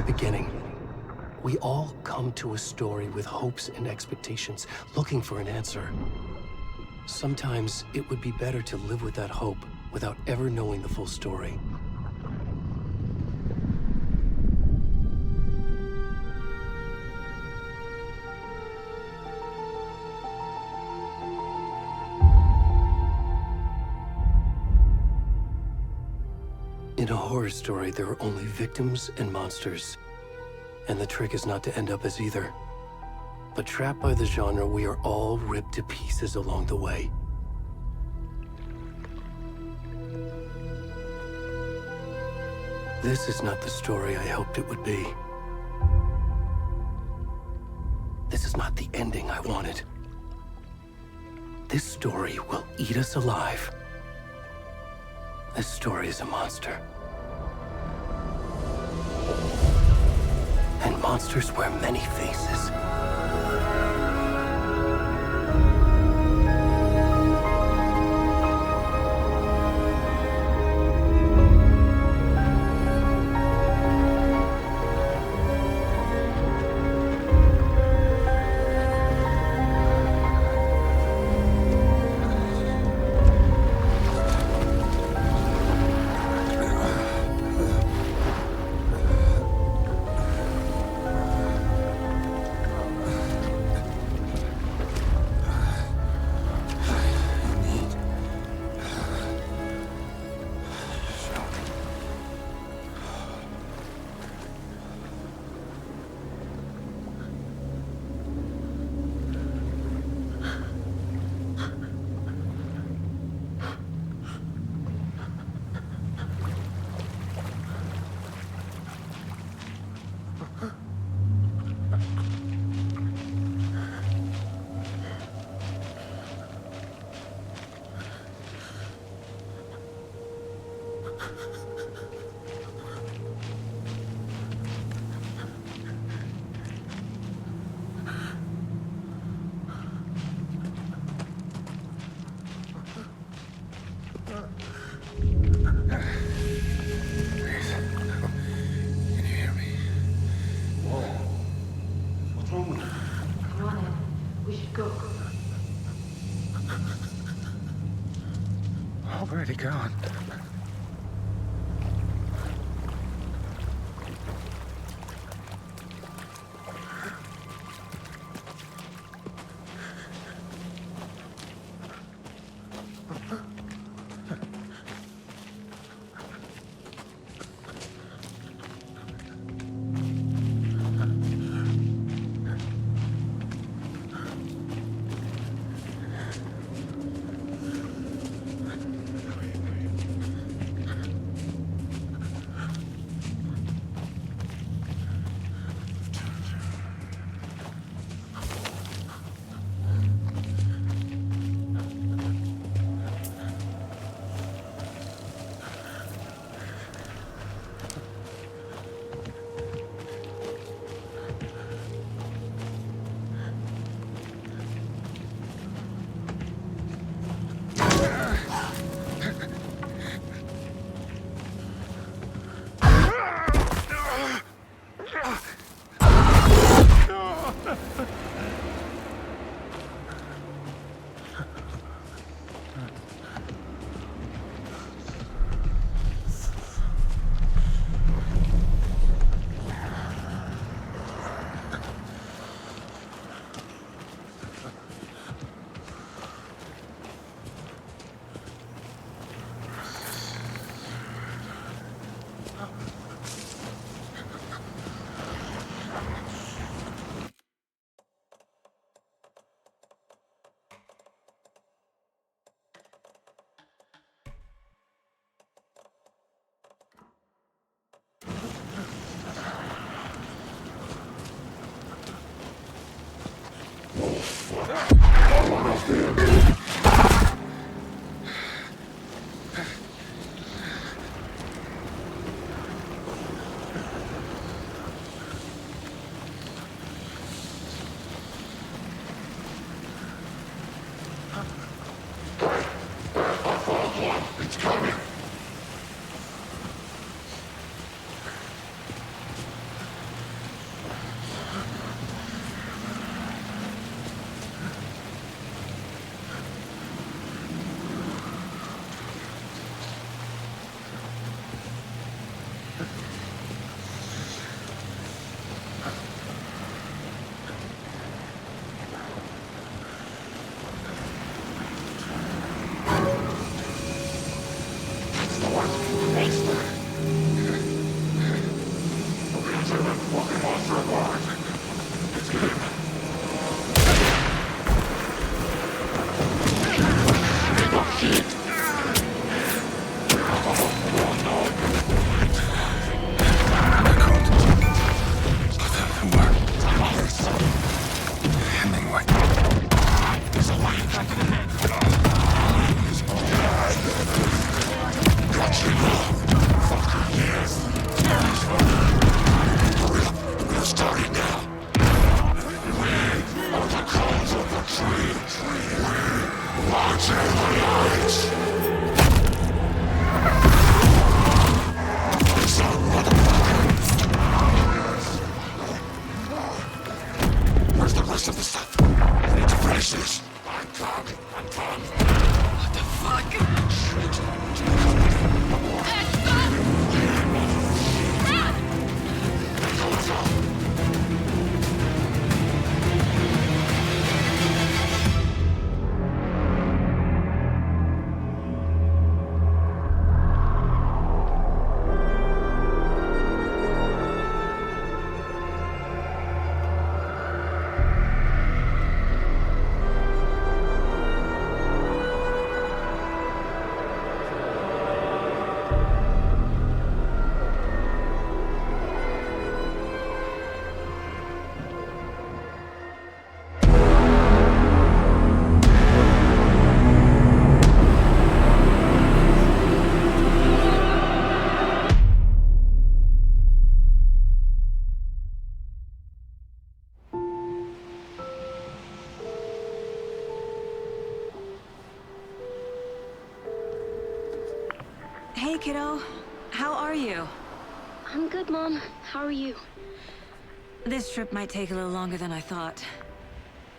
beginning. We all come to a story with hopes and expectations, looking for an answer. Sometimes it would be better to live with that hope without ever knowing the full story. In a horror story, there are only victims and monsters. And the trick is not to end up as either. But trapped by the genre, we are all ripped to pieces along the way. This is not the story I hoped it would be. This is not the ending I wanted. This story will eat us alive. This story is a monster. And monsters wear many faces. Already gone. Hey, kiddo. How are you? I'm good, Mom. How are you? This trip might take a little longer than I thought.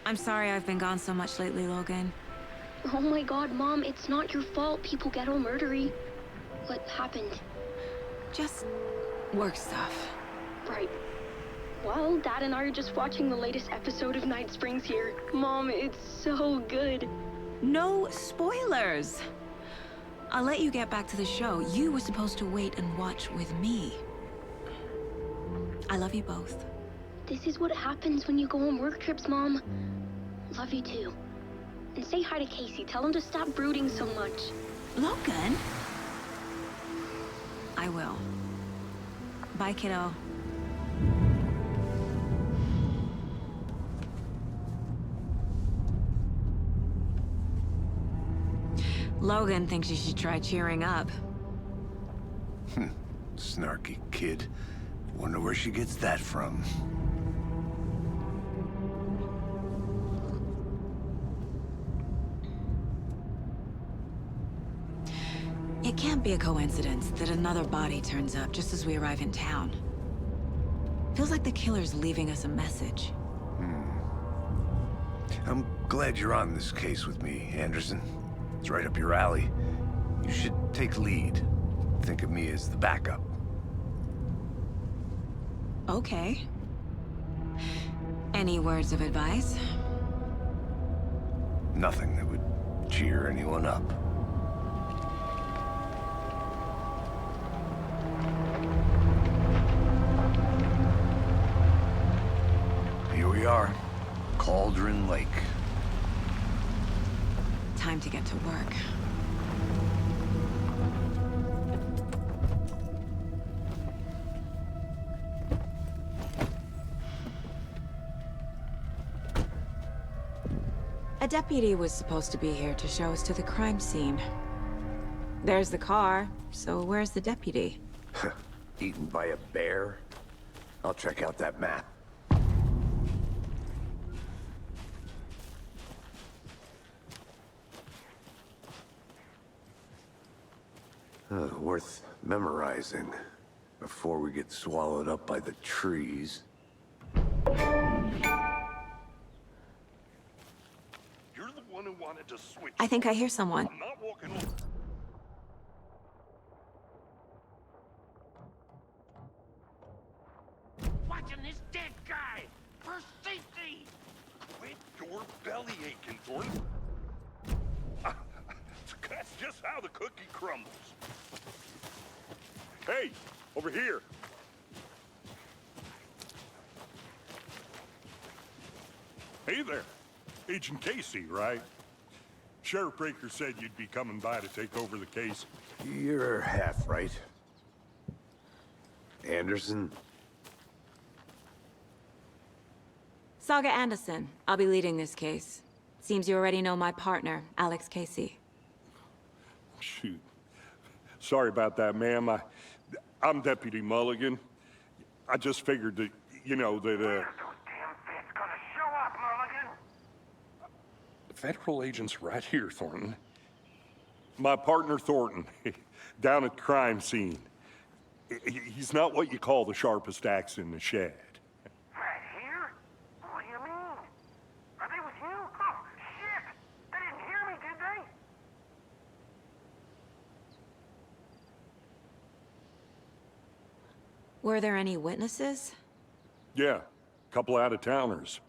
I'm sorry I've been gone so much lately, Logan. Oh my god, Mom, it's not your fault people get all murdery. What happened? Just work stuff. Right. Well, Dad and I are just watching the latest episode of Night Springs here. Mom, it's so good. No spoilers! I'll let you get back to the show. You were supposed to wait and watch with me. I love you both. This is what happens when you go on work trips, Mom. Love you too. And say hi to Casey. Tell him to stop brooding so much. Logan? I will. Bye, kiddo. Logan thinks you should try cheering up. Snarky kid. Wonder where she gets that from. It can't be a coincidence that another body turns up just as we arrive in town. Feels like the killer's leaving us a message. I'm glad you're on this case with me, Anderson. It's right up your alley. You should take lead. Think of me as the backup. Okay. Any words of advice? Nothing that would cheer anyone up. Here we are. Cauldron Lake. Time to get to work. A deputy was supposed to be here to show us to the crime scene. There's the car, so where's the deputy? Eaten by a bear? I'll check out that map. Worth memorizing before we get swallowed up by the trees. You're the one who wanted to switch. I think I hear someone. I'm not walking over. Watching this dead guy for safety. Quit your belly aching, Thornton. That's just how the cookie crumbles. Hey, over here. Hey there. Agent Casey, right? Sheriff Breaker said you'd be coming by to take over the case. You're half right. Anderson? Saga Anderson. I'll be leading this case. Seems you already know my partner, Alex Casey. Shoot. Sorry about that, ma'am. I'm Deputy Mulligan. I just figured that, you know, that, Where's those damn feds gonna show up, Mulligan? federal agent's right here, Thornton. My partner, Thornton, down at the crime scene. He's not what you call the sharpest axe in the shed. Right here? What do you mean? Are they with you? Oh, shit! They didn't hear me, did they? Were there any witnesses? Yeah, a couple out-of-towners.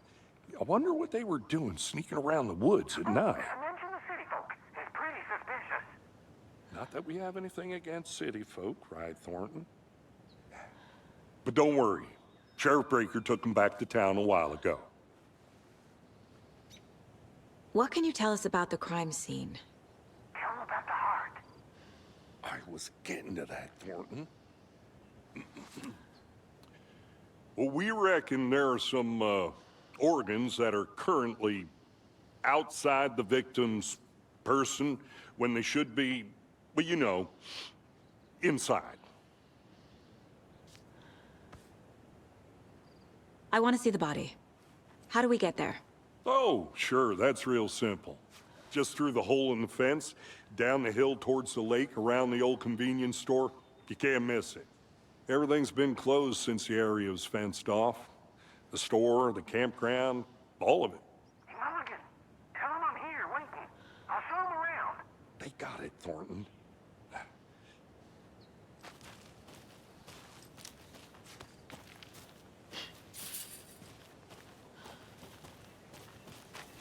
I wonder what they were doing sneaking around the woods at night. Mention the city folk. It's pretty suspicious. Not that we have anything against city folk, right, Thornton? But don't worry. Sheriff Breaker took them back to town a while ago. What can you tell us about the crime scene? Tell them about the heart. I was getting to that, Thornton. Well, we reckon there are some organs that are currently outside the victim's person when they should be, well, you know, inside. I want to see the body. How do we get there? Oh, sure, that's real simple. Just through the hole in the fence, down the hill towards the lake, around the old convenience store. You can't miss it. Everything's been closed since the area was fenced off. The store, the campground, all of it. Hey, Mulligan, tell him I'm here waiting. I'll show him around. They got it, Thornton.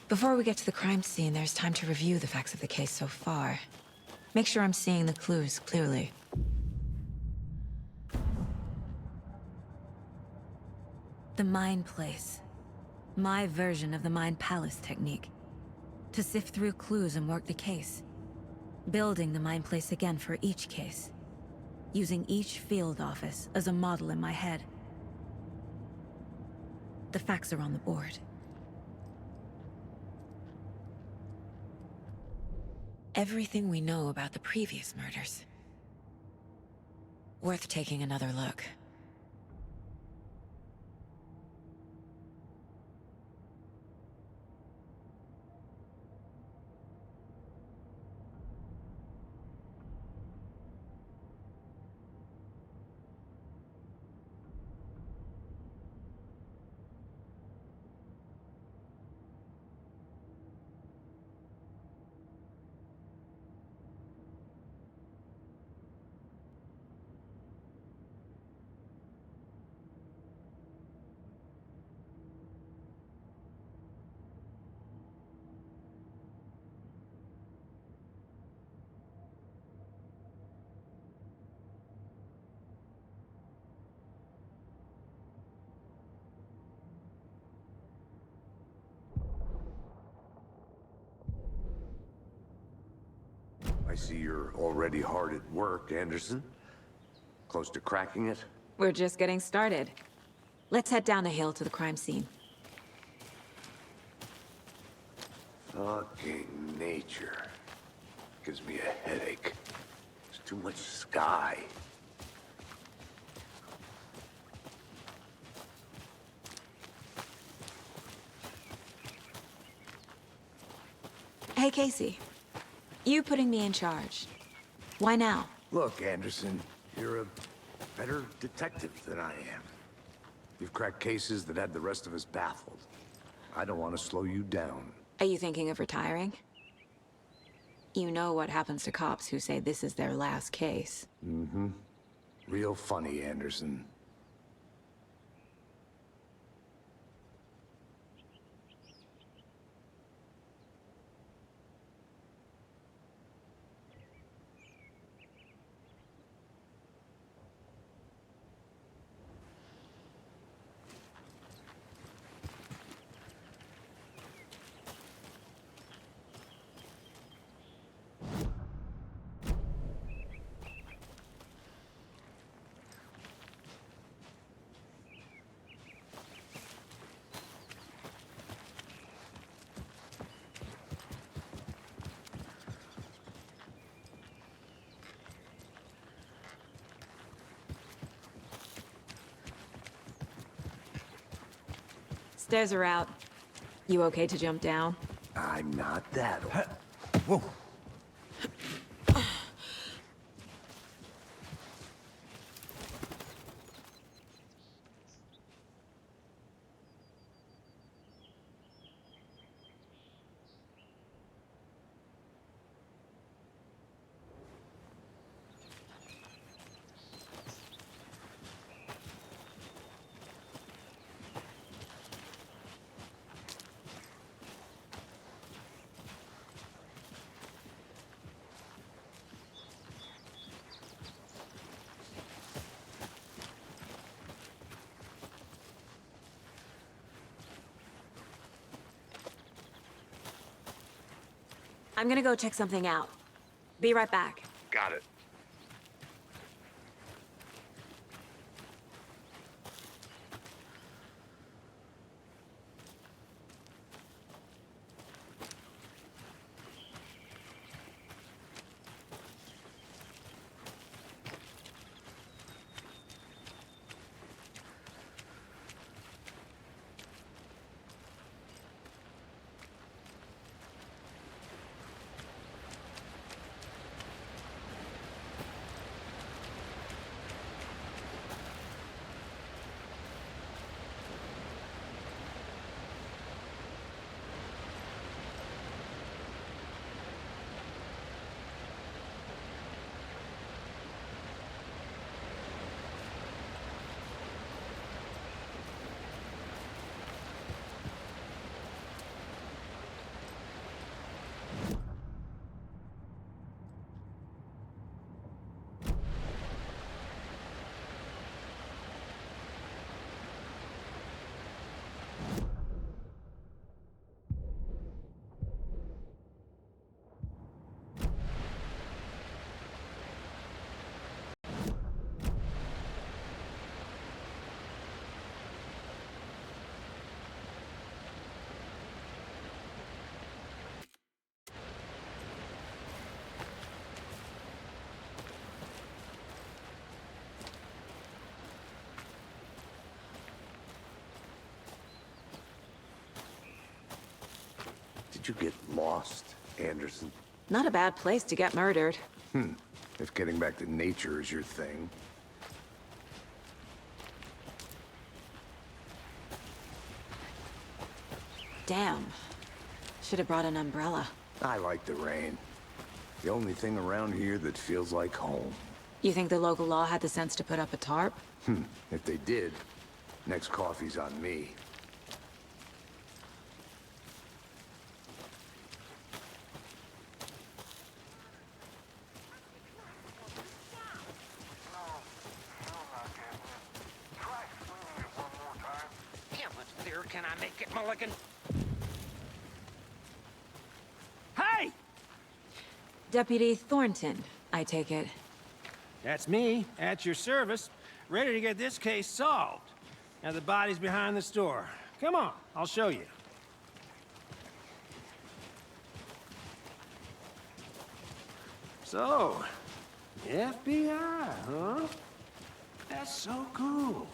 Before we get to the crime scene, there's time to review the facts of the case so far. Make sure I'm seeing the clues clearly. The Mind Place. My version of the Mind Palace technique. To sift through clues and work the case. Building the Mind Place again for each case. Using each field office as a model in my head. The facts are on the board. Everything we know about the previous murders. Worth taking another look. I see you're already hard at work, Anderson. Close to cracking it? We're just getting started. Let's head down the hill to the crime scene. Fucking nature. Gives me a headache. There's too much sky. Hey, Casey. You putting me in charge. Why now? Look, Anderson, you're a better detective than I am. You've cracked cases that had the rest of us baffled. I don't want to slow you down. Are you thinking of retiring? You know what happens to cops who say this is their last case. Mm-hmm. Real funny, Anderson. Stairs are out. You okay to jump down? I'm not that old. Whoa. I'm gonna go check something out. Be right back. Got it. How'd you get lost, Anderson? Not a bad place to get murdered. If getting back to nature is your thing. Damn. Should have brought an umbrella. I like the rain. The only thing around here that feels like home. You think the local law had the sense to put up a tarp? If they did, next coffee's on me. How much clearer can I make it, Mulligan? Hey! Deputy Thornton, I take it. That's me, at your service, ready to get this case solved. Now the body's behind the store. Come on, I'll show you. So, FBI, huh? That's so cool.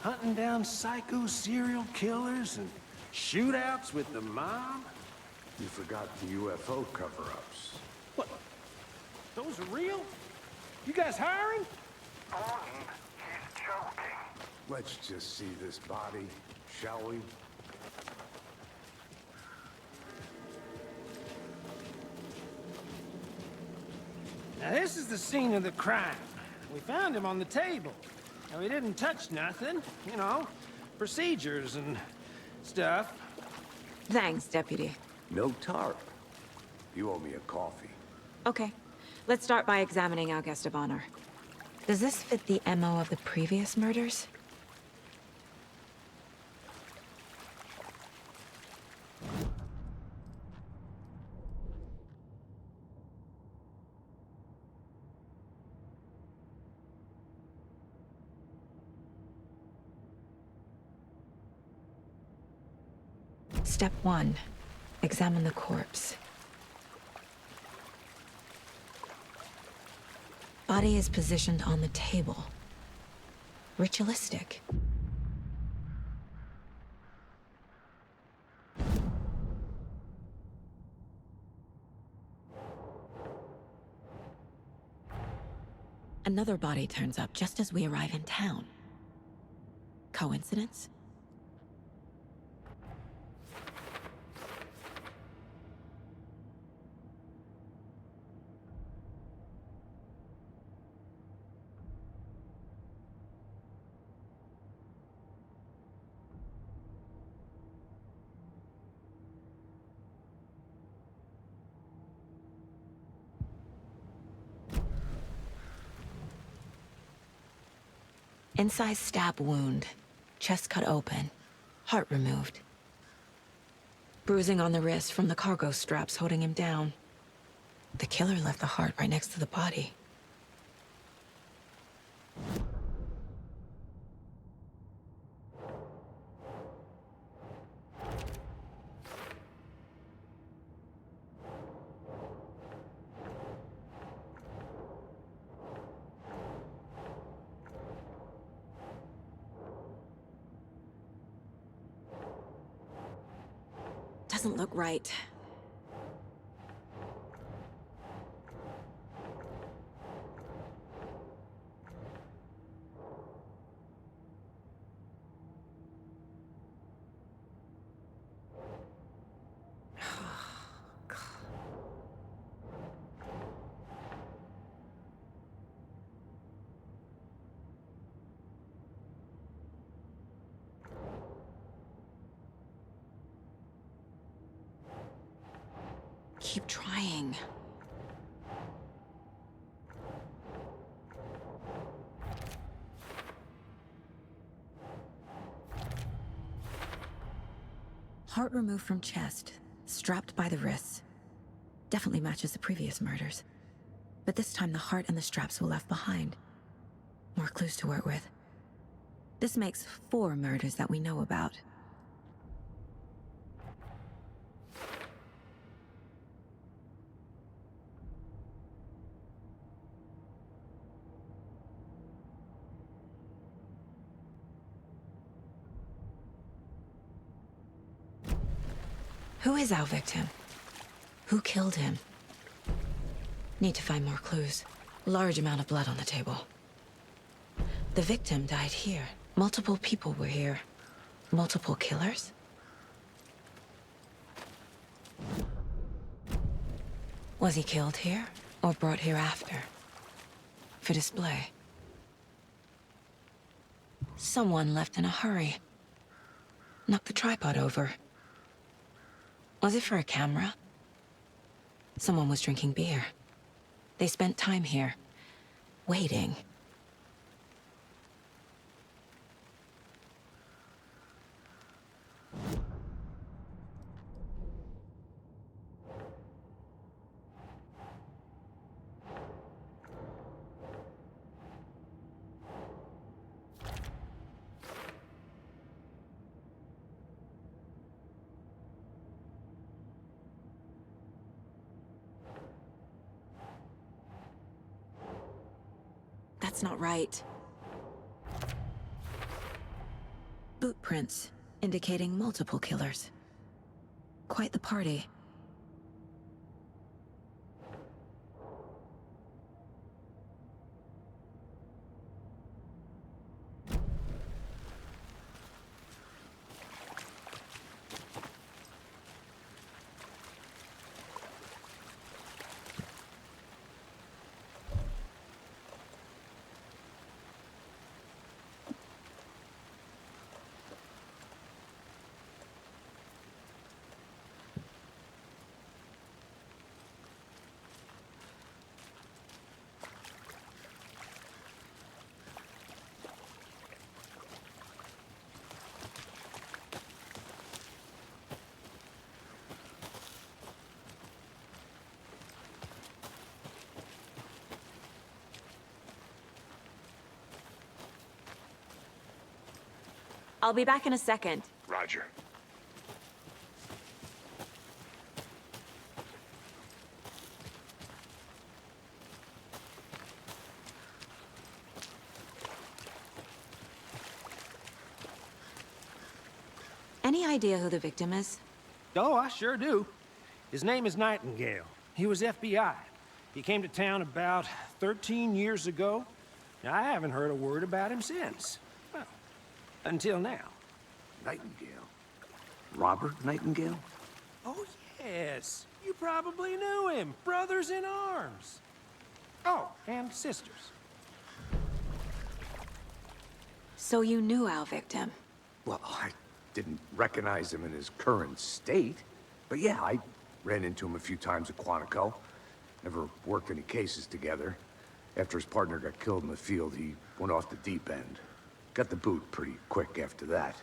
Hunting down psycho serial killers and shootouts with the mob? You forgot the UFO cover-ups. What? Those are real? You guys hiring? Gordon, he's joking. Let's just see this body, shall we? Now this is the scene of the crime. We found him on the table. Now we didn't touch nothing, you know, procedures and stuff. Thanks, Deputy. No tarp. You owe me a coffee. Okay. Let's start by examining our guest of honor. Does this fit the MO of the previous murders? Step 1. Examine the corpse. Body is positioned on the table. Ritualistic. Another body turns up just as we arrive in town. Coincidence? Incised stab wound, chest cut open, heart removed. Bruising on the wrist from the cargo straps holding him down. The killer left the heart right next to the body. Doesn't look right. Keep trying. Heart removed from chest, strapped by the wrists. Definitely matches the previous murders. But this time the heart and the straps were left behind. More clues to work with. This makes 4 murders that we know about. Who is our victim? Who killed him? Need to find more clues. Large amount of blood on the table. The victim died here. Multiple people were here. Multiple killers? Was he killed here, or brought here after? For display? Someone left in a hurry. Knocked the tripod over. Was it for a camera? Someone was drinking beer. They spent time here, waiting. That's not right. Boot prints, indicating multiple killers. Quite the party. I'll be back in a second. Roger. Any idea who the victim is? Oh, I sure do. His name is Nightingale. He was FBI. He came to town about 13 years ago. I haven't heard a word about him since. Well, until now. Nightingale? Robert Nightingale? Oh, yes. You probably knew him. Brothers in arms. Oh, and sisters. So you knew our victim? Well, I didn't recognize him in his current state. But yeah, I ran into him a few times at Quantico. Never worked any cases together. After his partner got killed in the field, he went off the deep end. Got the boot pretty quick after that.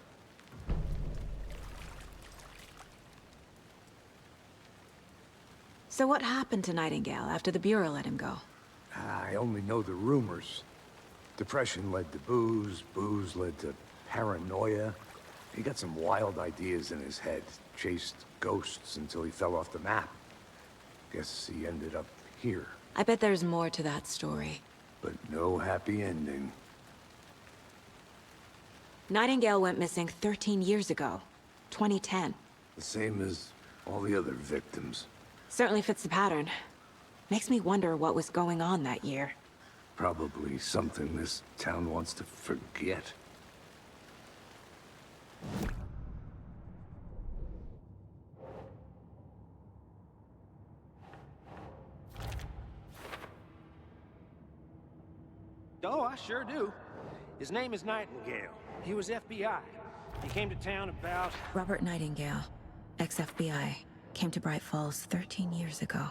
So what happened to Nightingale after the Bureau let him go? I only know the rumors. Depression led to booze, booze led to paranoia. He got some wild ideas in his head, chased ghosts until he fell off the map. Guess he ended up here. I bet there's more to that story. But no happy ending. Nightingale went missing 13 years ago, 2010. The same as all the other victims. Certainly fits the pattern. Makes me wonder what was going on that year. Probably something this town wants to forget. Oh, I sure do. His name is Nightingale. He was FBI. He came to town about... Robert Nightingale, ex-FBI, came to Bright Falls 13 years ago.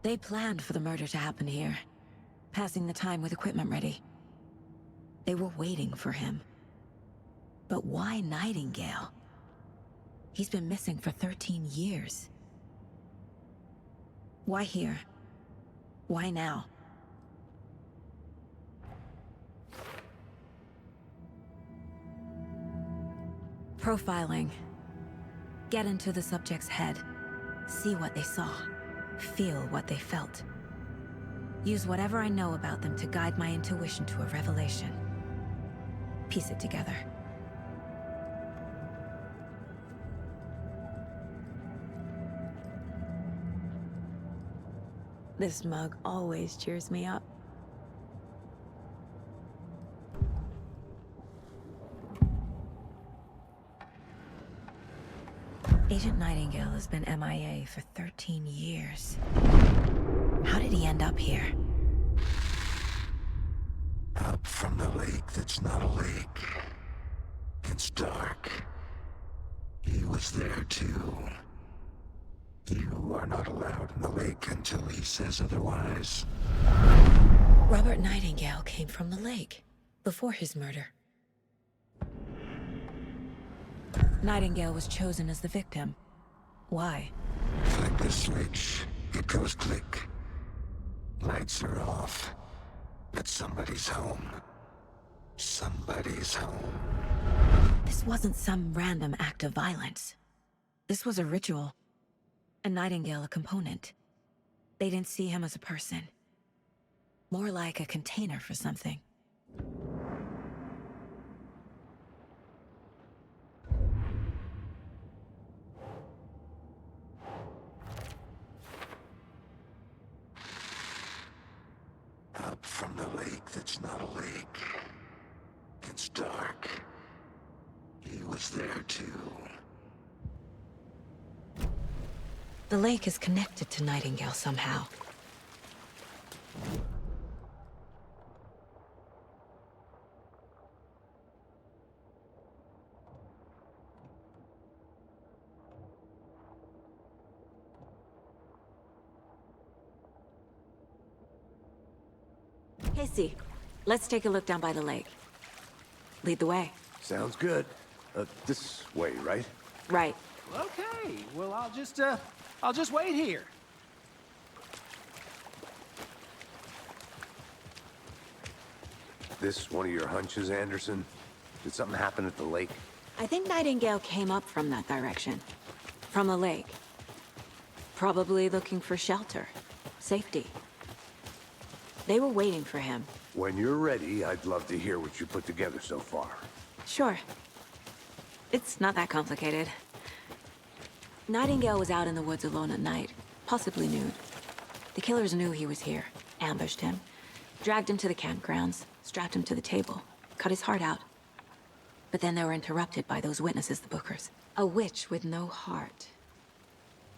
They planned for the murder to happen here, passing the time with equipment ready. They were waiting for him. But why Nightingale? He's been missing for 13 years. Why here? Why now? Profiling. Get into the subject's head. See what they saw. Feel what they felt. Use whatever I know about them to guide my intuition to a revelation. piece it together. This mug always cheers me up. Agent Nightingale has been MIA for 13 years. How did he end up here? Up from the lake that's not a lake. It's dark. He was there too. You are not allowed in the lake until he says otherwise. Robert Nightingale came from the lake, before his murder. Nightingale was chosen as the victim. Why? Flick the switch, it goes click. Lights are off. But somebody's home. Somebody's home. This wasn't some random act of violence. This was a ritual. And Nightingale a component. They didn't see him as a person. More like a container for something. Up from the lake that's not a lake. It's dark. He was there too. The lake is connected to Nightingale somehow. Casey, let's take a look down by the lake. Lead the way. Sounds good. This way, right? Right. Okay, well, I'll just wait here. This one of your hunches, Anderson? Did something happen at the lake? I think Nightingale came up from that direction. From the lake. Probably looking for shelter. Safety. They were waiting for him. When you're ready, I'd love to hear what you put together so far. Sure. It's not that complicated. Nightingale was out in the woods alone at night, possibly nude. The killers knew he was here, ambushed him, dragged him to the campgrounds, strapped him to the table, cut his heart out. But then they were interrupted by those witnesses, the Bookers. A witch with no heart.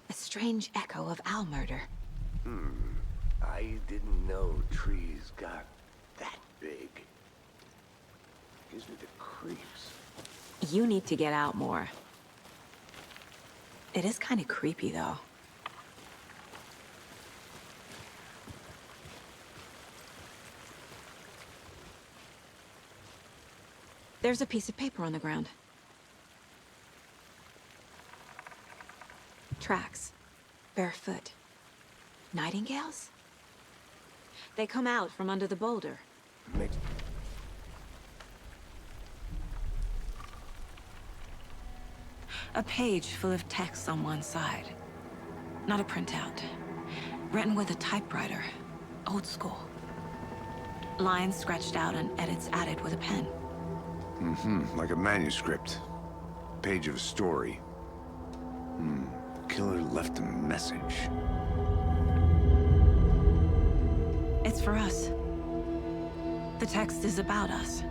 A strange echo of Al murder. I didn't know trees got that big. Gives me the creeps. You need to get out more. It is kind of creepy, though. There's a piece of paper on the ground. Tracks. Barefoot. Nightingales? They come out from under the boulder. Makes... A page full of text on one side. Not a printout. Written with a typewriter. Old school. Lines scratched out and edits added with a pen. like a manuscript. Page of a story. Killer left a message. It's for us. The text is about us.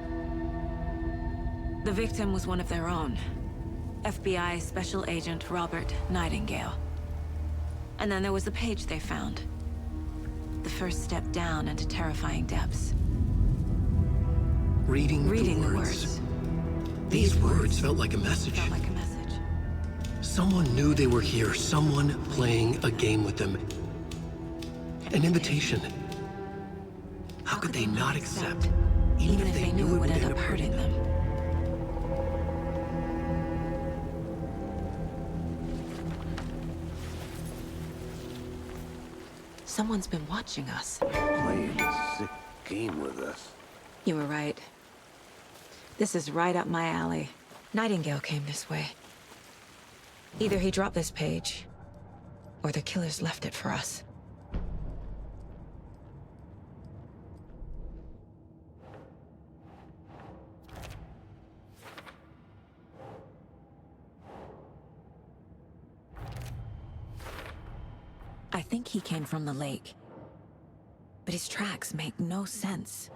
The victim was one of their own. FBI Special Agent Robert Nightingale. And then there was the page they found. The first step down into terrifying depths. Reading the words. These words felt like a message. Felt like a message. Someone knew they were here. Someone playing a game with them. An invitation. How could they not accept? Even if they knew it would end up hurting them. Someone's been watching us. Playing a sick game with us. You were right. This is right up my alley. Nightingale came this way. Either he dropped this page, or the killers left it for us. think he came from the lake. But his tracks make no sense.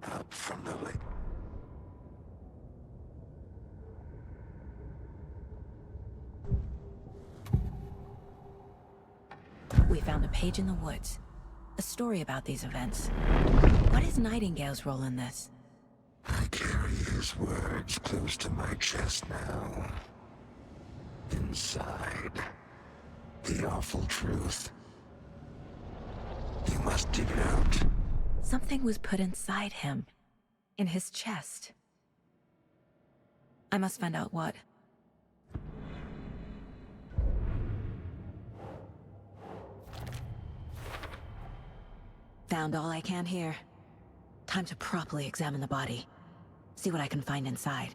Up from the lake. We found a page in the woods. A story about these events. What is Nightingale's role in this? I carry his words close to my chest now. Inside, the awful truth. You must dig it out. Something was put inside him. In his chest. I must find out what. Found all I can here. Time to properly examine the body. See what I can find inside.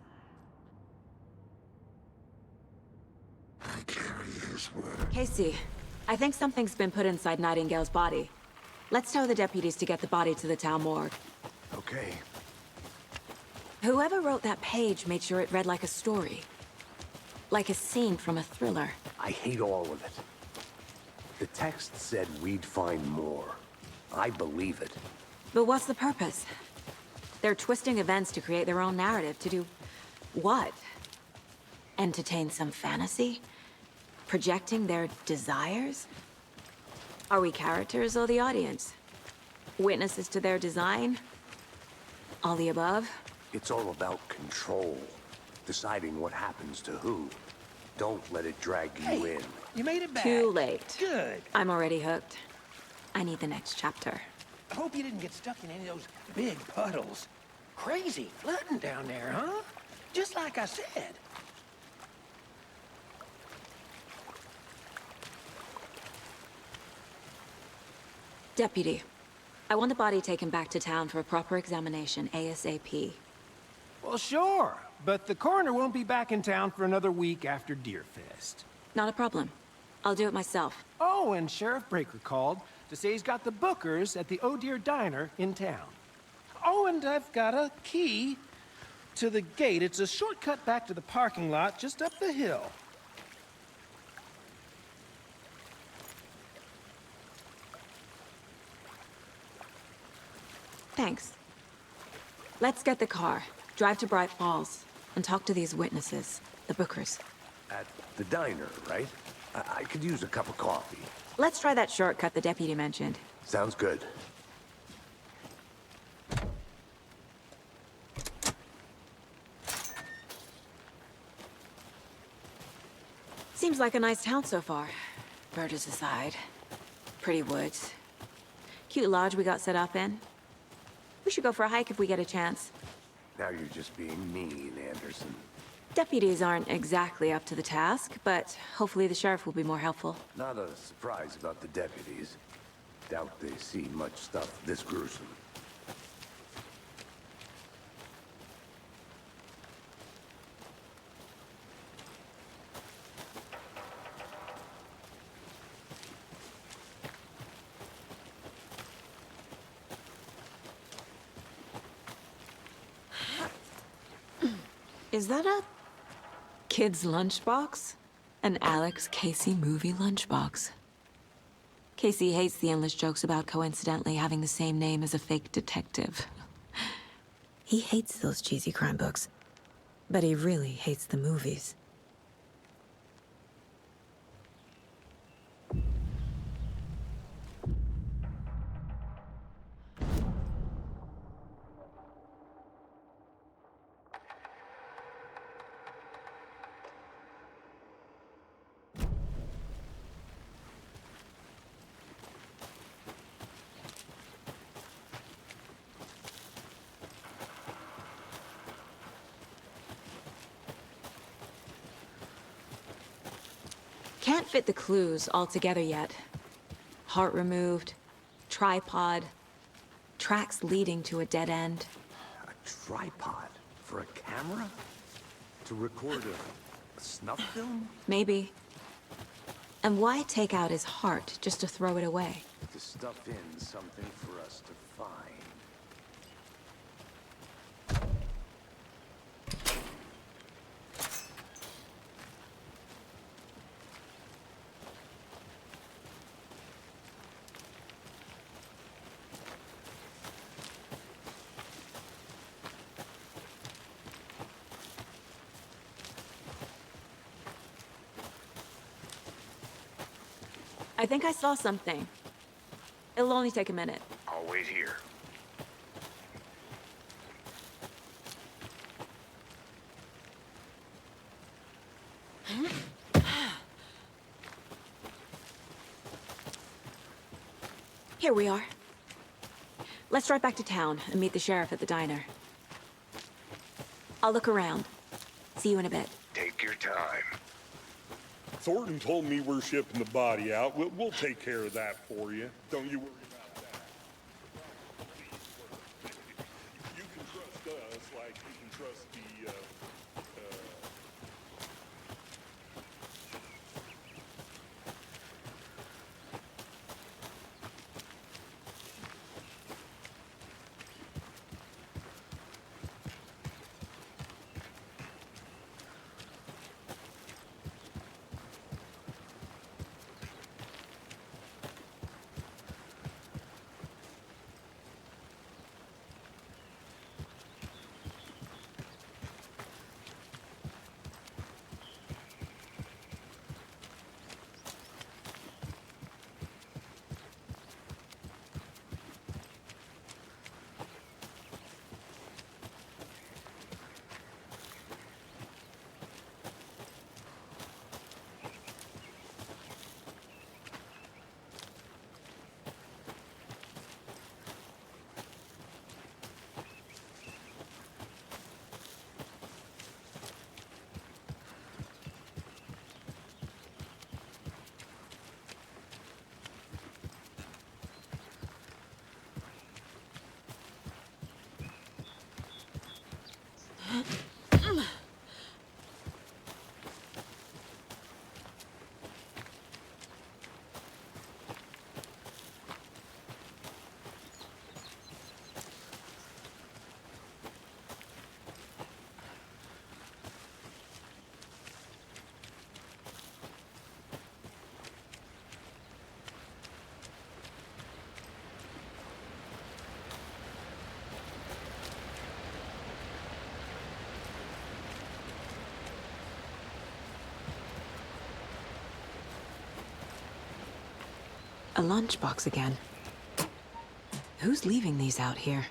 I carry his words. Casey, I think something's been put inside Nightingale's body. Let's tell the deputies to get the body to the town morgue. Okay. Whoever wrote that page made sure it read like a story. Like a scene from a thriller. I hate all of it. The text said we'd find more. I believe it. But what's the purpose? They're twisting events to create their own narrative. To do what? Entertain some fantasy? Projecting their desires? Are we characters or the audience? Witnesses to their design? All the above? It's all about control. Deciding what happens to who. Don't let it drag you in. You made it back. Too late. Good. I'm already hooked. I need the next chapter. I hope you didn't get stuck in any of those big puddles. Crazy flooding down there, huh? Just like I said. Deputy, I want the body taken back to town for a proper examination ASAP. Well, sure. But the coroner won't be back in town for another week after Deerfest. Not a problem. I'll do it myself. Oh, and Sheriff Breaker called to say he's got the Bookers at the Oh Dear Diner in town. Oh, and I've got a key to the gate. It's a shortcut back to the parking lot just up the hill. Thanks. Let's get the car, drive to Bright Falls, and talk to these witnesses, the Bookers. At the diner, right? I could use a cup of coffee. Let's try that shortcut the deputy mentioned. Sounds good. Seems like a nice town so far. Murders aside. Pretty woods. Cute lodge we got set up in. We should go for a hike if we get a chance. Now you're just being mean, Anderson. Deputies aren't exactly up to the task, but hopefully the sheriff will be more helpful. Not a surprise about the deputies. Doubt they see much stuff this gruesome. Is that a kid's lunchbox? An Alex Casey movie lunchbox. Casey hates the endless jokes about coincidentally having the same name as a fake detective. He hates those cheesy crime books, but he really hates the movies. Can't fit the clues all together yet. Heart removed, tripod, tracks leading to a dead end. A tripod? For a camera? To record a snuff film? Maybe. And why take out his heart just to throw it away? To stuff in something for us to find. I think I saw something. It'll only take a minute. I'll wait here. Here we are. Let's drive back to town and meet the sheriff at the diner. I'll look around. See you in a bit. Take your time. Thornton told me we're shipping the body out. We'll take care of that for you. Don't you worry about that. You can trust us like you can trust the, A lunchbox again. Who's leaving these out here?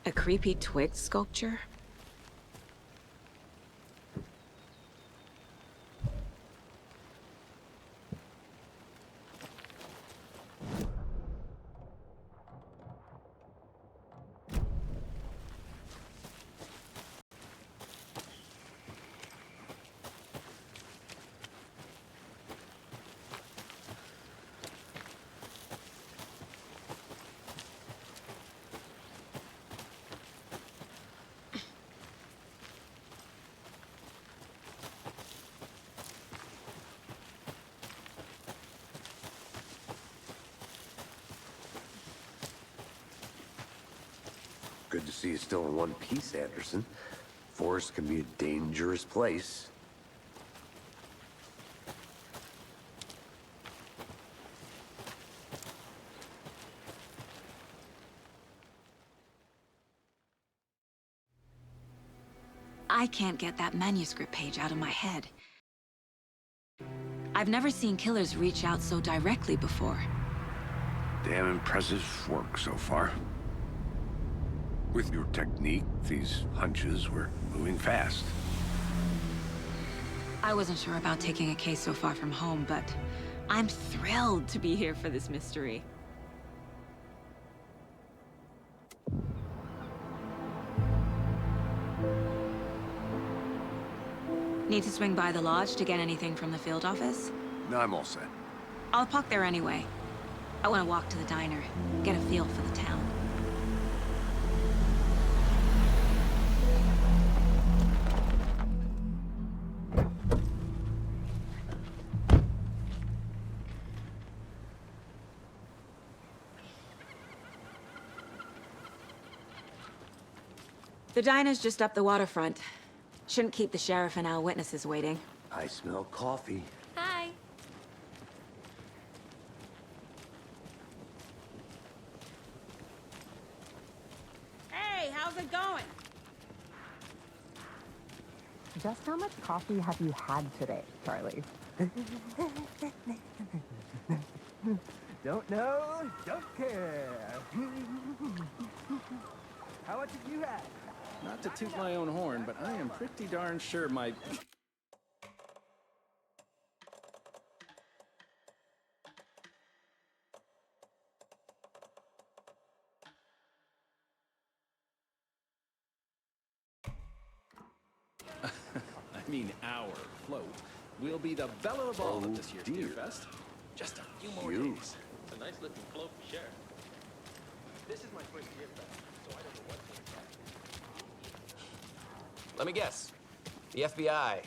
A creepy twig sculpture? Good to see you still in one piece, Anderson. Forest can be a dangerous place. I can't get that manuscript page out of my head. I've never seen killers reach out so directly before. Damn impressive work so far. With your technique, these hunches were moving fast. I wasn't sure about taking a case so far from home, but I'm thrilled to be here for this mystery. Need to swing by the lodge to get anything from the field office? No, I'm all set. I'll park there anyway. I want to walk to the diner, get a feel for the town. The diner's just up the waterfront. Shouldn't keep the sheriff and our witnesses waiting. I smell coffee. Hi. Hey, how's it going? Just how much coffee have you had today, Charlie? Don't know, don't care. How much have you had? Not to toot my own horn, but I am pretty darn sure my... I mean our float will be the belle of all of this year's Deer Fest. Just a few more days. It's a nice looking float for Sheriff. This is my first Deer Fest, so I don't know what to expect. Let me guess. The FBI.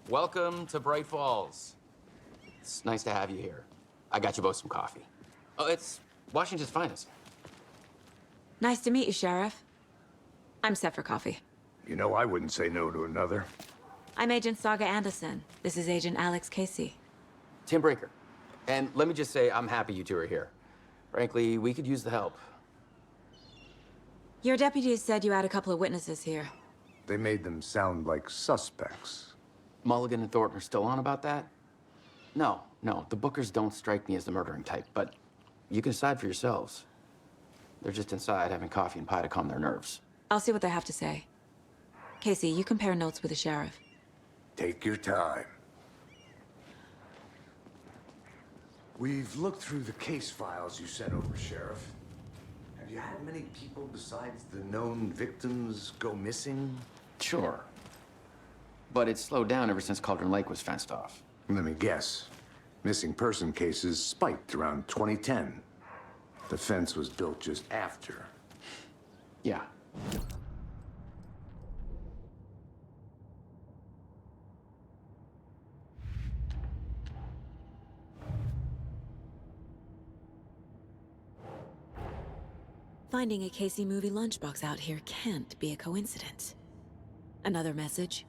Welcome to Bright Falls. It's nice to have you here. I got you both some coffee. Oh, it's Washington's finest. Nice to meet you, Sheriff. I'm set for coffee. You know, I wouldn't say no to another. I'm Agent Saga Anderson. This is Agent Alex Casey. Tim Breaker. And let me just say, I'm happy you two are here. Frankly, we could use the help. Your deputies said you had a couple of witnesses here. They made them sound like suspects. Mulligan and Thornton are still on about that? No, the Bookers don't strike me as the murdering type, but you can decide for yourselves. They're just inside having coffee and pie to calm their nerves. I'll see what they have to say. Casey, you compare notes with the sheriff. Take your time. We've looked through the case files you sent over, Sheriff. Have you had many people besides the known victims go missing? Sure. But it's slowed down ever since Cauldron Lake was fenced off. Let me guess. Missing person cases spiked around 2010. The fence was built just after. Yeah. Finding a Casey movie lunchbox out here can't be a coincidence. Another message?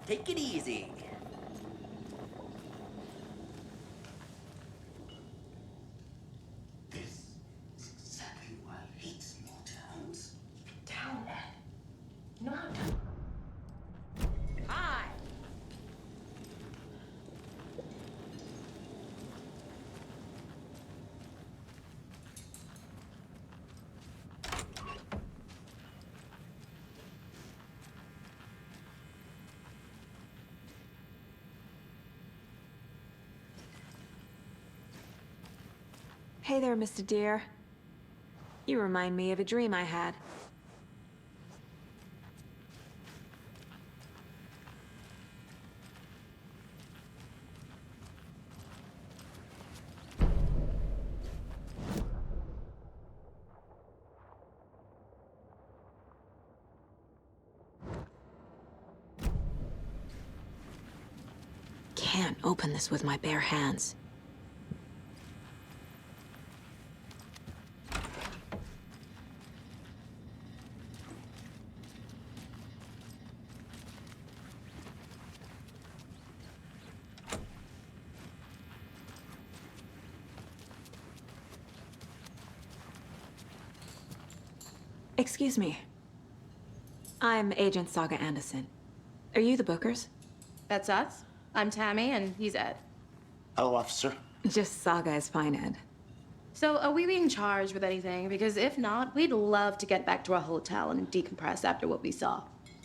Take it easy. This is exactly why I hate small towns. Town man. You know how to... Hi! Hey there, Mr. Deer. You remind me of a dream I had. Can't open this with my bare hands. Excuse me. I'm Agent Saga Anderson. Are you the Bookers? That's us. I'm Tammy, and he's Ed. Hello, officer. Just Saga is fine, Ed. So, are we being charged with anything? Because if not, we'd love to get back to our hotel and decompress after what we saw.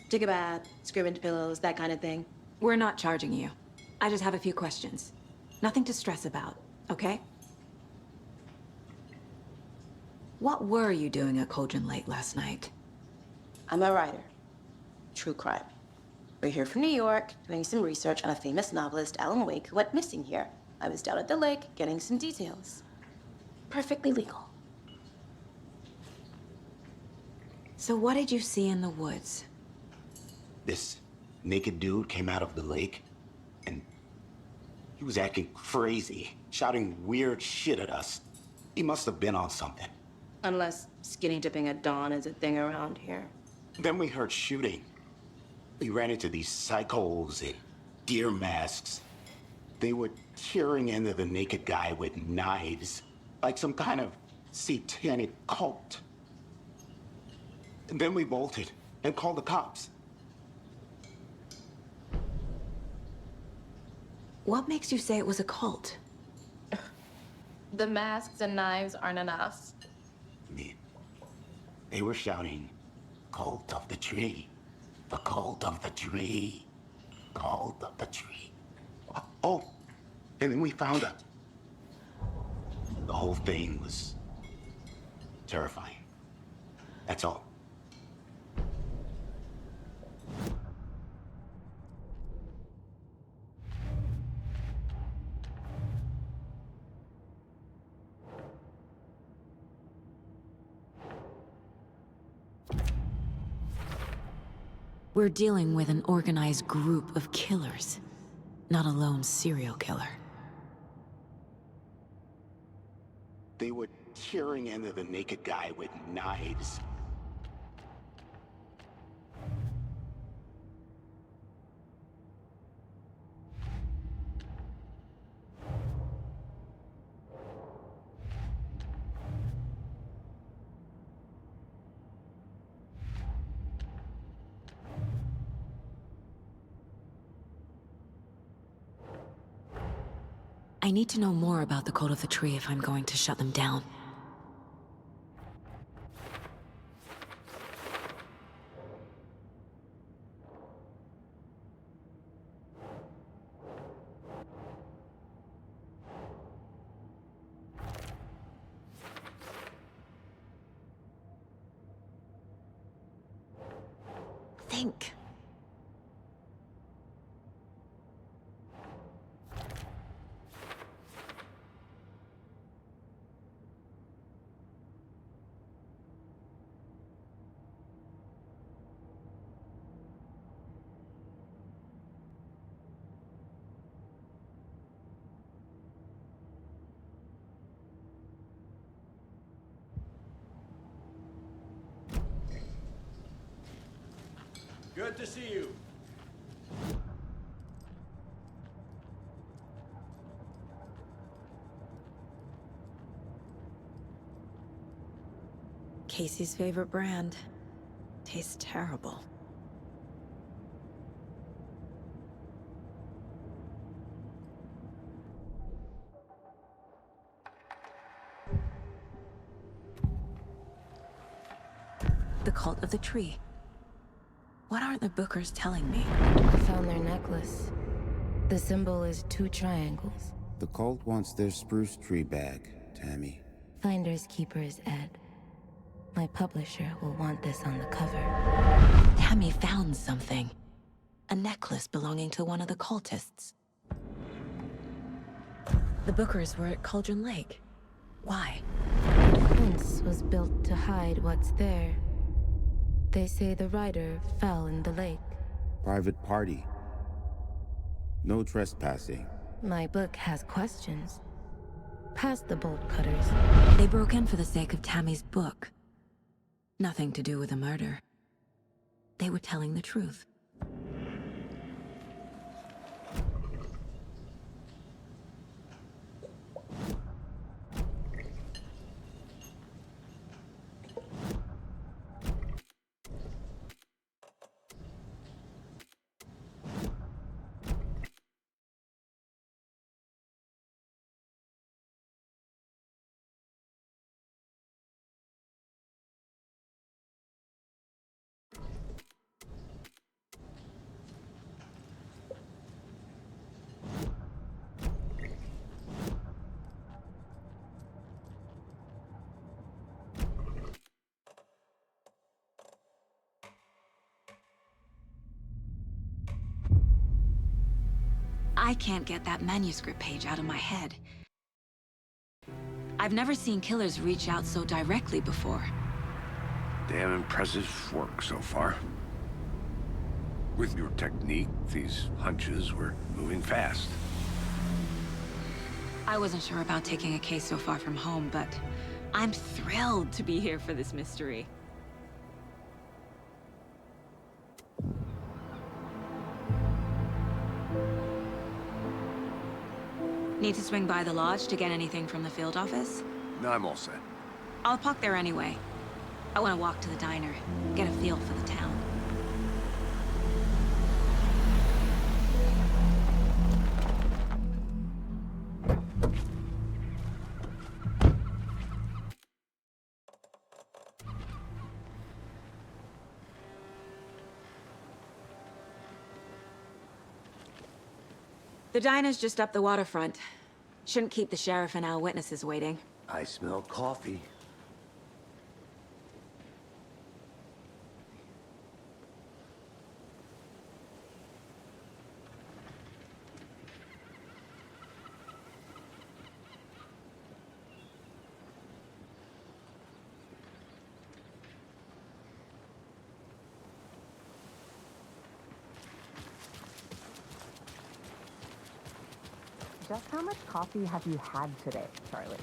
Take a bath, scream into pillows, that kind of thing. We're not charging you. I just have a few questions. Nothing to stress about, okay? What were you doing at Cauldron Lake last night? I'm a writer. True crime. We're here from New York, doing some research on a famous novelist, Alan Wake, who went missing here. I was down at the lake, getting some details. Perfectly legal. So what did you see in the woods? This naked dude came out of the lake, and he was acting crazy, shouting weird shit at us. He must have been on something. Unless skinny dipping at dawn is a thing around here. Then we heard shooting. We ran into these psychos in deer masks. They were tearing into the naked guy with knives, like some kind of satanic cult. And then we bolted and called the cops. What makes you say it was a cult? The masks and knives aren't enough. They were shouting, "Cult of the tree, the cult of the tree, cult of the tree." Oh, and then we found her. The whole thing was terrifying. That's all. We're dealing with an organized group of killers, not a lone serial killer. They were tearing into the naked guy with knives. I need to know more about the Cult of the Tree if I'm going to shut them down. Think. Good to see you. Casey's favorite brand. Tastes terrible. The Cult of the Tree. What aren't the Bookers telling me? I found their necklace. The symbol is 2 triangles. The cult wants their spruce tree back, Tammy. Finders keepers, Ed. My publisher will want this on the cover. Tammy found something. A necklace belonging to one of the cultists. The Bookers were at Cauldron Lake. Why? The fence was built to hide what's there. They say the rider fell in the lake. Private party. No trespassing. My book has questions. Past the bolt cutters. They broke in for the sake of Tammy's book. Nothing to do with a murder. They were telling the truth. I can't get that manuscript page out of my head. I've never seen killers reach out so directly before. Damn impressive work so far. With your technique, these hunches were moving fast. I wasn't sure about taking a case so far from home, but I'm thrilled to be here for this mystery. Need to swing by the lodge to get anything from the field office? No, I'm all set. I'll park there anyway. I want to walk to the diner, get a feel for the town. The diner's just up the waterfront. Shouldn't keep the sheriff and our witnesses waiting. I smell coffee. Just how much coffee have you had today, Charlie?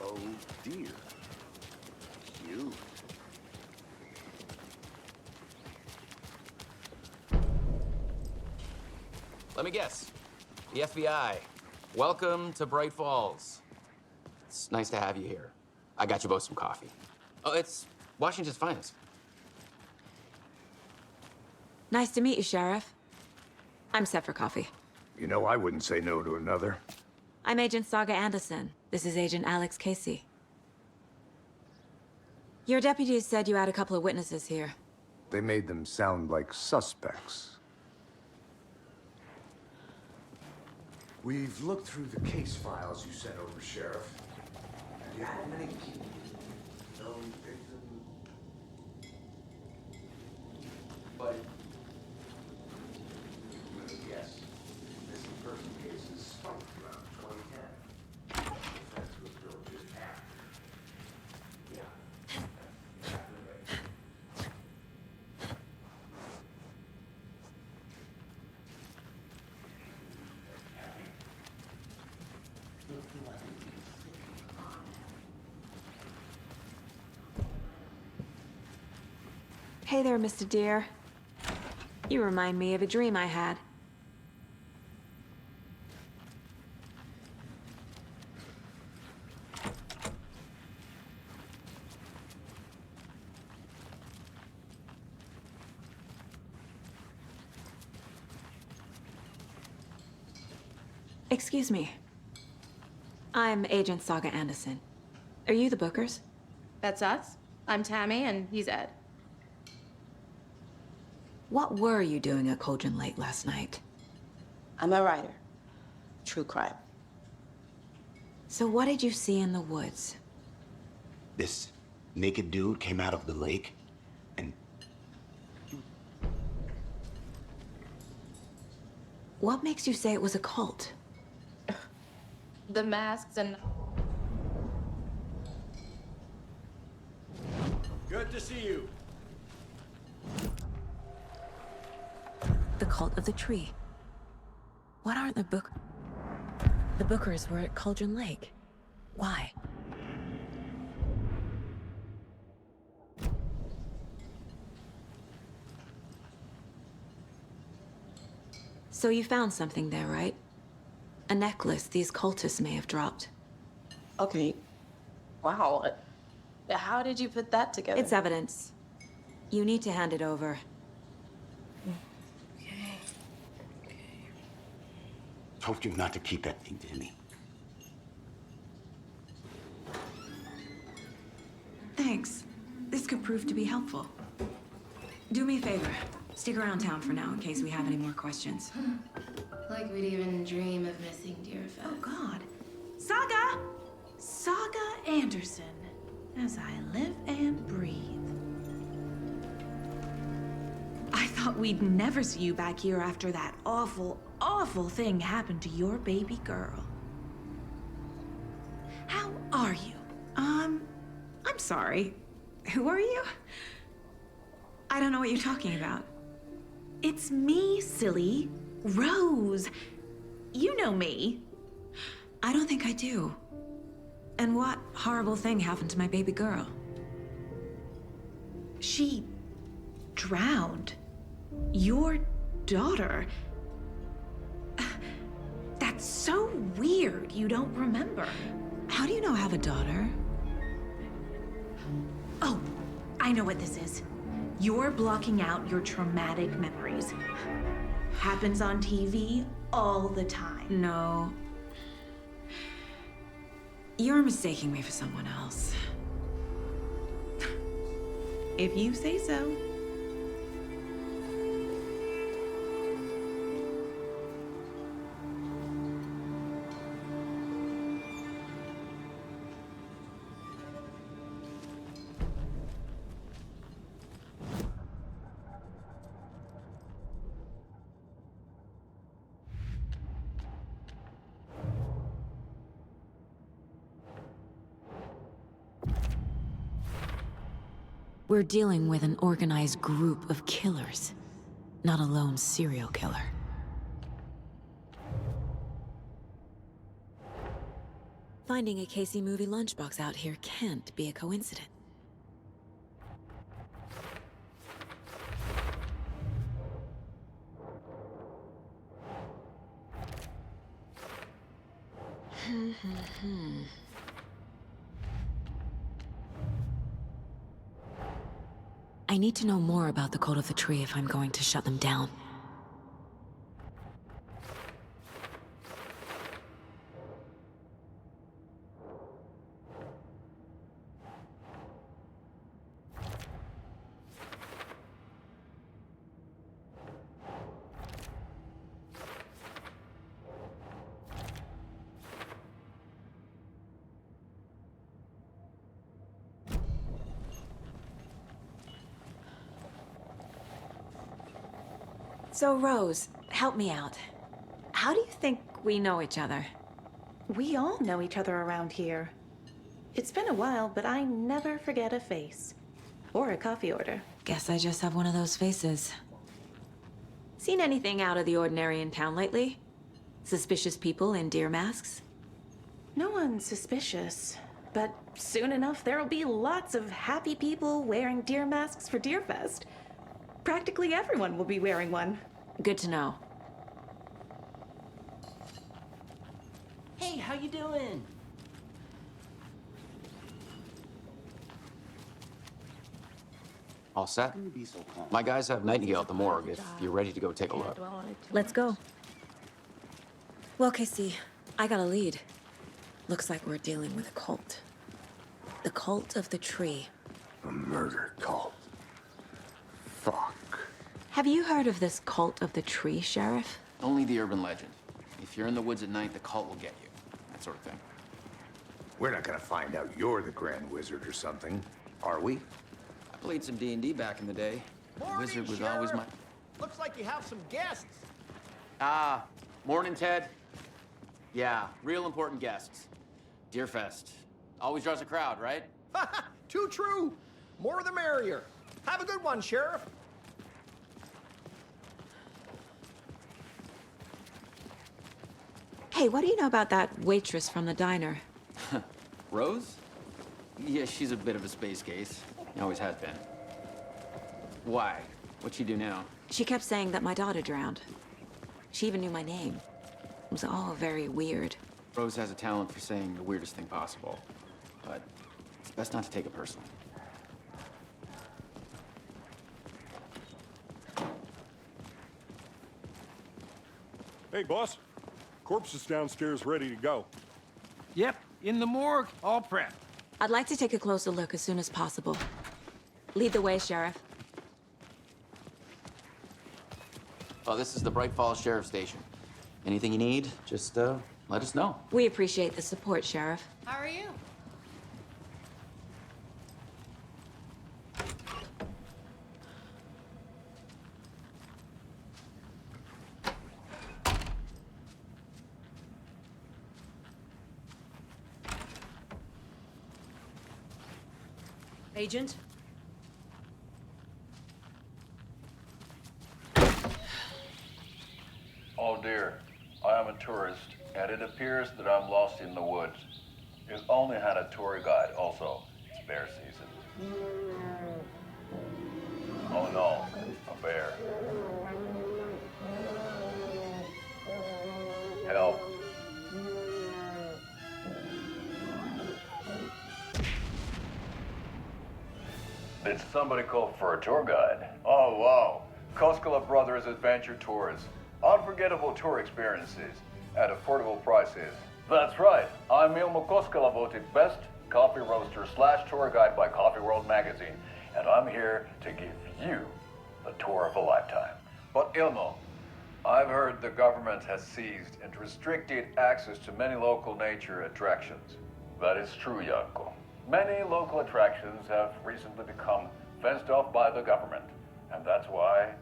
Oh dear. Cute. Let me guess. The FBI. Welcome to Bright Falls. It's nice to have you here. I got you both some coffee. Oh, it's Washington's finest. Nice to meet you, Sheriff. I'm set for coffee. You know, I wouldn't say no to another. I'm Agent Saga Anderson. This is Agent Alex Casey. Your deputies said you had a couple of witnesses here. They made them sound like suspects. We've looked through the case files you sent over, Sheriff. Have you had many people? No victim? But... yes, missing person cases spiked around 2010. Defense was built just after. Yeah. Exactly right. Hey there, Mr. Deer. You remind me of a dream I had. Excuse me. I'm Agent Saga Anderson. Are you the Bookers? That's us. I'm Tammy, and he's Ed. What were you doing at Cauldron Lake last night? I'm a writer. True crime. So what did you see in the woods? This naked dude came out of the lake, and... What makes you say it was a cult? The masks and... Good to see you. The cult of the tree. What are the Bookers were at Cauldron Lake. Why? So you found something there, right? A necklace these cultists may have dropped. Okay. Wow. How did you put that together? It's evidence. You need to hand it over. Told you not to keep that thing to me. Thanks. This could prove to be helpful. Do me a favor. Stick around town for now in case we have any more questions. Like we'd even dream of missing Deerfest. Oh, God. Saga! Saga Anderson. As I live and breathe. thought we'd never see you back here after that awful, awful thing happened to your baby girl. How are you? I'm sorry. Who are you? I don't know what you're talking about. It's me, silly. Rose. You know me. I don't think I do. And what horrible thing happened to my baby girl? She drowned. Your daughter. That's so weird you don't remember. How do you know I have a daughter? Oh, I know what this is. You're blocking out your traumatic memories. Happens on TV all the time. No. You're mistaking me for someone else. If you say so. We're dealing with an organized group of killers, not a lone serial killer. Finding a Casey movie lunchbox out here can't be a coincidence. I need to know more about the Cult of the Tree if I'm going to shut them down. So, Rose, help me out. How do you think we know each other? We all know each other around here. It's been a while, but I never forget a face. Or a coffee order. Guess I just have one of those faces. Seen anything out of the ordinary in town lately? Suspicious people in deer masks? No one's suspicious. But soon enough, there'll be lots of happy people wearing deer masks for Deerfest. Practically everyone will be wearing one. Good to know. Hey, how you doing? All set? My guys have Nightingale at the morgue if you're ready to go take a look. Let's go. Well, Casey, I got a lead. Looks like we're dealing with a cult. The Cult of the Tree. A murder cult. Fuck. Have you heard of this Cult of the Tree, Sheriff? Only the urban legend. If you're in the woods at night, the cult will get you. That sort of thing. We're not gonna find out you're the Grand Wizard or something, are we? I played some D&D back in the day. The wizard was always my... Looks like you have some guests. Ah, morning, Ted. Yeah, real important guests. Deerfest. Always draws a crowd, right? Too true. More the merrier. Have a good one, Sheriff. Hey, what do you know about that waitress from the diner? Rose? Yeah, she's a bit of a space case. Always has been. Why? What'd she do now? She kept saying that my daughter drowned. She even knew my name. It was all very weird. Rose has a talent for saying the weirdest thing possible. But it's best not to take it personally. Hey, boss. Corpse is downstairs ready to go. Yep, in the morgue, all prepped. I'd like to take a closer look as soon as possible. Lead the way, Sheriff. Well, this is the Bright Falls Sheriff Station. Anything you need, just let us know. We appreciate the support, Sheriff. How are you? Agent? Oh dear, I am a tourist, and it appears that I'm lost in the woods. You've only had a tour guide, also. It's bear season. Oh no, a bear. Help. Did somebody call for a tour guide? Oh wow, Koskela Brothers Adventure Tours. Unforgettable tour experiences at affordable prices. That's right, I'm Ilmo Koskela, voted best coffee roaster / tour guide by Coffee World magazine, and I'm here to give you the tour of a lifetime. But Ilmo, I've heard the government has seized and restricted access to many local nature attractions. That is true, Janko. Many local attractions have recently become fenced off by the government, and that's why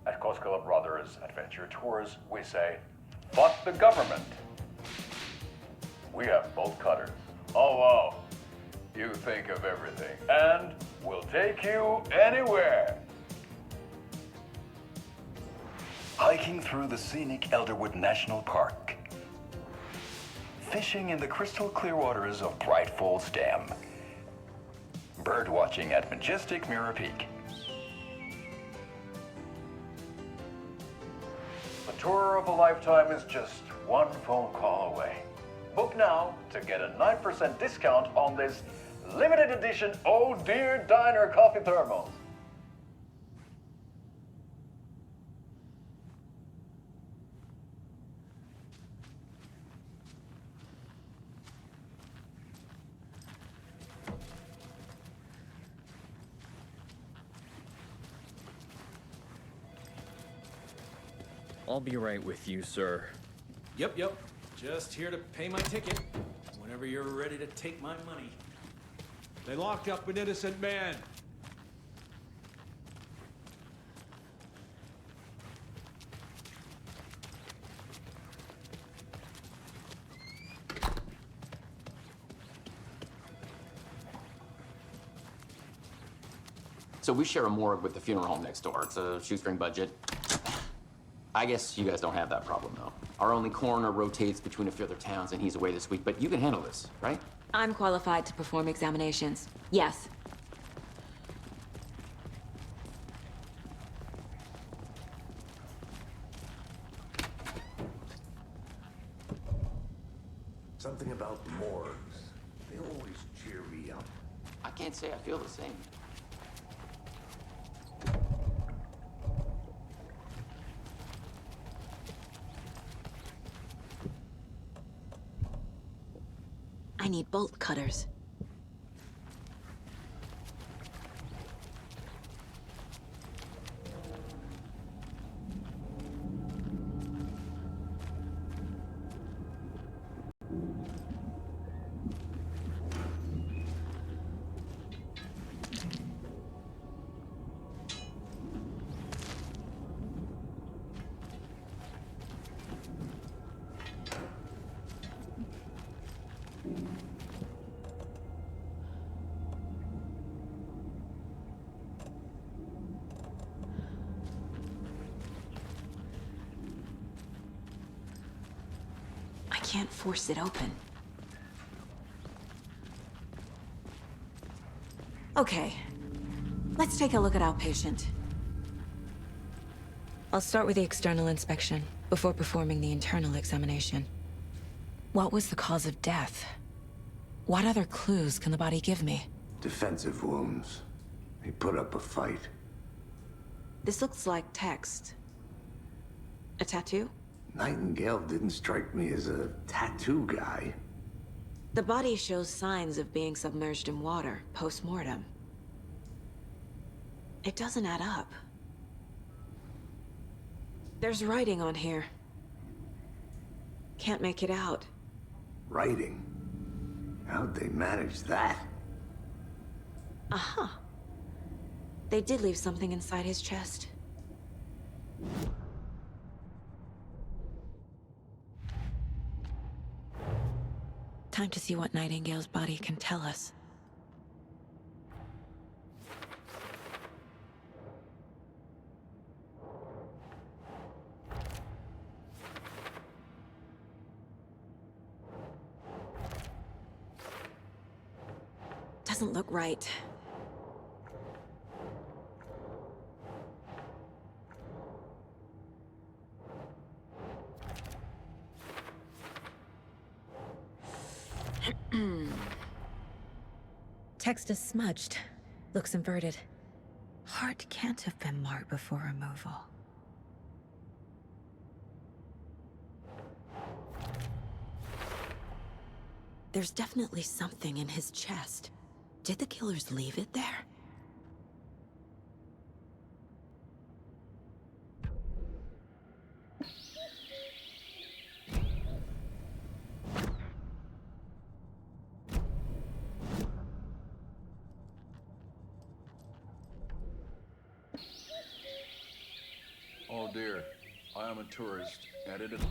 at Koskela Brothers Adventure Tours, we say, fuck the government. We have bolt cutters. Oh wow, you think of everything, and we'll take you anywhere. Hiking through the scenic Elderwood National Park. Fishing in the crystal clear waters of Bright Falls Dam. Bird watching at majestic Mirror Peak. The tour of a lifetime is just one phone call away. Book now to get a 9% discount on this limited edition Oh Dear Diner coffee thermos. I'll be right with you, sir. Yep. Just here to pay my ticket. Whenever you're ready to take my money. They locked up an innocent man. So we share a morgue with the funeral home next door. It's a shoestring budget. I guess you guys don't have that problem, though. Our only coroner rotates between a few other towns, and he's away this week, but you can handle this, right? I'm qualified to perform examinations. Yes. Something about morgues. They always cheer me up. I can't say I feel the same. I need bolt cutters. I can't force it open. Okay, let's take a look at our patient. I'll start with the external inspection before performing the internal examination. What was the cause of death? What other clues can the body give me? Defensive wounds. He put up a fight. This looks like text. A tattoo? Nightingale didn't strike me as a tattoo guy. The body shows signs of being submerged in water post-mortem. It doesn't add up. There's writing on here. Can't make it out. Writing? How'd they manage that? Uh-huh. They did leave something inside his chest. Time to see what Nightingale's body can tell us. doesn't look right. Text is smudged. Looks inverted. Heart can't have been marked before removal. There's definitely something in his chest. Did the killers leave it there? Oh dear, I am a tourist, and it is...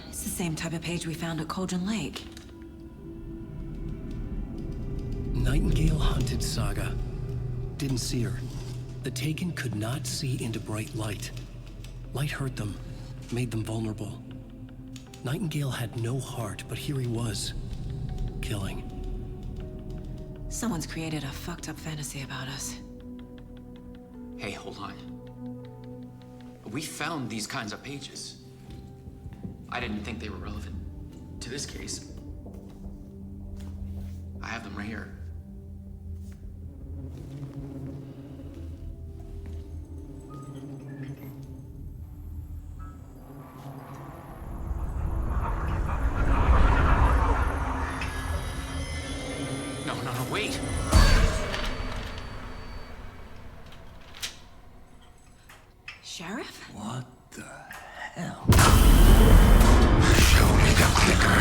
It's the same type of page we found at Cauldron Lake. Nightingale hunted Saga. Didn't see her. The Taken could not see into bright light. Light hurt them, made them vulnerable. Nightingale had no heart, but here he was, killing. Someone's created a fucked up fantasy about us. Hey, hold on. We found these kinds of pages. I didn't think they were relevant to this case. I have them right here. No, wait! Sheriff? What the hell? Show me the clicker.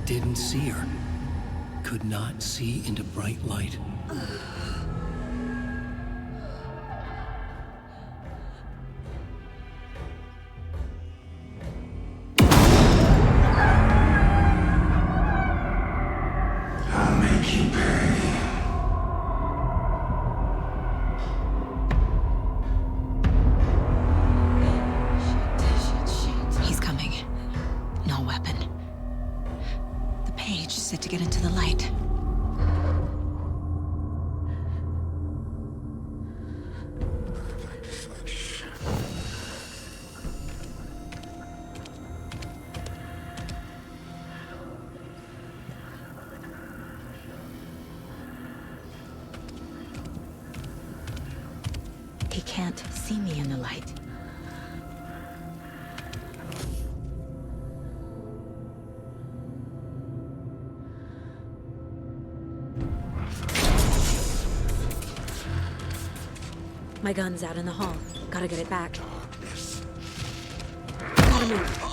Didn't see her. Could not see into bright light. I'll make you pay. He's coming. No weapon. The page said to get into the light. He can't see me in the light. My gun's out in the hall. Gotta get it back. Gotta move.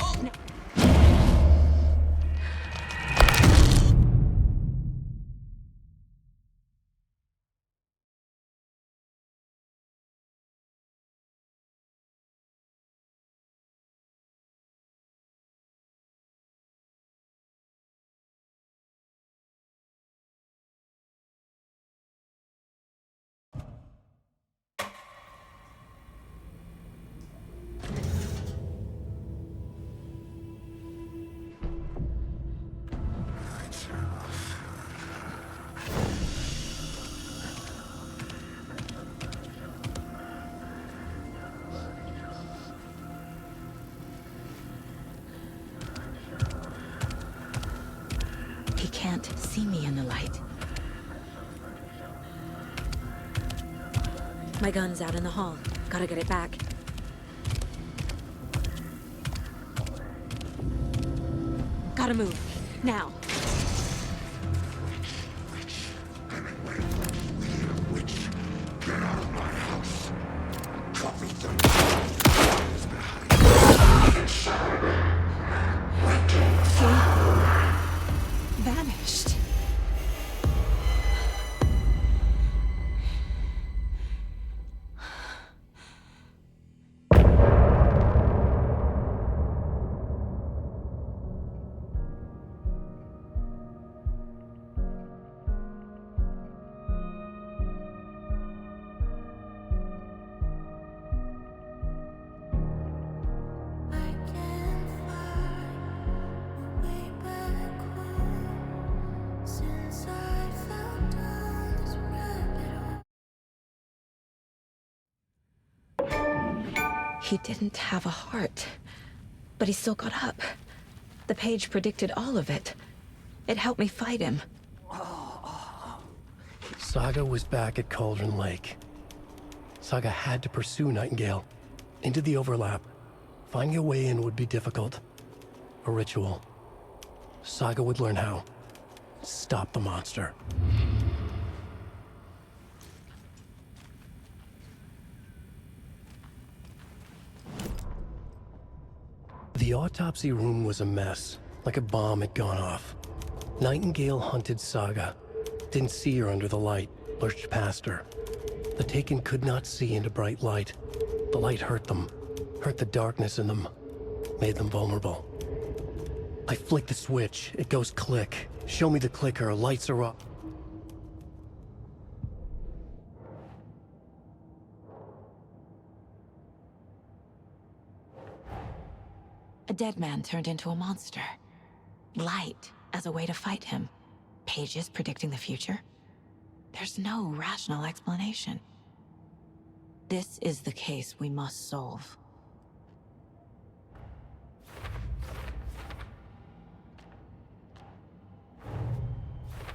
My gun's out in the hall. Gotta get it back. Gotta move. Now. Get out of my house. Cover them. He vanished. He didn't have a heart, but he still got up. The page predicted all of it. It helped me fight him. Saga was back at Cauldron Lake. Saga had to pursue Nightingale into the overlap. Finding a way in would be difficult. A ritual. Saga would learn how. Stop the monster. The autopsy room was a mess, like a bomb had gone off. Nightingale hunted Saga. Didn't see her under the light, lurched past her. The Taken could not see into bright light. The light hurt them, hurt the darkness in them, made them vulnerable. I flick the switch, it goes click. Show me the clicker, lights are up. A dead man turned into a monster. Light as a way to fight him. Pages predicting the future. There's no rational explanation. This is the case we must solve.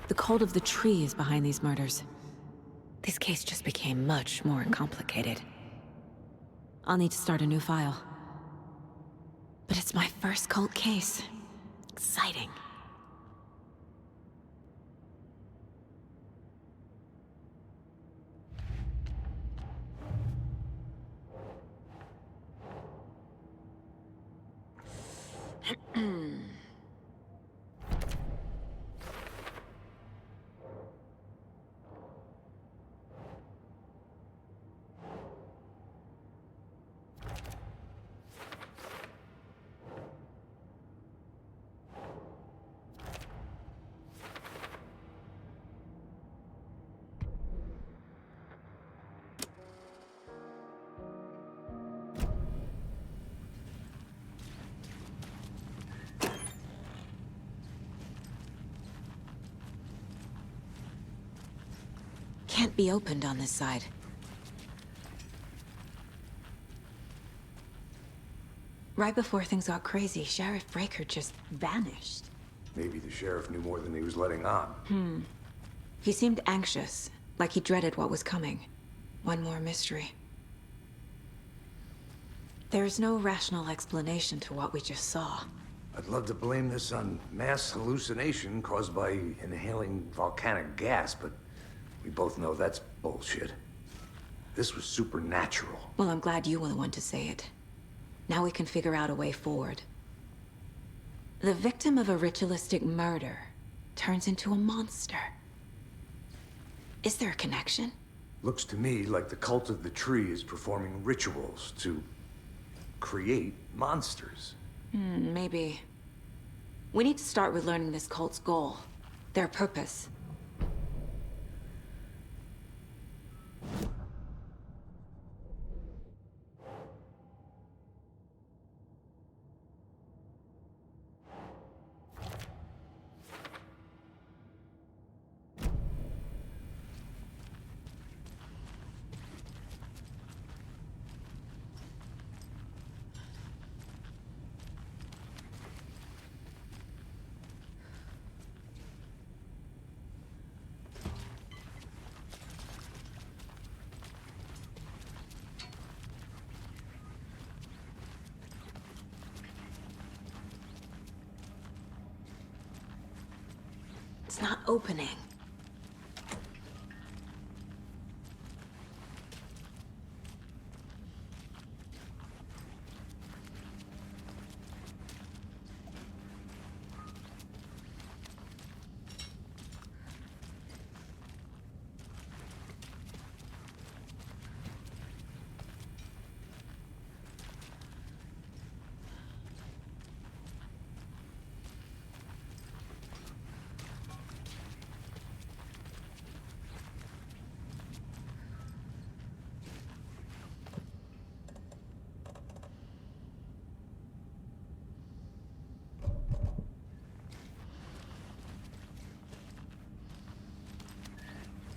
The cult of the tree is behind these murders. This case just became much more complicated. I'll need to start a new file. But it's my first cult case. Exciting. Can't be opened on this side. Right before things got crazy, Sheriff Breaker just vanished. Maybe the sheriff knew more than he was letting on. He seemed anxious, like he dreaded what was coming. One more mystery. There's no rational explanation to what we just saw. I'd love to blame this on mass hallucination caused by inhaling volcanic gas, but we both know that's bullshit. This was supernatural. Well, I'm glad you were the one to say it. Now we can figure out a way forward. The victim of a ritualistic murder turns into a monster. Is there a connection? Looks to me like the cult of the tree is performing rituals to create monsters. Maybe. We need to start with learning this cult's goal, their purpose. It's not opening.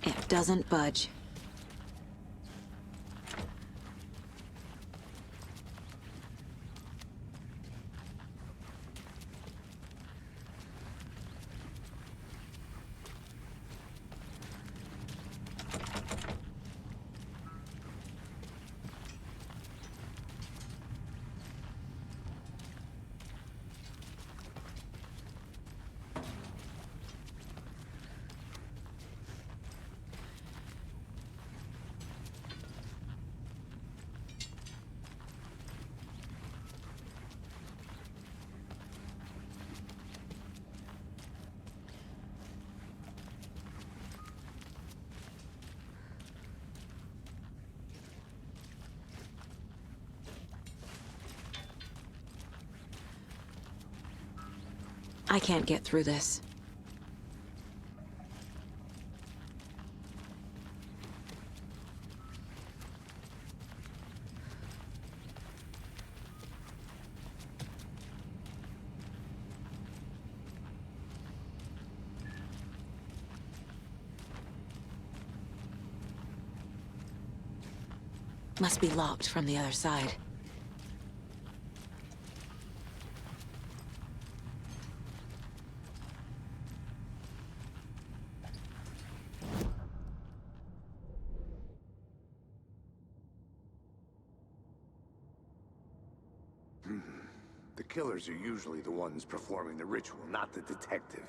It doesn't budge. I can't get through this. Must be locked from the other side. The killers are usually the ones performing the ritual, not the detective.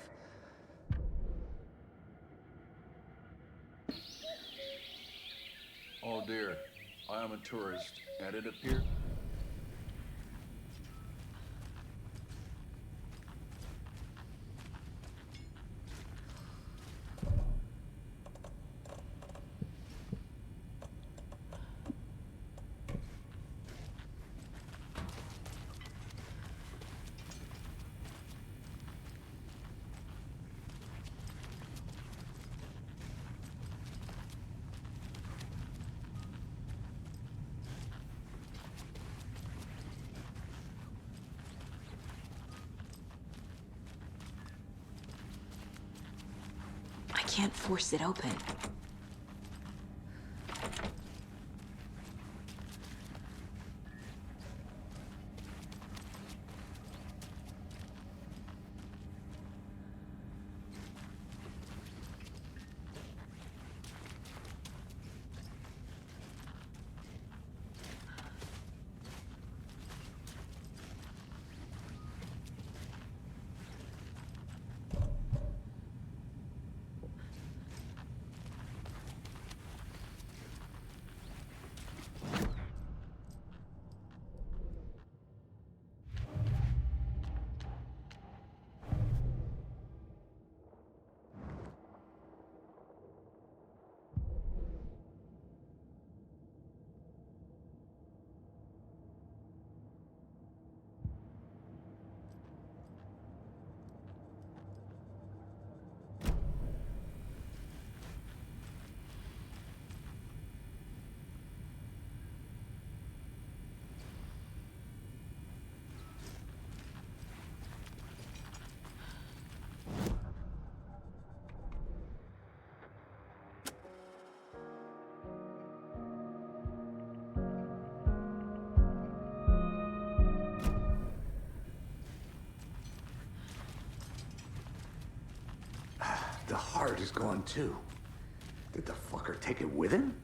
Oh dear, I am a tourist, and it appears... I can't force it open. The heart is gone too. Did the fucker take it with him?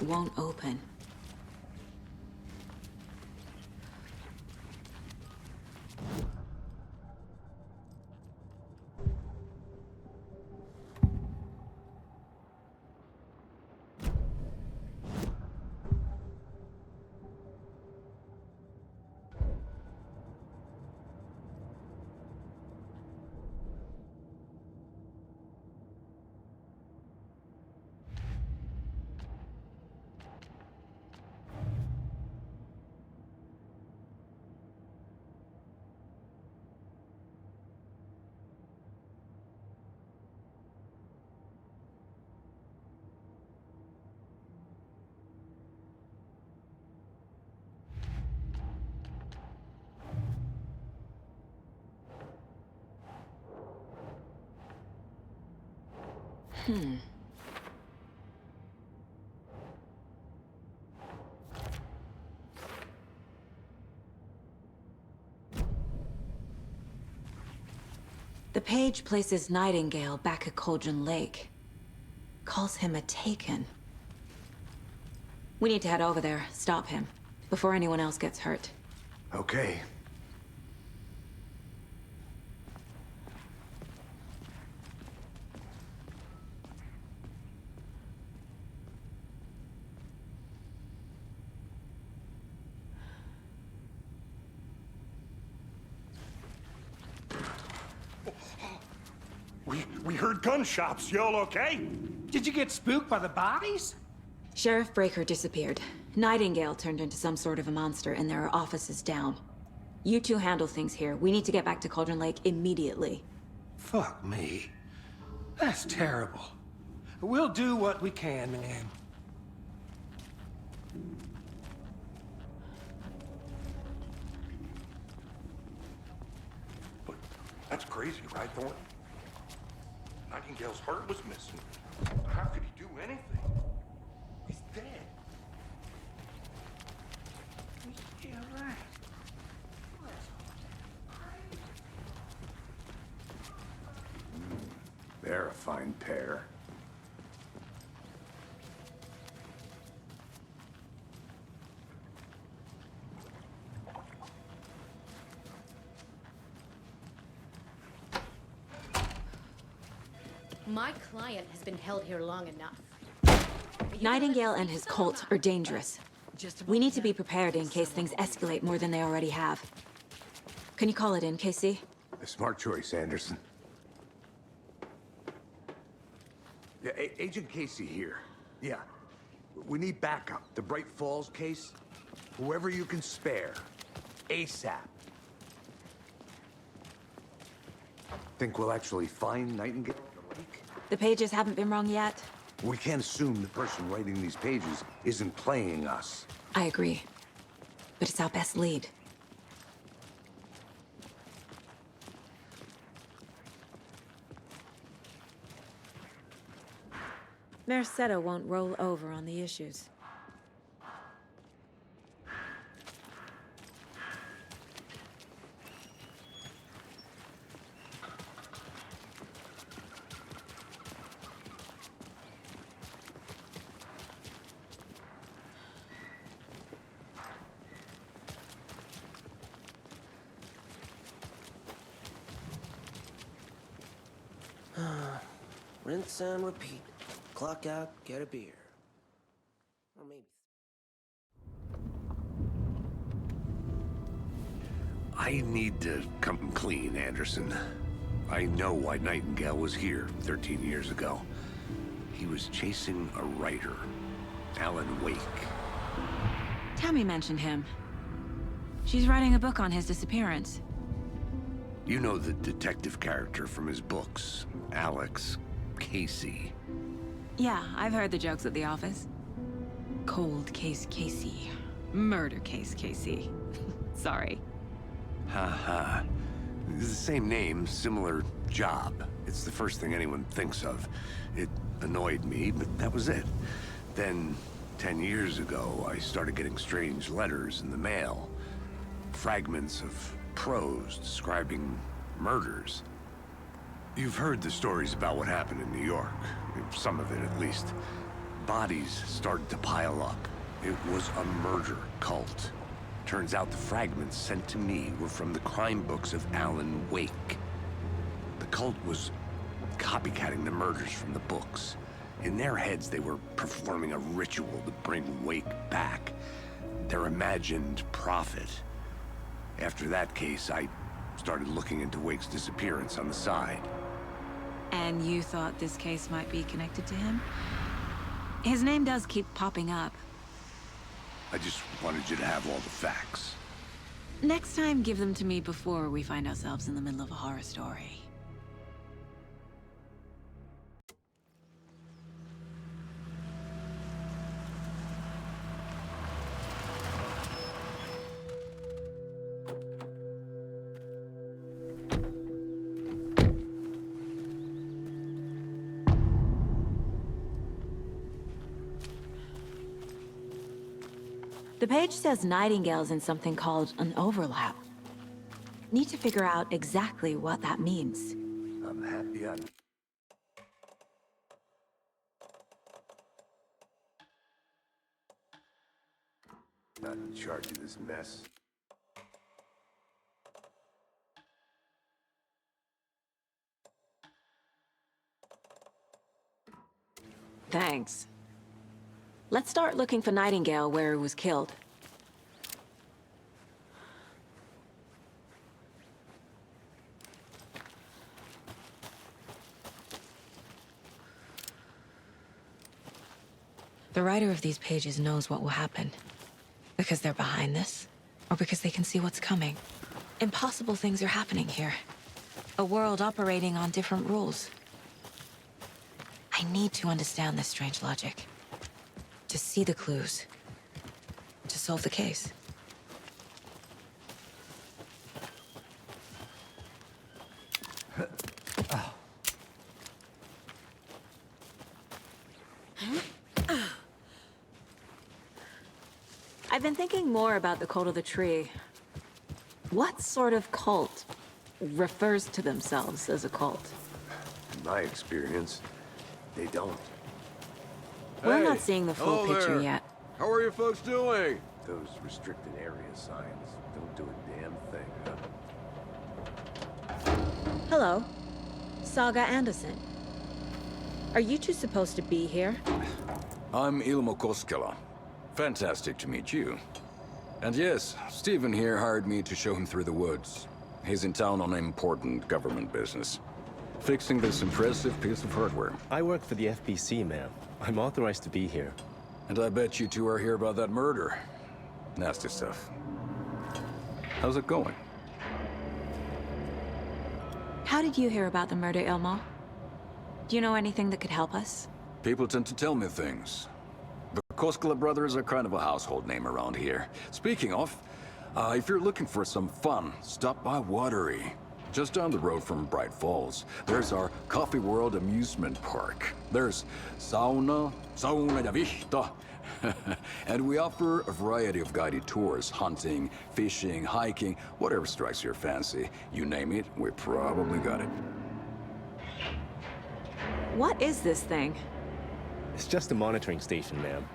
won't open. The page places Nightingale back at Cauldron Lake. Calls him a Taken. We need to head over there, stop him, before anyone else gets hurt. Okay. We heard gunshots. Y'all okay? Did you get spooked by the bodies? Sheriff Breaker disappeared. Nightingale turned into some sort of a monster, and there are offices down. You two handle things here. We need to get back to Cauldron Lake immediately. Fuck me. That's terrible. We'll do what we can, man. But that's crazy, right, Thornton? Nightingale's heart was missing. How could he do anything? He's dead. Yeah, right. They're a fine pair. My client has been held here long enough. Nightingale and his cult are dangerous. We need to be prepared in case things escalate more than they already have. Can you call it in, KC? A smart choice, Anderson. Yeah, Agent Casey here. Yeah. We need backup. The Bright Falls case. Whoever you can spare. ASAP. Think we'll actually find Nightingale? The pages haven't been wrong yet. We can't assume the person writing these pages isn't playing us. I agree. But it's our best lead. Mercado won't roll over on the issues. Rinse and repeat. Clock out, get a beer. Or maybe... I need to come clean, Anderson. I know why Nightingale was here 13 years ago. He was chasing a writer, Alan Wake. Tammy mentioned him. She's writing a book on his disappearance. You know the detective character from his books, Alex Casey. Yeah, I've heard the jokes at the office. Cold case Casey. Murder case Casey. Sorry. Ha. It's the same name, similar job. It's the first thing anyone thinks of. It annoyed me, but that was it. Then, 10 years ago, I started getting strange letters in the mail. Fragments of prose describing murders. You've heard the stories about what happened in New York. Some of it, at least. Bodies started to pile up. It was a murder cult. Turns out the fragments sent to me were from the crime books of Alan Wake. The cult was copycatting the murders from the books. In their heads, they were performing a ritual to bring Wake back. Their imagined prophet. After that case, I started looking into Wake's disappearance on the side. And you thought this case might be connected to him? His name does keep popping up. I just wanted you to have all the facts. Next time, give them to me before we find ourselves in the middle of a horror story. The page says Nightingale's in something called an overlap. Need to figure out exactly what that means. I'm happy I'm... not in charge of this mess. Thanks. Let's start looking for Nightingale where he was killed. The writer of these pages knows what will happen. Because they're behind this, or because they can see what's coming. Impossible things are happening here. A world operating on different rules. I need to understand this strange logic. To see the clues. To solve the case. I've been thinking more about the cult of the tree. What sort of cult refers to themselves as a cult? In my experience, they don't. We're not seeing the full picture yet. How are you folks doing? Those restricted area signs don't do a damn thing, huh? Hello. Saga Anderson. Are you two supposed to be here? I'm Ilmo Koskela. Fantastic to meet you. And yes, Stephen here hired me to show him through the woods. He's in town on important government business. Fixing this impressive piece of hardware. I work for the FBC, ma'am. I'm authorized to be here. And I bet you two are here about that murder. Nasty stuff. How's it going? How did you hear about the murder, Ilmo? Do you know anything that could help us? People tend to tell me things. The Koskela brothers are kind of a household name around here. Speaking of, if you're looking for some fun, stop by Watery. Just down the road from Bright Falls, there's our Coffee World amusement park. There's sauna ja vihta. And we offer a variety of guided tours, hunting, fishing, hiking, whatever strikes your fancy. You name it, we probably got it. What is this thing? It's just a monitoring station, ma'am.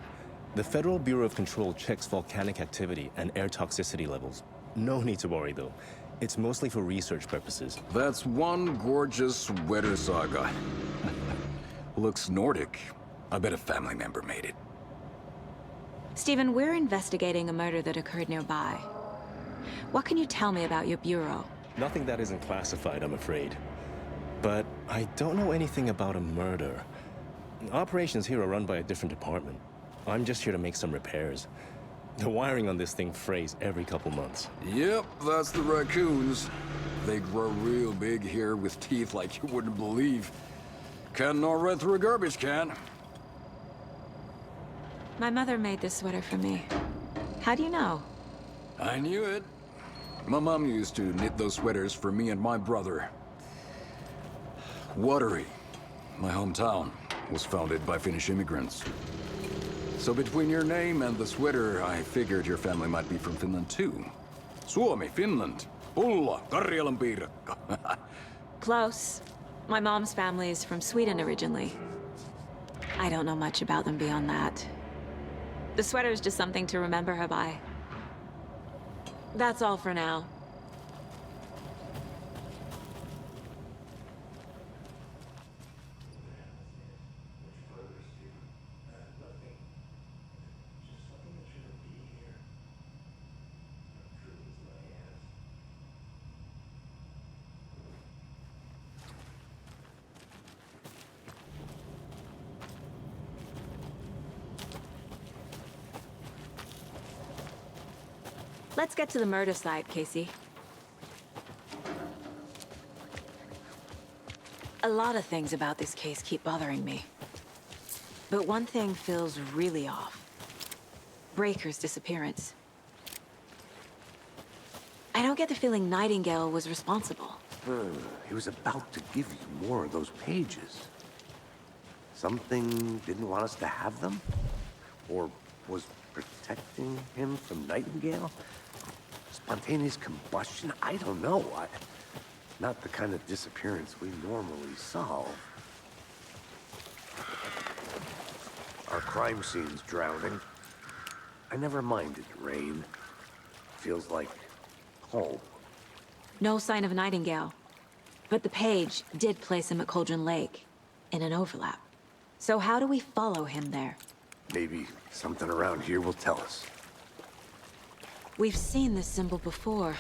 The Federal Bureau of Control checks volcanic activity and air toxicity levels. No need to worry, though. It's mostly for research purposes. That's one gorgeous sweater, Saga. Looks Nordic. I bet a family member made it. Stephen, we're investigating a murder that occurred nearby. What can you tell me about your bureau? Nothing that isn't classified, I'm afraid. But I don't know anything about a murder. Operations here are run by a different department. I'm just here to make some repairs. The wiring on this thing frays every couple months. Yep, that's the raccoons. They grow real big here with teeth like you wouldn't believe. Can't gnaw right through a garbage can. My mother made this sweater for me. How do you know? I knew it. My mom used to knit those sweaters for me and my brother. Watery, my hometown, was founded by Finnish immigrants. So between your name and the sweater, I figured your family might be from Finland too. Suomi, Finland. Pulla, Karjalan piirakka. Close. My mom's family is from Sweden originally. I don't know much about them beyond that. The sweater is just something to remember her by. That's all for now. Let's get to the murder side, Casey. A lot of things about this case keep bothering me. But one thing feels really off. Breaker's disappearance. I don't get the feeling Nightingale was responsible. He was about to give you more of those pages. Something didn't want us to have them? Or was protecting him from Nightingale? Spontaneous combustion? I don't know. Not the kind of disappearance we normally solve. Our crime scene's drowning. I never minded rain. Feels like home. No sign of Nightingale. But the page did place him at Cauldron Lake, in an overlap. So how do we follow him there? Maybe something around here will tell us. We've seen this symbol before.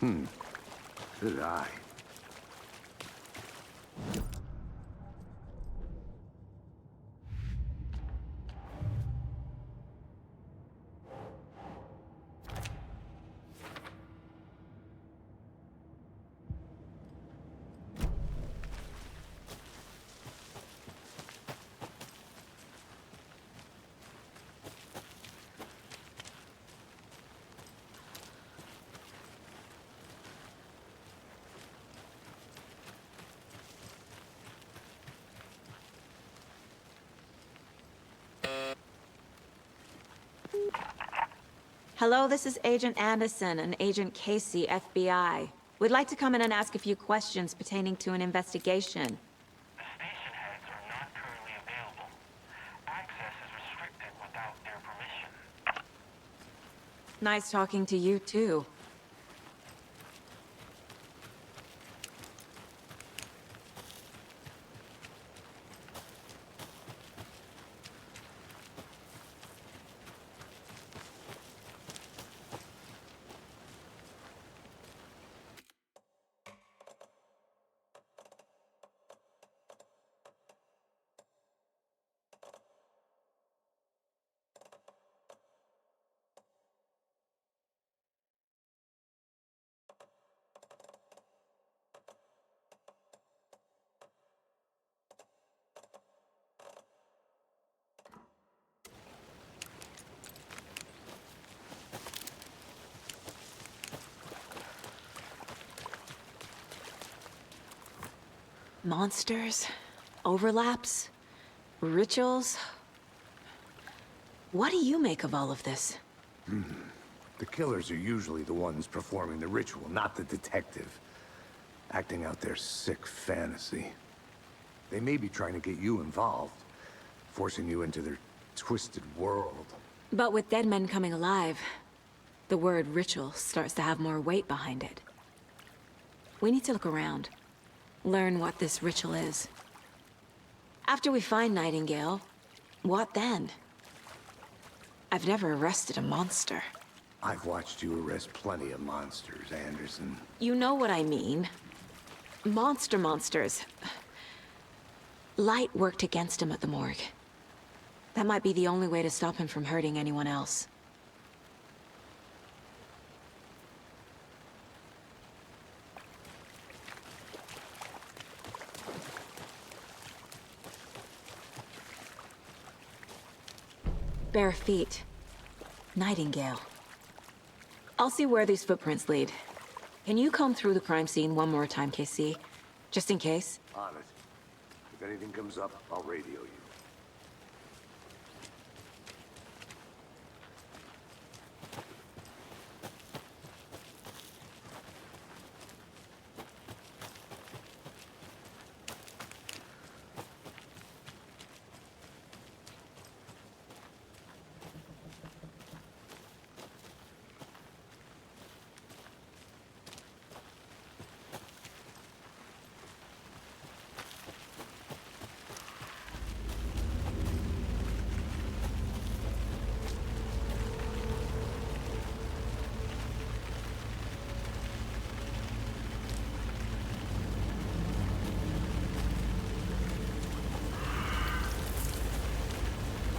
Good eye. Hello, this is Agent Anderson and Agent Casey, FBI. We'd like to come in and ask a few questions pertaining to an investigation. The station heads are not currently available. Access is restricted without their permission. Nice talking to you, too. Monsters? Overlaps? Rituals? What do you make of all of this? The killers are usually the ones performing the ritual, not the detective. Acting out their sick fantasy. They may be trying to get you involved, forcing you into their twisted world. But with dead men coming alive, the word ritual starts to have more weight behind it. We need to look around. Learn what this ritual is. After we find Nightingale, what then? I've never arrested a monster. I've watched you arrest plenty of monsters, Anderson. You know what I mean. Monsters. Light worked against him at the morgue. That might be the only way to stop him from hurting anyone else. Bare feet. Nightingale. I'll see where these footprints lead. Can you comb through the crime scene one more time, KC? Just in case? On it. If anything comes up, I'll radio you.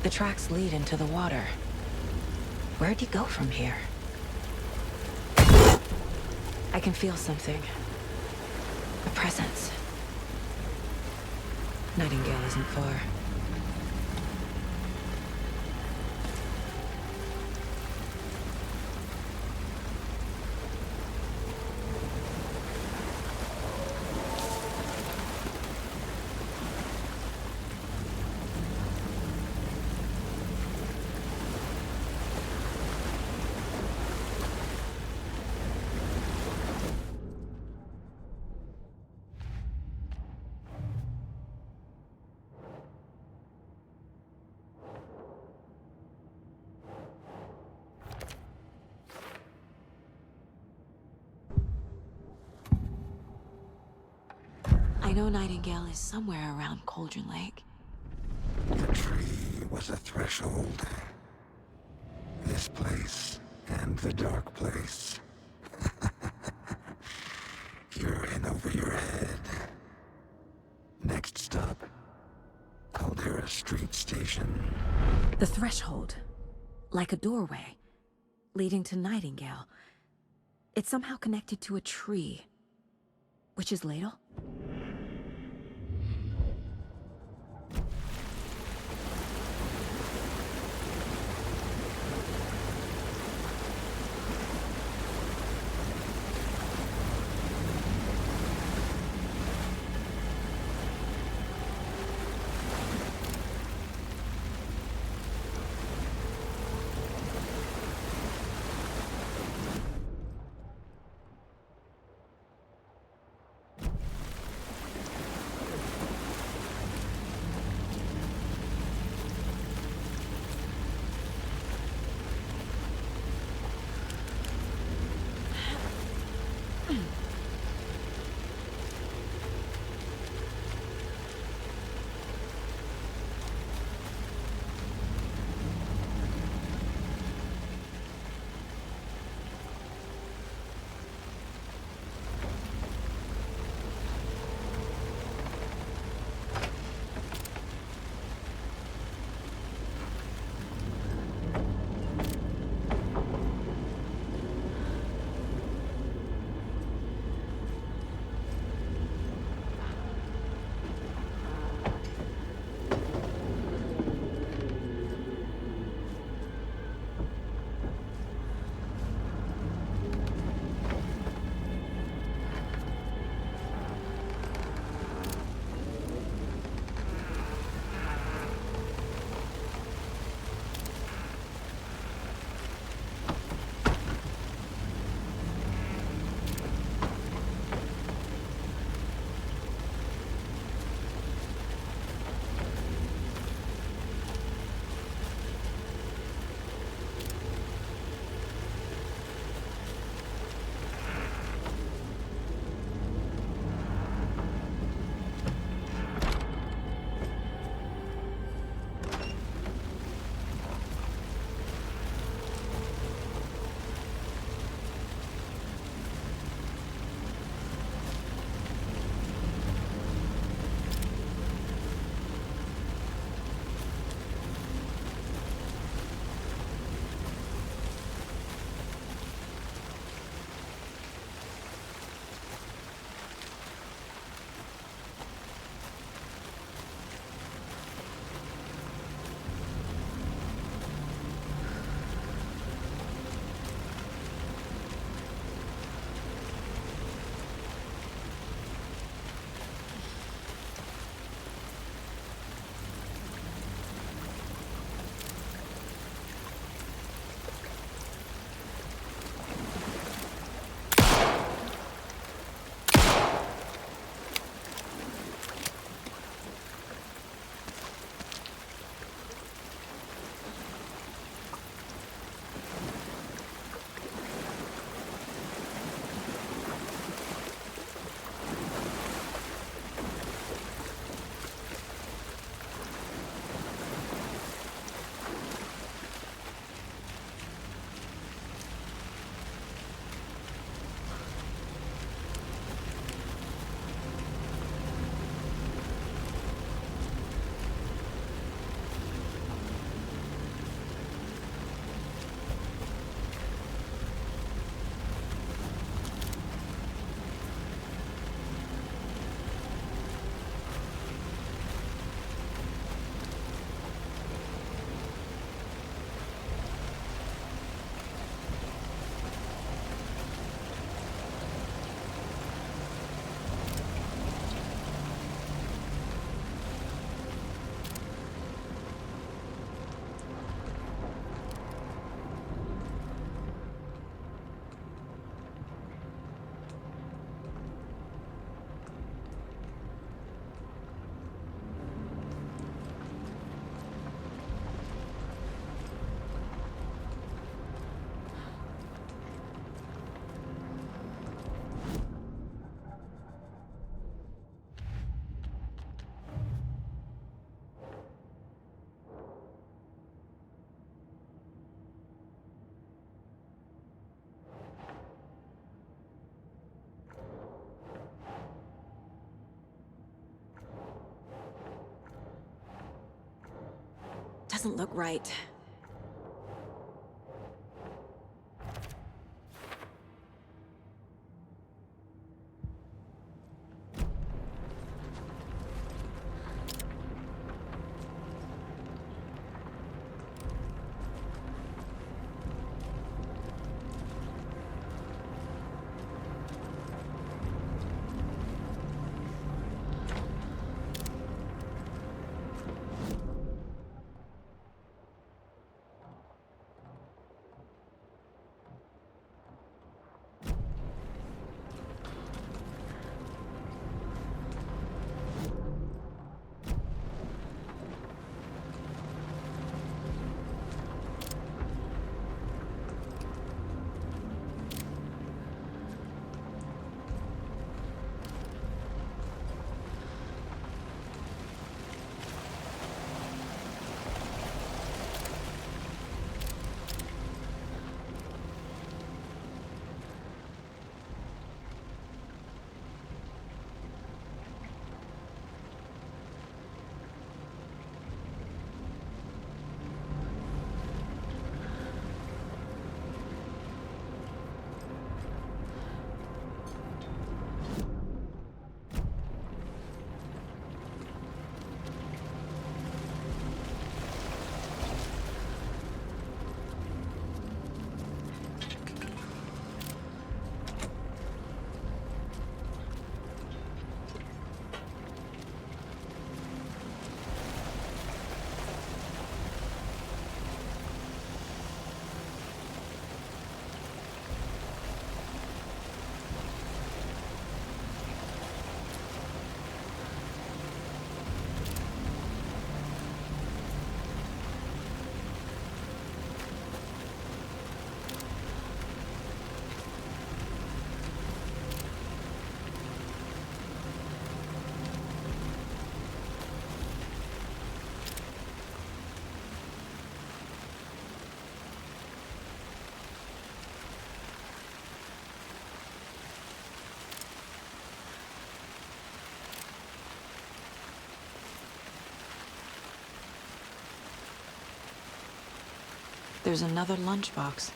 The tracks lead into the water. Where'd he go from here? I can feel something. A presence. Nightingale isn't far. I know Nightingale is somewhere around Cauldron Lake. The tree was a threshold. This place and the dark place. You're in over your head. Next stop, Caldera Street Station. The threshold. Like a doorway. Leading to Nightingale. It's somehow connected to a tree. Witch's Ladle? doesn't look right. There's another lunchbox.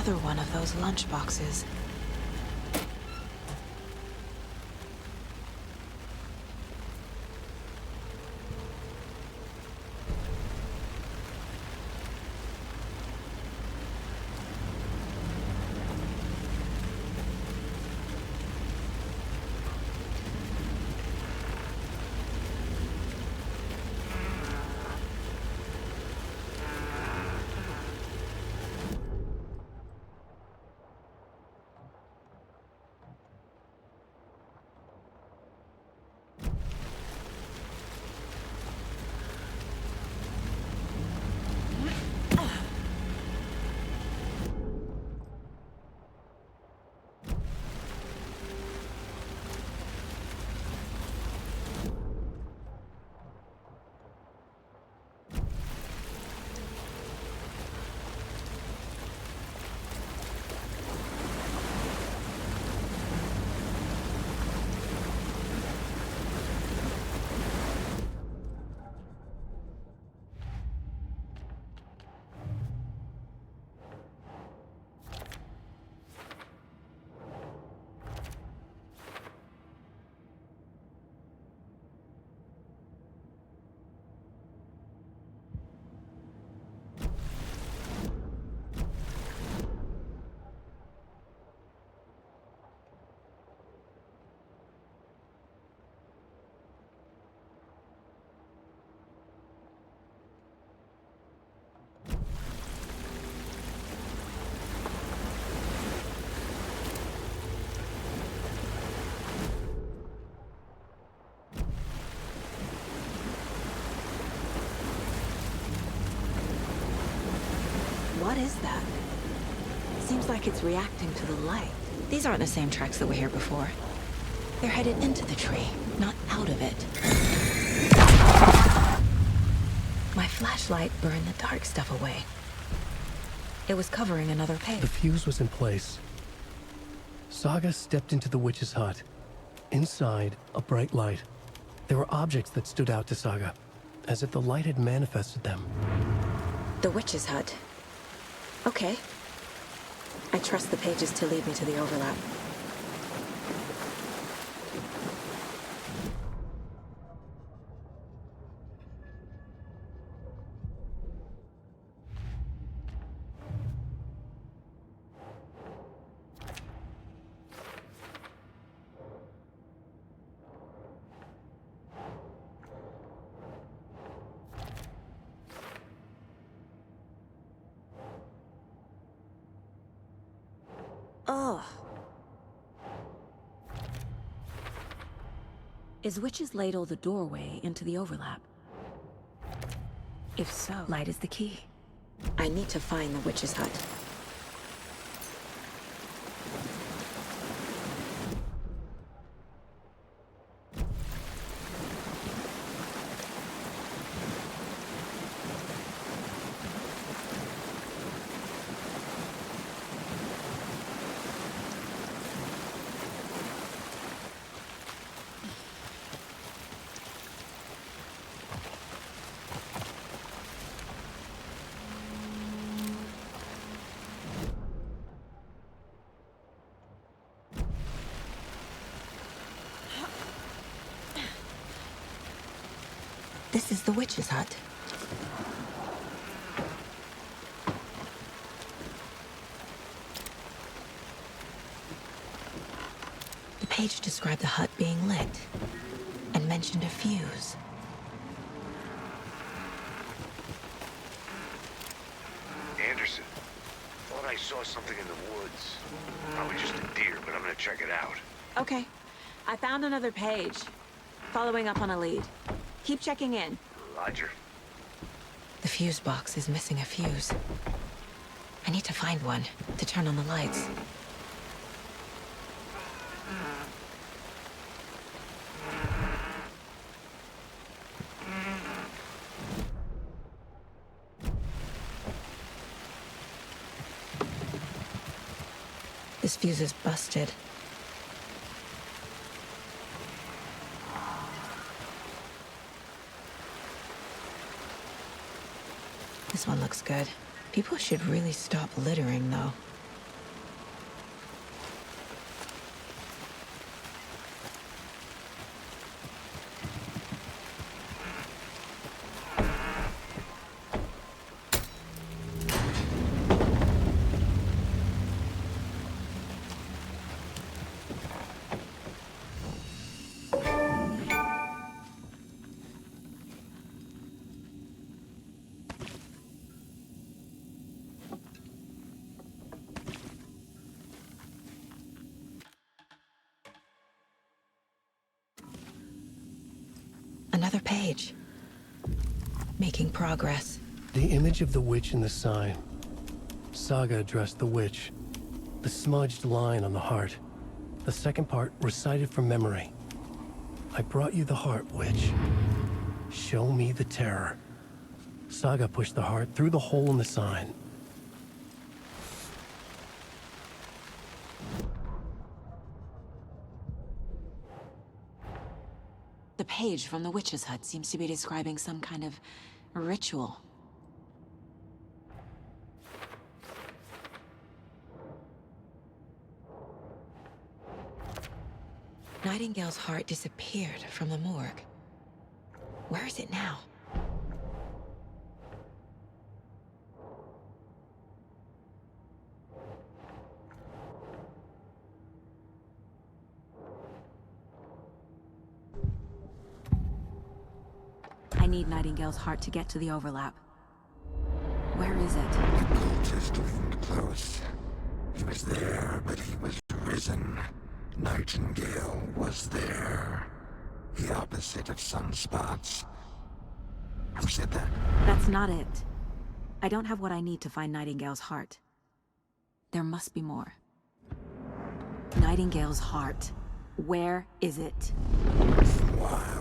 Another one of those lunchboxes. What is that? Seems like it's reacting to the light. These aren't the same tracks that were here before. They're headed into the tree, not out of it. My flashlight burned the dark stuff away. It was covering another page. The fuse was in place. Saga stepped into the witch's hut. Inside, a bright light. There were objects that stood out to Saga, as if the light had manifested them. The witch's hut. Okay. I trust the pages to lead me to the overlap. Ugh. Is Witch's Ladle the doorway into the overlap? If so, light is the key. I need to find the witch's hut. This is the witch's hut. The page described the hut being lit and mentioned a fuse. Anderson, thought I saw something in the woods. Probably just a deer, but I'm gonna check it out. Okay, I found another page. Following up on a lead. Keep checking in. Roger. The fuse box is missing a fuse. I need to find one to turn on the lights. This fuse is busted. This one looks good. People should really stop littering, though. Another page. Making progress. The image of the witch in the sign. Saga addressed the witch. The smudged line on the heart. The second part recited from memory. I brought you the heart, witch. Show me the terror. Saga pushed the heart through the hole in the sign. The page from the witch's hut seems to be describing some kind of ritual. Nightingale's heart disappeared from the morgue. Where is it now? I need Nightingale's heart to get to the overlap. Where is it? The cultist leaned close. He was there, but he was risen. Nightingale was there. The opposite of sunspots. Who said that? That's not it. I don't have what I need to find Nightingale's heart. There must be more. Nightingale's heart. Where is it? While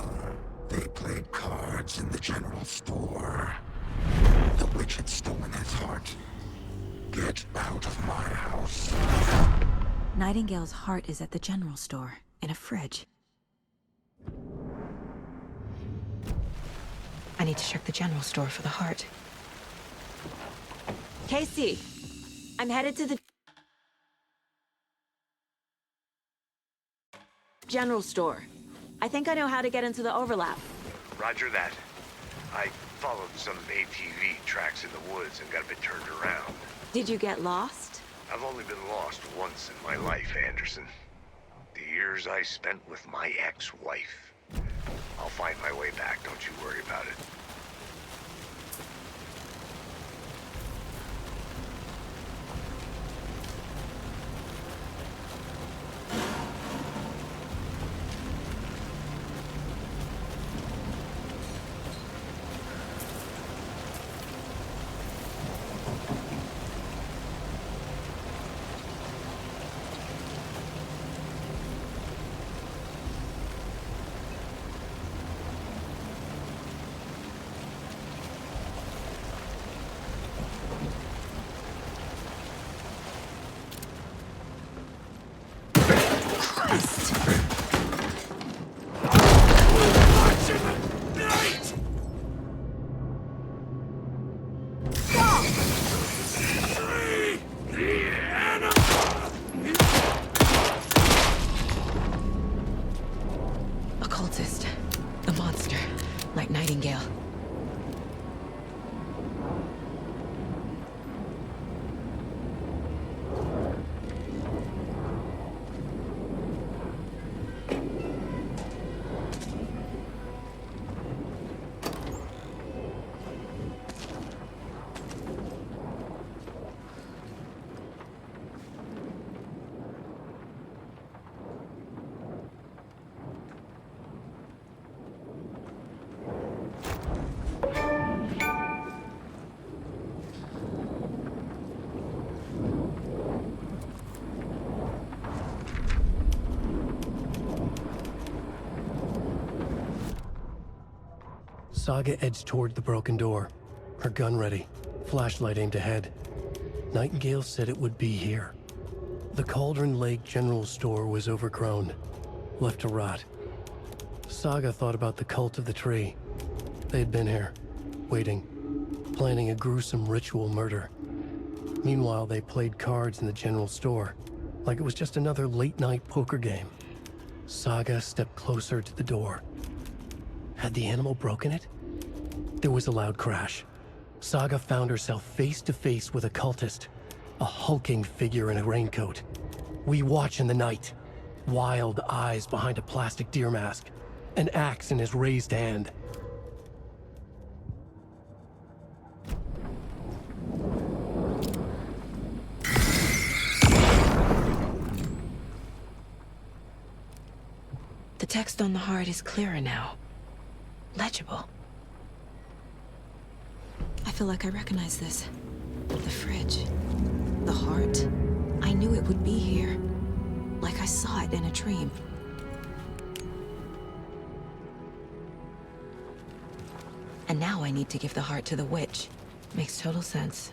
they played cards in the general store, the witch had stolen his heart. Get out of my house. Nightingale's heart is at the general store, in a fridge. I need to check the general store for the heart. Casey! I'm headed to the general store. I think I know how to get into the overlap. Roger that. I followed some ATV tracks in the woods and got a bit turned around. Did you get lost? I've only been lost once in my life, Anderson. The years I spent with my ex-wife. I'll find my way back, don't you worry about it. Occultist. A monster. Like Nightingale. Saga edged toward the broken door, her gun ready, flashlight aimed ahead. Nightingale said it would be here. The Cauldron Lake General Store was overgrown, left to rot. Saga thought about the cult of the tree. They had been here, waiting, planning a gruesome ritual murder. Meanwhile, they played cards in the general store, like it was just another late-night poker game. Saga stepped closer to the door. Had the animal broken it? There was a loud crash. Saga found herself face to face with a cultist, a hulking figure in a raincoat. We watch in the night. Wild eyes behind a plastic deer mask, an axe in his raised hand. The text on the heart is clearer now. legible. I feel like I recognize this. The fridge. The heart. I knew it would be here. Like I saw it in a dream. And now I need to give the heart to the witch. Makes total sense.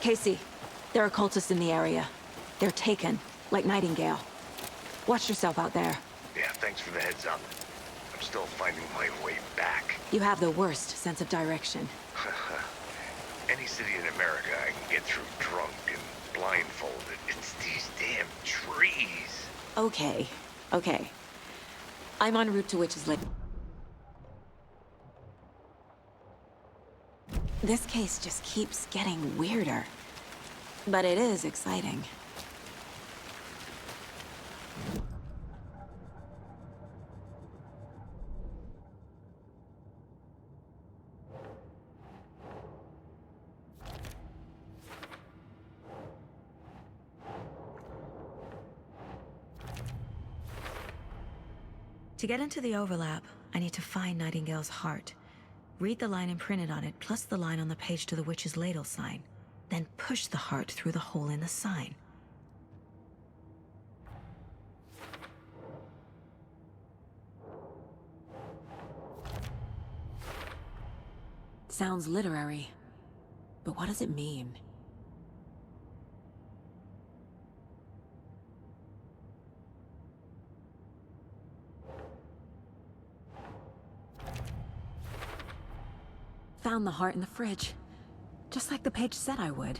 Casey, there are cultists in the area. They're taken, like Nightingale. Watch yourself out there. Yeah, thanks for the heads up. I'm still finding my way back. You have the worst sense of direction. Any city in America I can get through drunk and blindfolded. It's these damn trees. Okay, okay. I'm en route to Witch's Lake. This case just keeps getting weirder. But it is exciting. To get into the overlap, I need to find Nightingale's heart. Read the line imprinted on it, plus the line on the page to the witch's ladle sign. Then push the heart through the hole in the sign. Sounds literary, but what does it mean? Found the heart in the fridge. Just like the page said I would.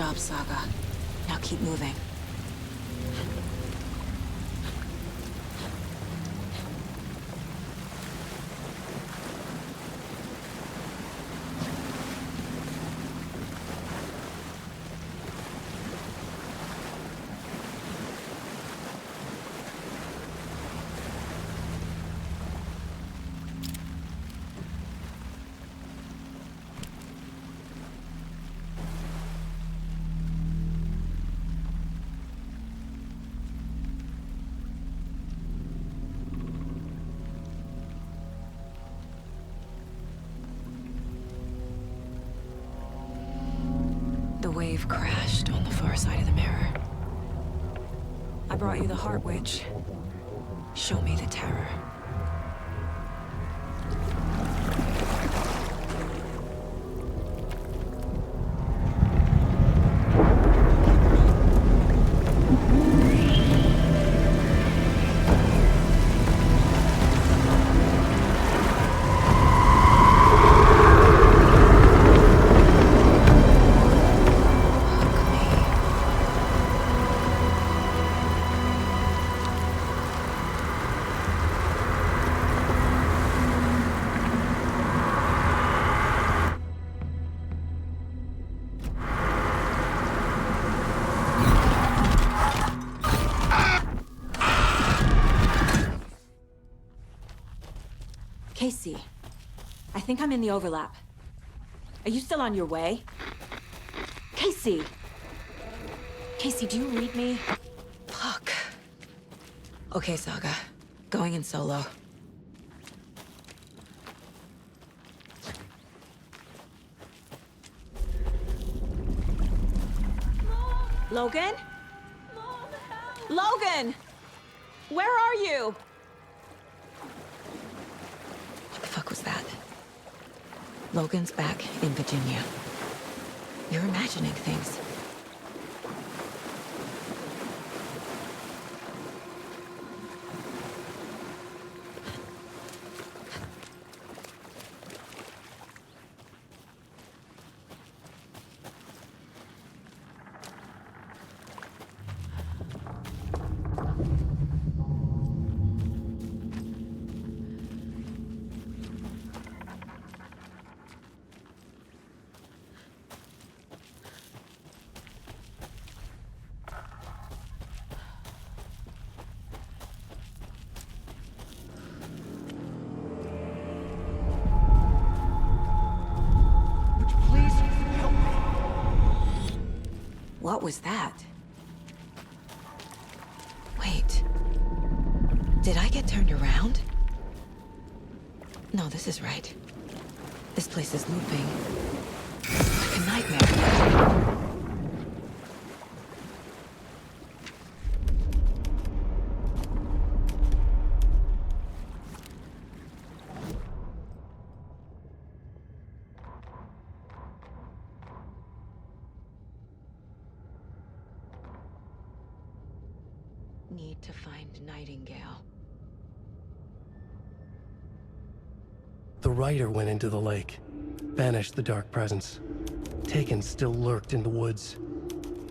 job, Saga. Now keep moving. The wave crashed on the far side of the mirror. I brought you the Heart Witch. Show me the terror. Casey, I think I'm in the overlap. Are you still on your way? Casey! Casey, do you read me? Fuck. Okay, Saga. Going in solo. Logan? Logan! Where are you? What the fuck was that? Logan's back in Virginia. You're imagining things. What was that? Wait. Did I get turned around? No, this is right. This place is looping. Like a nightmare. Need to find Nightingale. The rider went into the lake, banished the dark presence. Taken still lurked in the woods.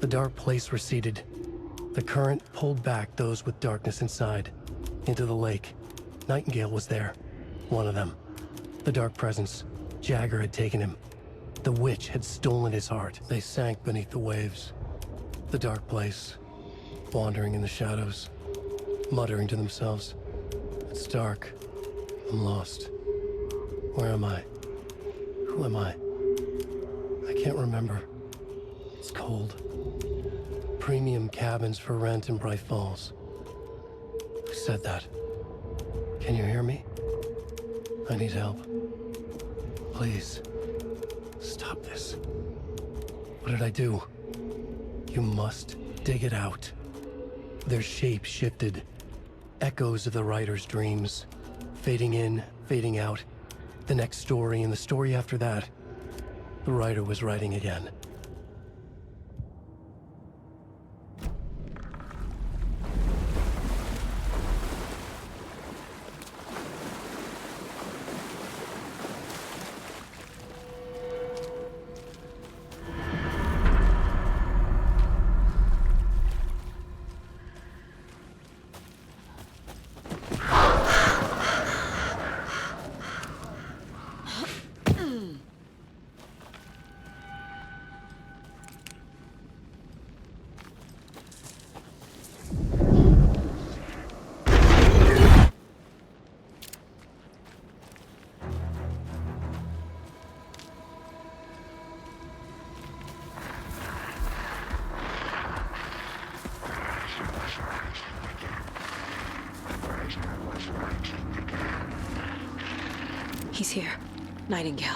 The dark place receded. The current pulled back those with darkness inside, into the lake. Nightingale was there, one of them. The dark presence, Jagger had taken him. The witch had stolen his heart. They sank beneath the waves. The dark place, wandering in the shadows, muttering to themselves. It's dark. I'm lost. Where am I? Who am I? I can't remember. It's cold. Premium cabins for rent in Bright Falls. Who said that? Can you hear me? I need help. Please. Stop this. What did I do? You must dig it out. Their shape shifted. Echoes of the writer's dreams. Fading in, fading out. The next story and the story after that. The writer was writing again. He's here. Nightingale.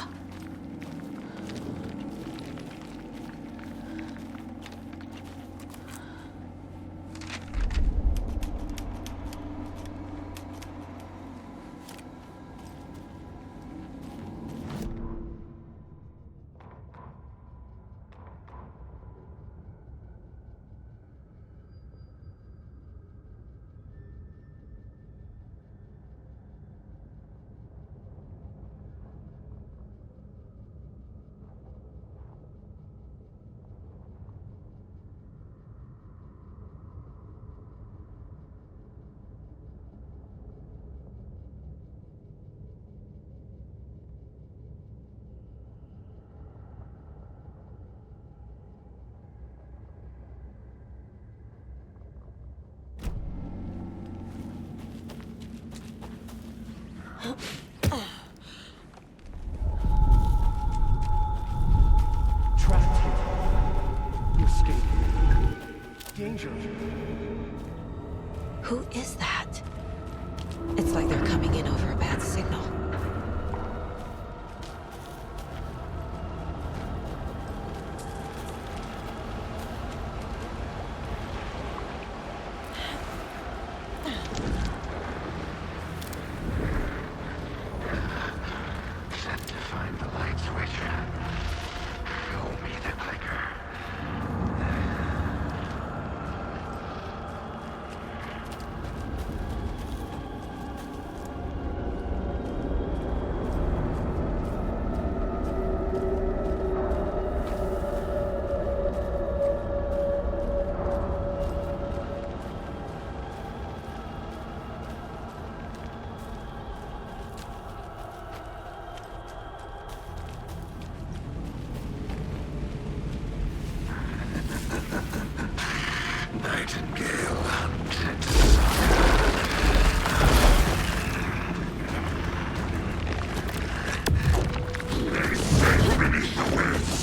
Trapped here. You escaped. Danger. Who is that? It's like they're coming in over a bad signal. Set to find the light switch. Show me the clicker. Nightingale hunted lay safe beneath the waves.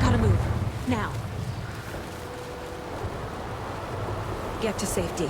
Gotta move. Now. Get to safety.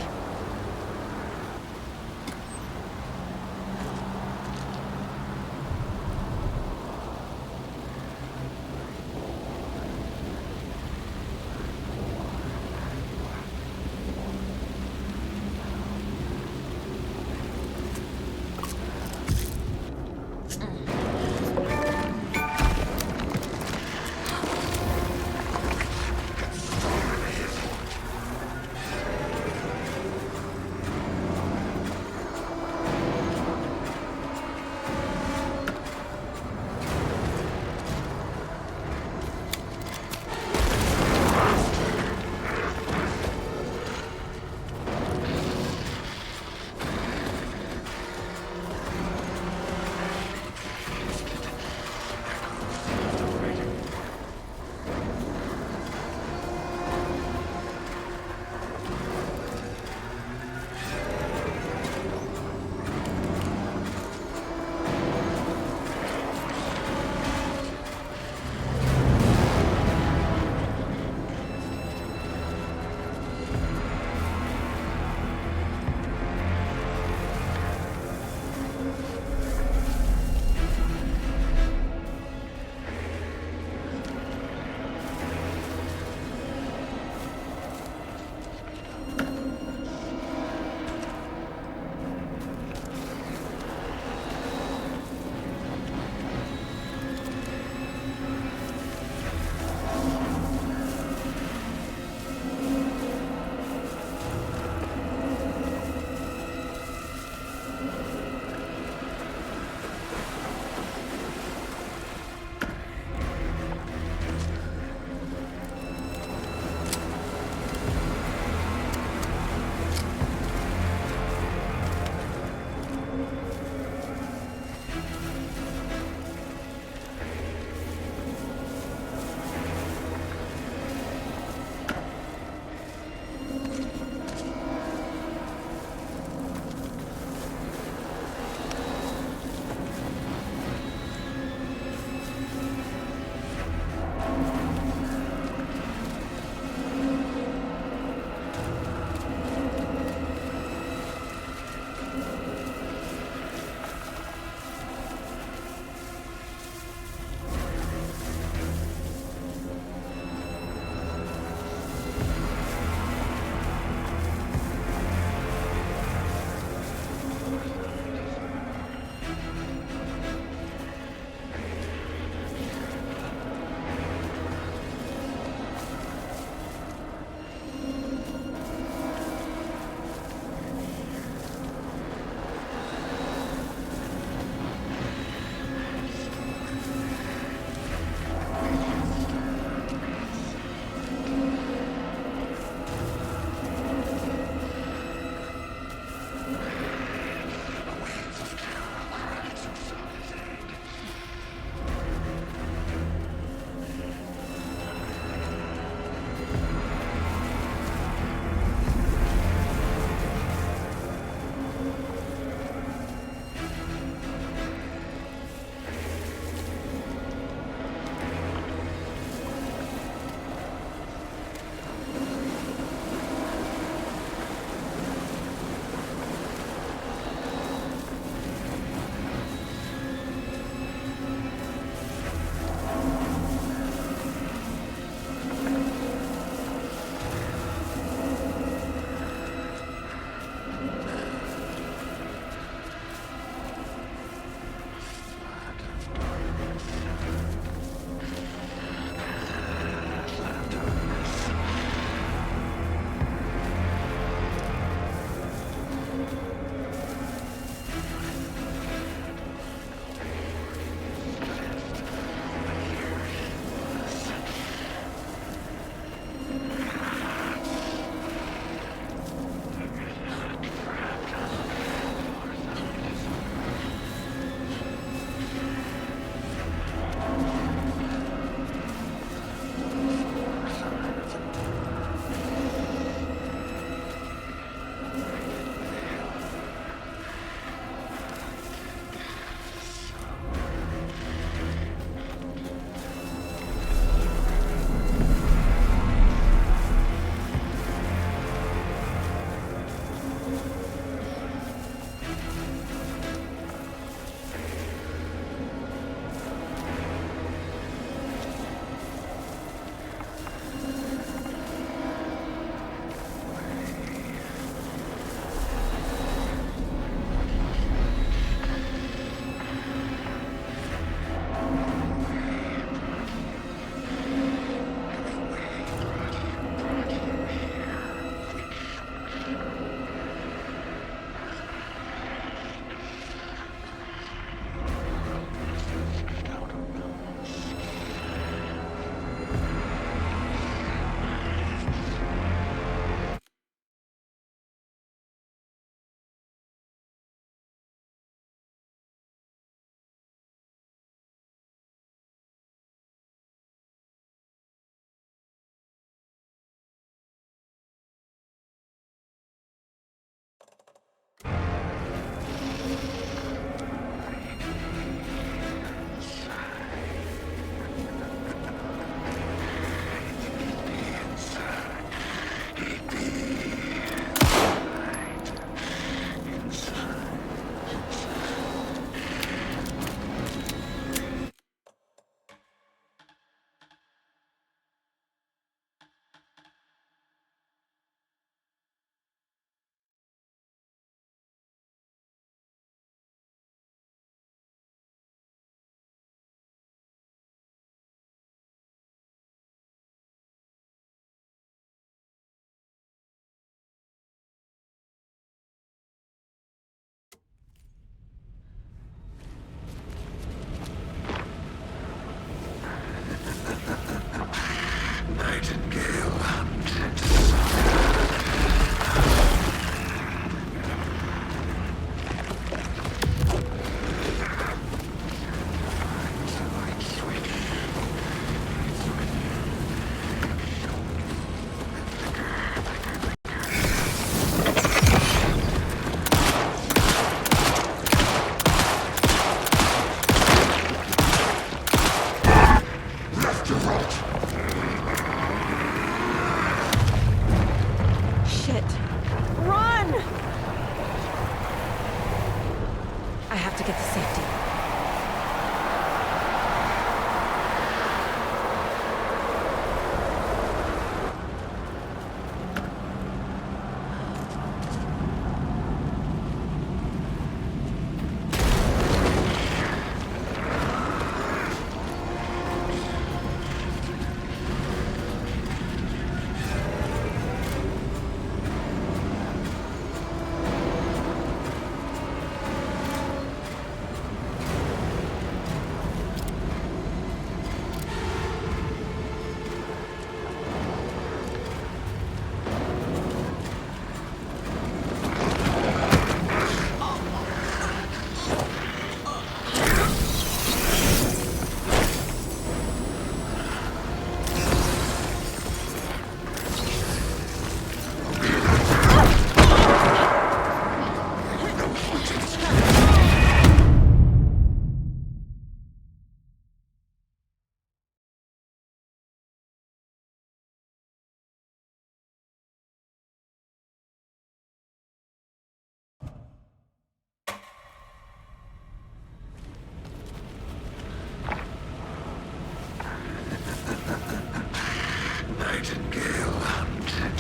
Nightingale hunted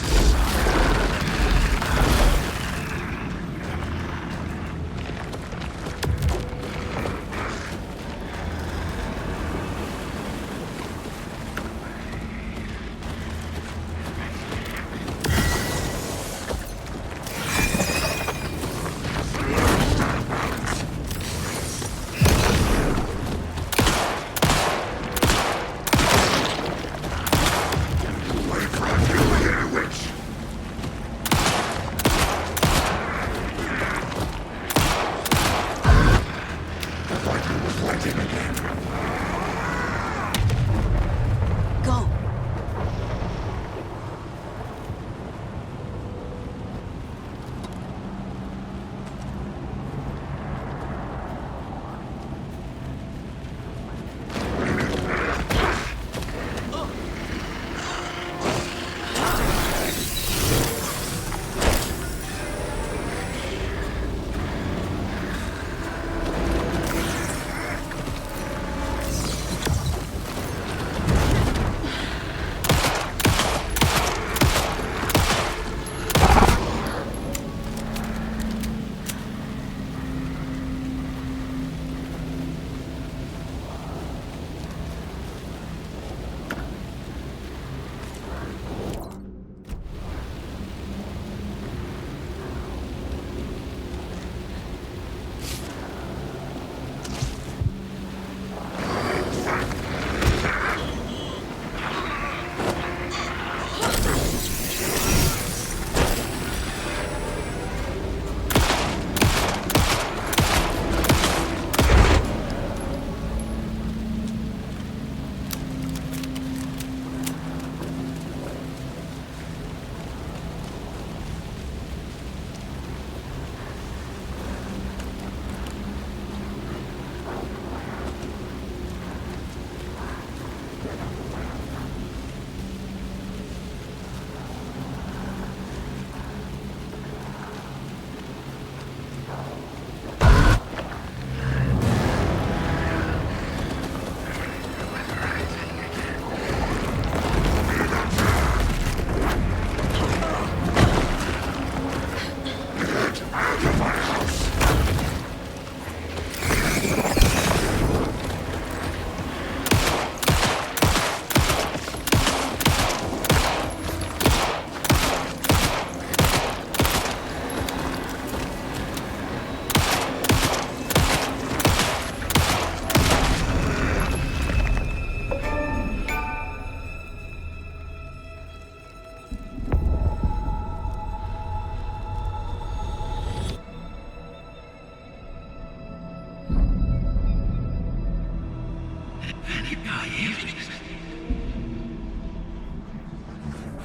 Saga. Go.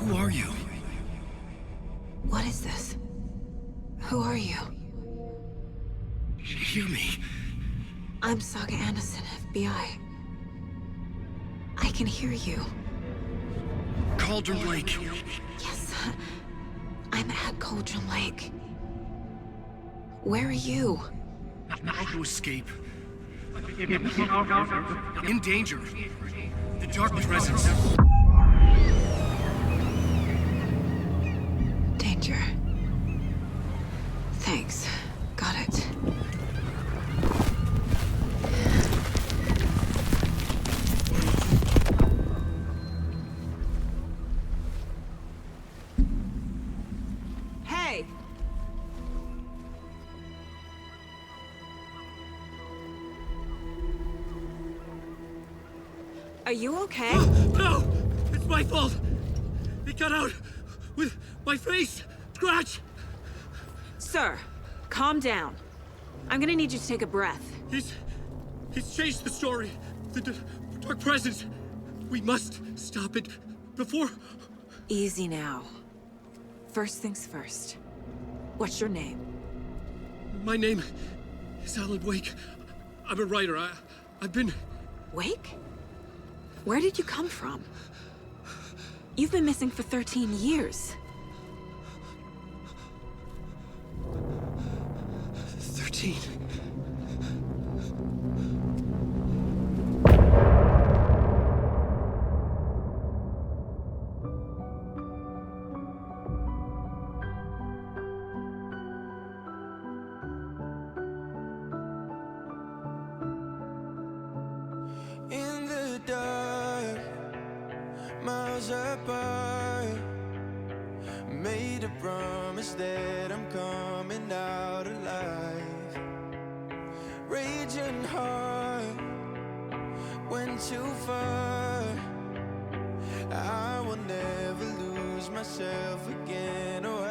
Who are you? What is this? Who are you? Hear me. I'm Saga Anderson, FBI. I can hear you. Cauldron Lake. Yes, I'm at Cauldron Lake. Where are you? Not to escape. In danger. The dark presence. Danger. Thanks. Got it. Hey! Are you okay? No! It's my fault! It got out with my face! Scratch! Sir, calm down. I'm gonna need you to take a breath. He's changed the story. The dark presence. We must stop it before... Easy now. First things first. What's your name? My name is Alan Wake. I'm a writer. I've been... Wake? Where did you come from? You've been missing for 13 years. 13. wish that I'm coming out alive. Raging heart went too far. I will never lose myself again, or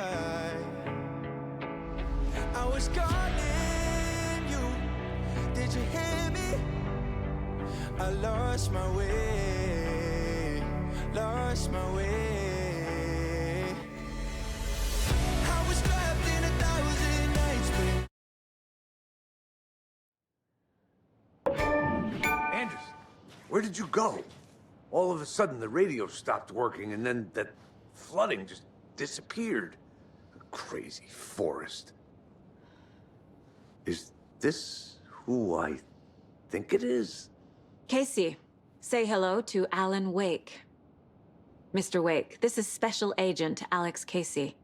I was calling you. Did you hear me? I lost my way, lost my way. I was trapped in 1,000 nights, Anders, where did you go? All of a sudden, the radio stopped working, and then that flooding just disappeared. A crazy forest. Is this who I think it is? Casey, say hello to Alan Wake. Mr. Wake, this is Special Agent Alex Casey.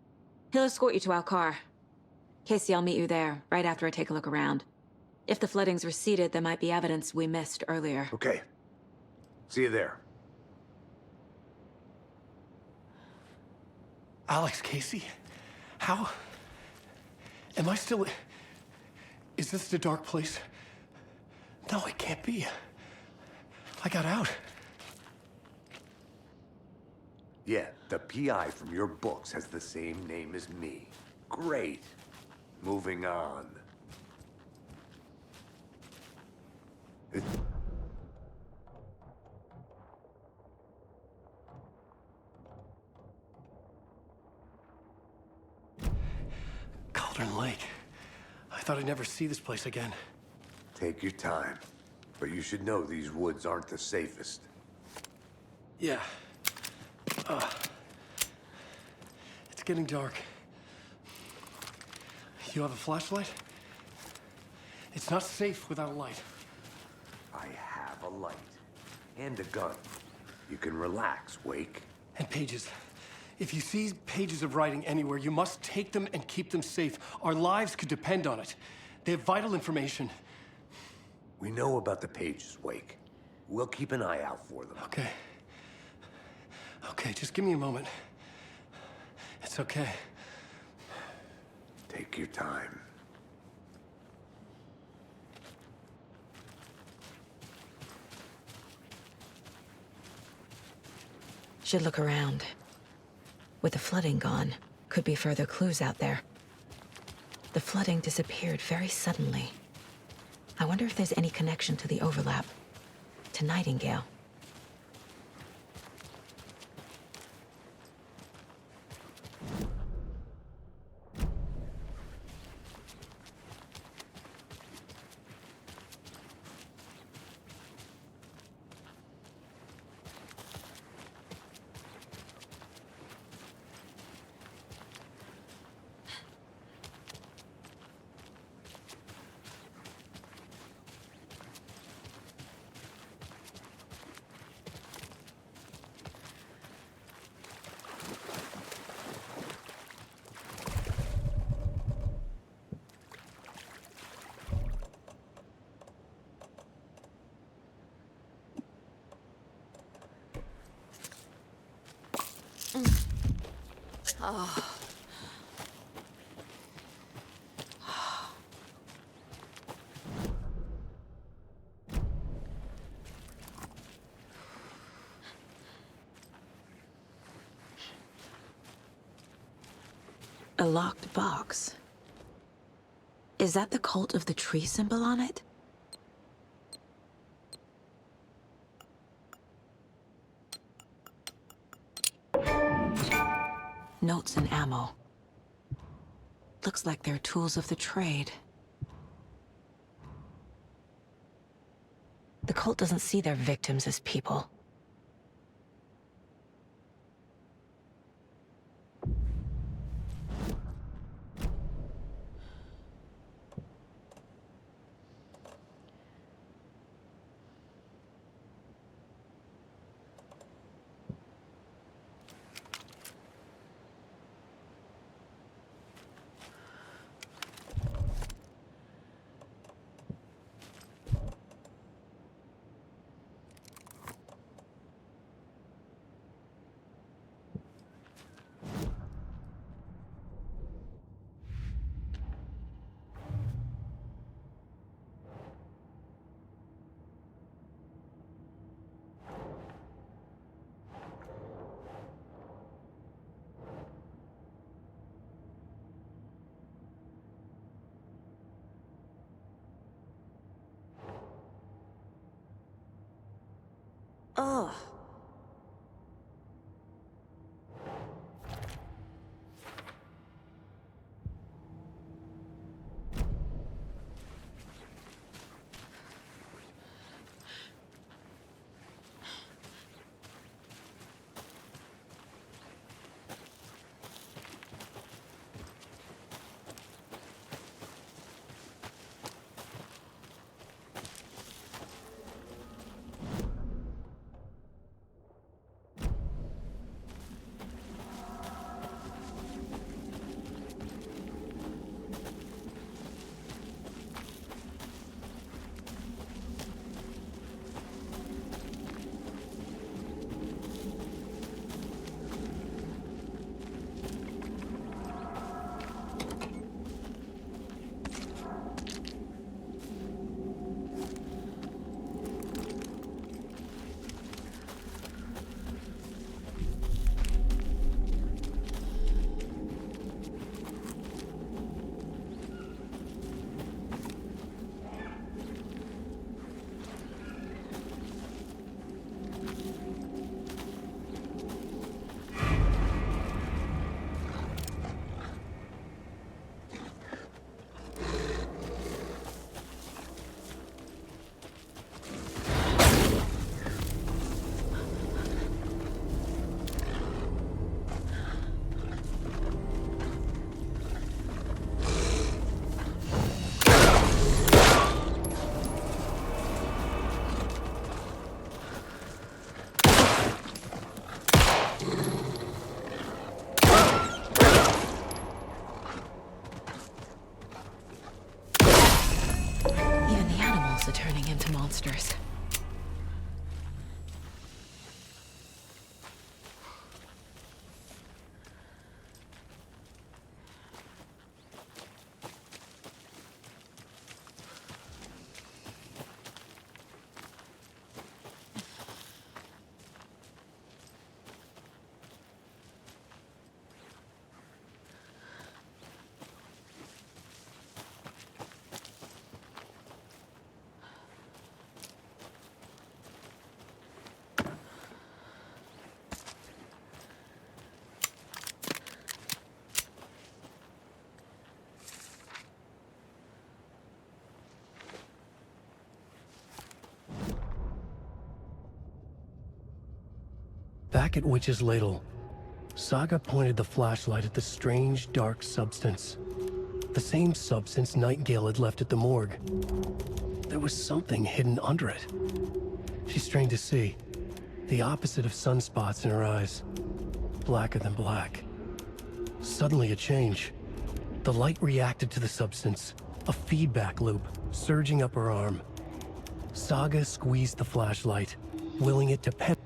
He'll escort you to our car. Casey, I'll meet you there, right after I take a look around. If the flooding's receded, there might be evidence we missed earlier. Okay. See you there. Alex Casey? How? Am I still... Is this the dark place? No, it can't be. I got out. Yeah, the PI from your books has the same name as me. Great. Moving on. Cauldron Lake. I thought I'd never see this place again. Take your time. But you should know these woods aren't the safest. Yeah. It's getting dark. You have a flashlight? It's not safe without a light. I have a light. And a gun. You can relax, Wake. And pages. If you see pages of writing anywhere, you must take them and keep them safe. Our lives could depend on it. They have vital information. We know about the pages, Wake. We'll keep an eye out for them. Okay. Okay, just give me a moment. It's okay. Take your time. Should look around. With the flooding gone, could be further clues out there. The flooding disappeared very suddenly. I wonder if there's any connection to the overlap. To Nightingale. Oh. A locked box. Is that the cult of the tree symbol on it? Notes and ammo. Looks like they're tools of the trade. The cult doesn't see their victims as people. Ugh. Even the animals are turning into monsters. Back at Witch's Ladle, Saga pointed the flashlight at the strange, dark substance. The same substance Nightingale had left at the morgue. There was something hidden under it. She strained to see. The opposite of sunspots in her eyes. Blacker than black. Suddenly a change. The light reacted to the substance. A feedback loop, surging up her arm. Saga squeezed the flashlight, willing it to penetrate.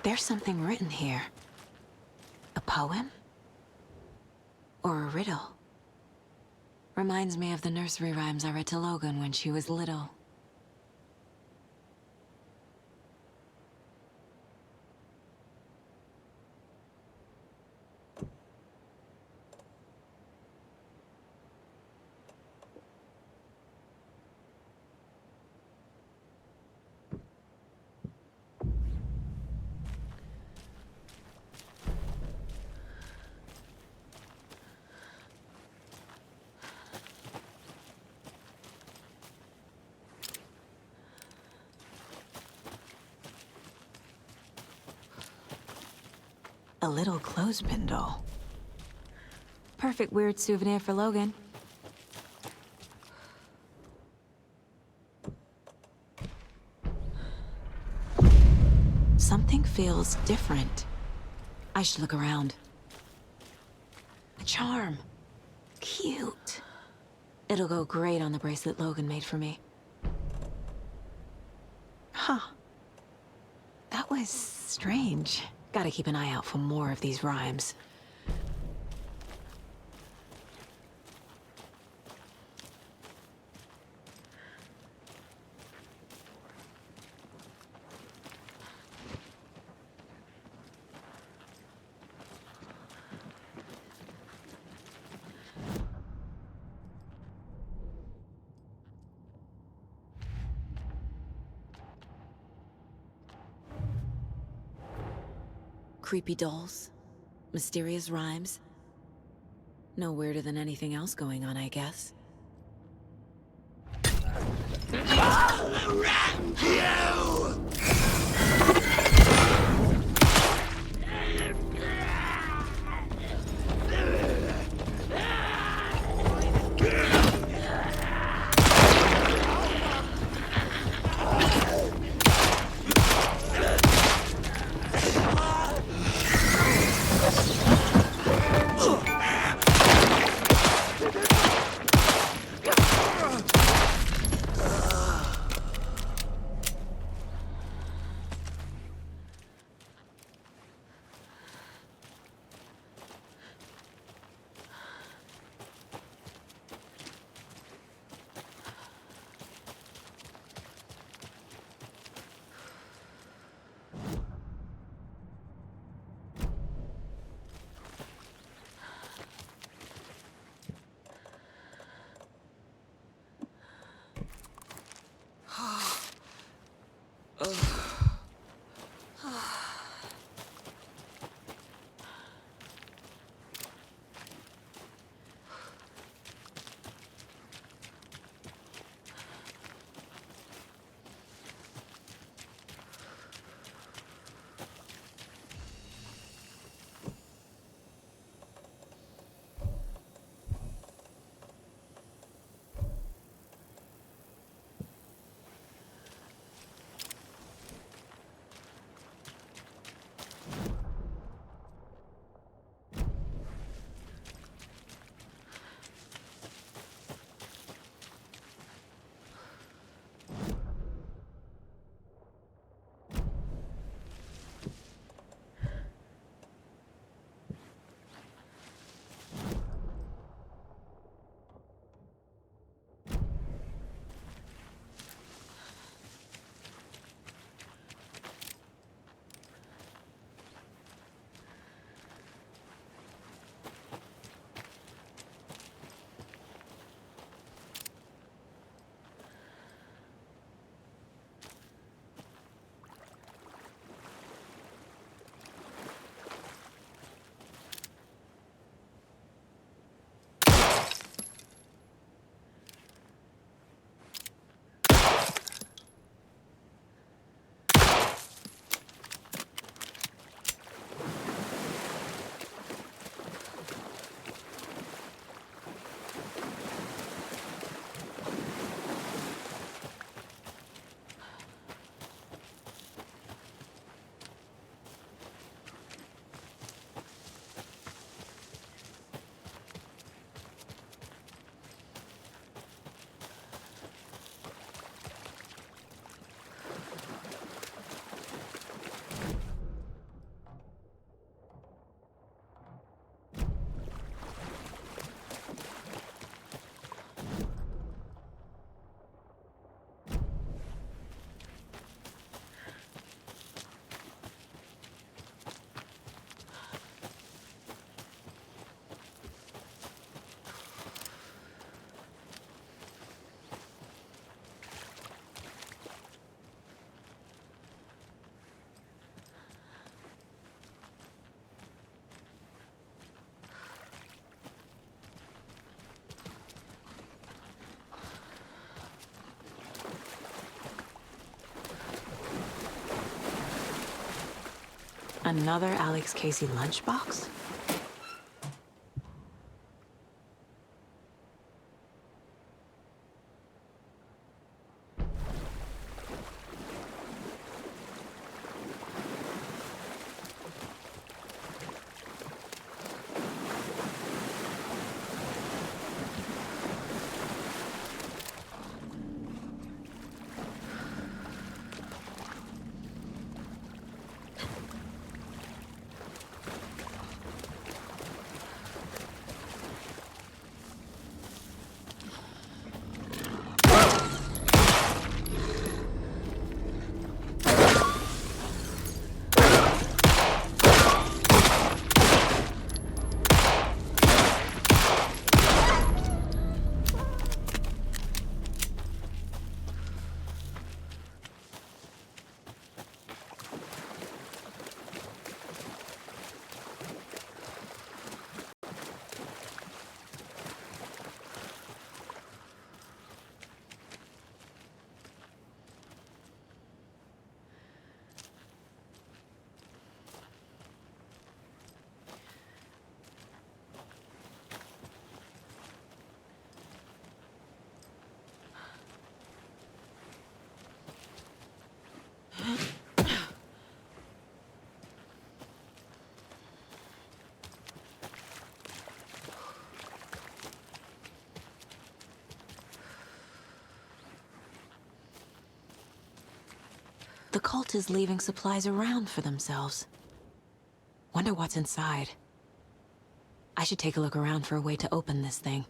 There's something written here. A poem? Or a riddle? Reminds me of the nursery rhymes I read to Logan when she was little. A little clothespin doll. Perfect weird souvenir for Logan. Something feels different. I should look around. A charm. Cute. It'll go great on the bracelet Logan made for me. Huh. That was strange. Gotta keep an eye out for more of these rhymes. Creepy dolls, mysterious rhymes. No weirder than anything else going on, I guess. Another Alex Casey lunchbox? The cult is leaving supplies around for themselves. Wonder what's inside. I should take a look around for a way to open this thing.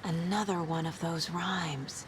Another one of those rhymes.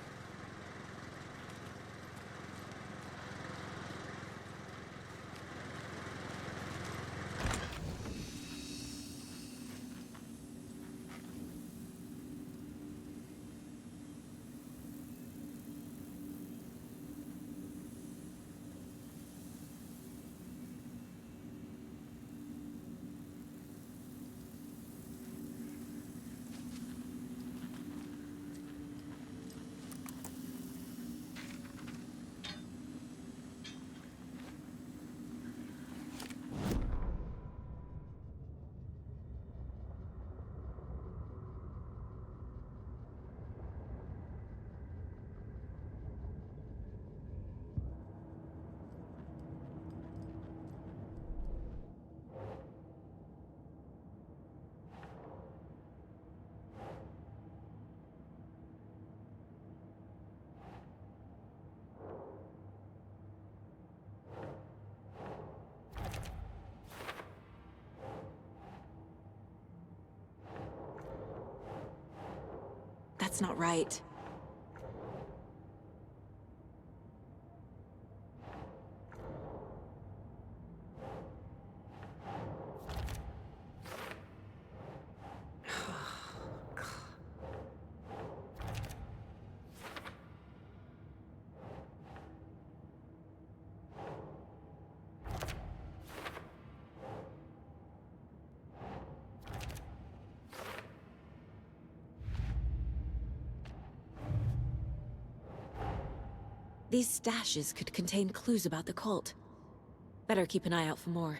That's not right. These stashes could contain clues about the cult. Better keep an eye out for more.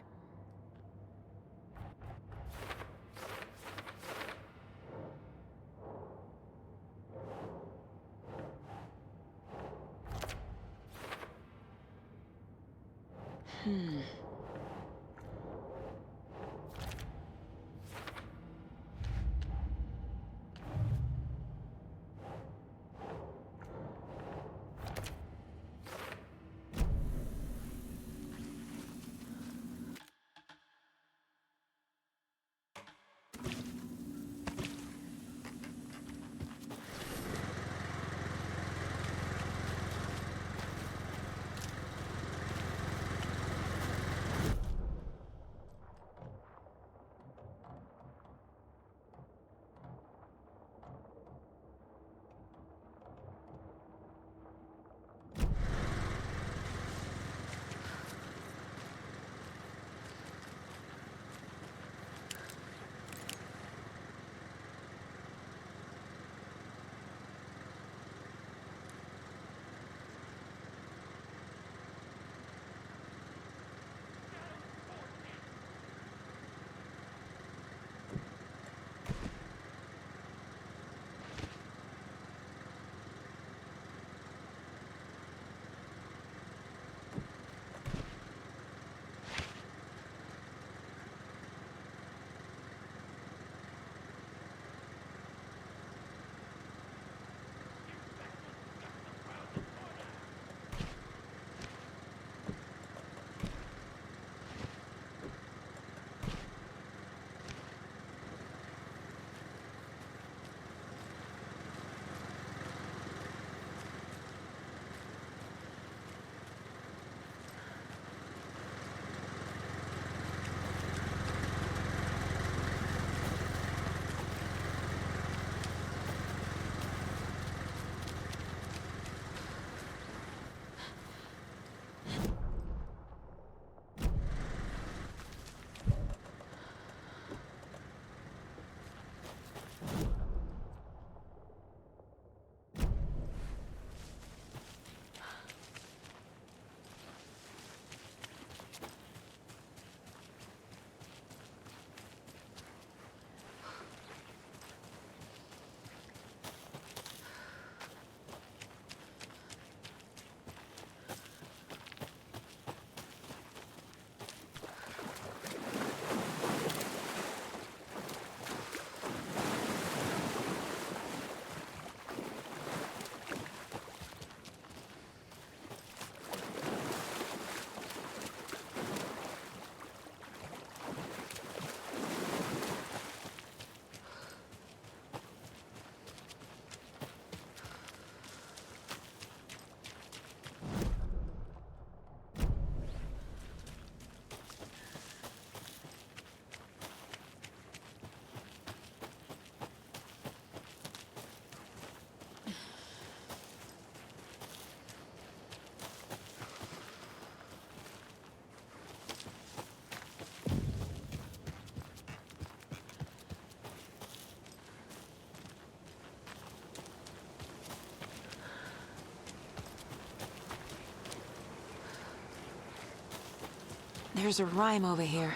There's a rhyme over here.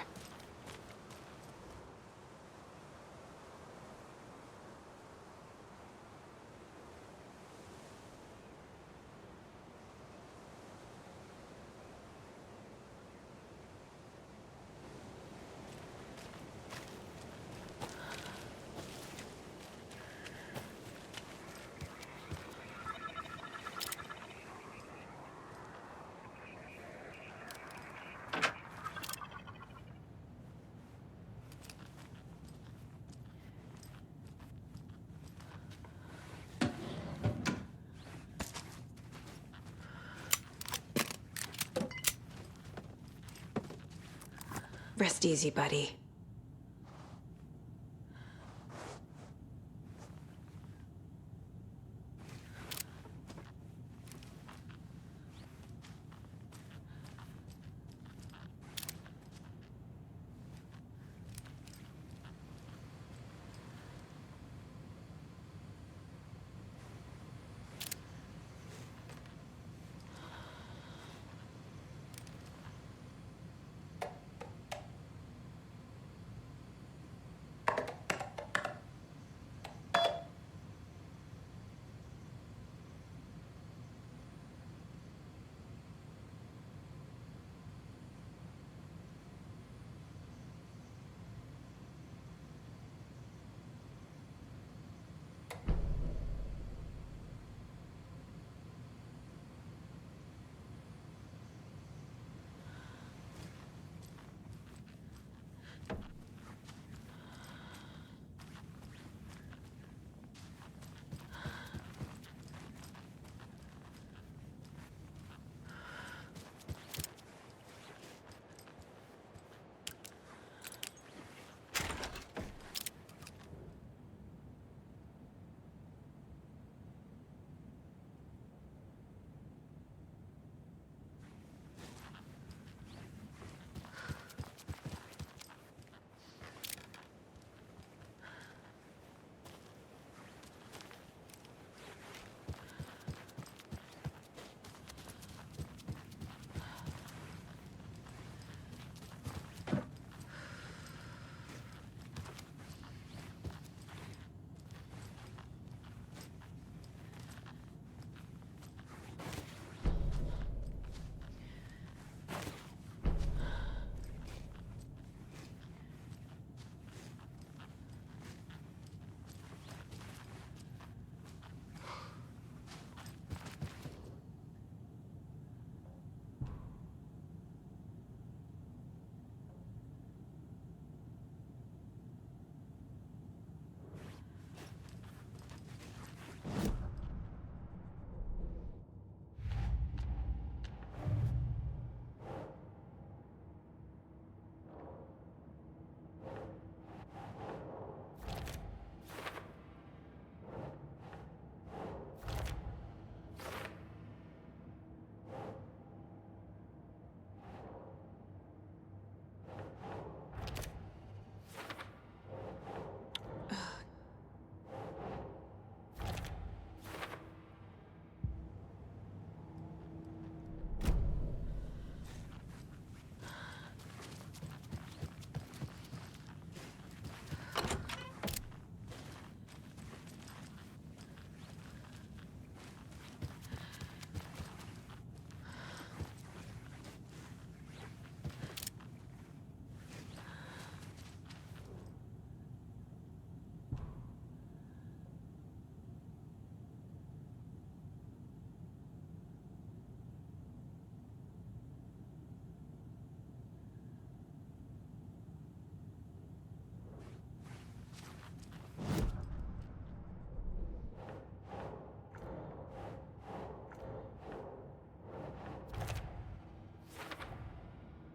Rest easy, buddy.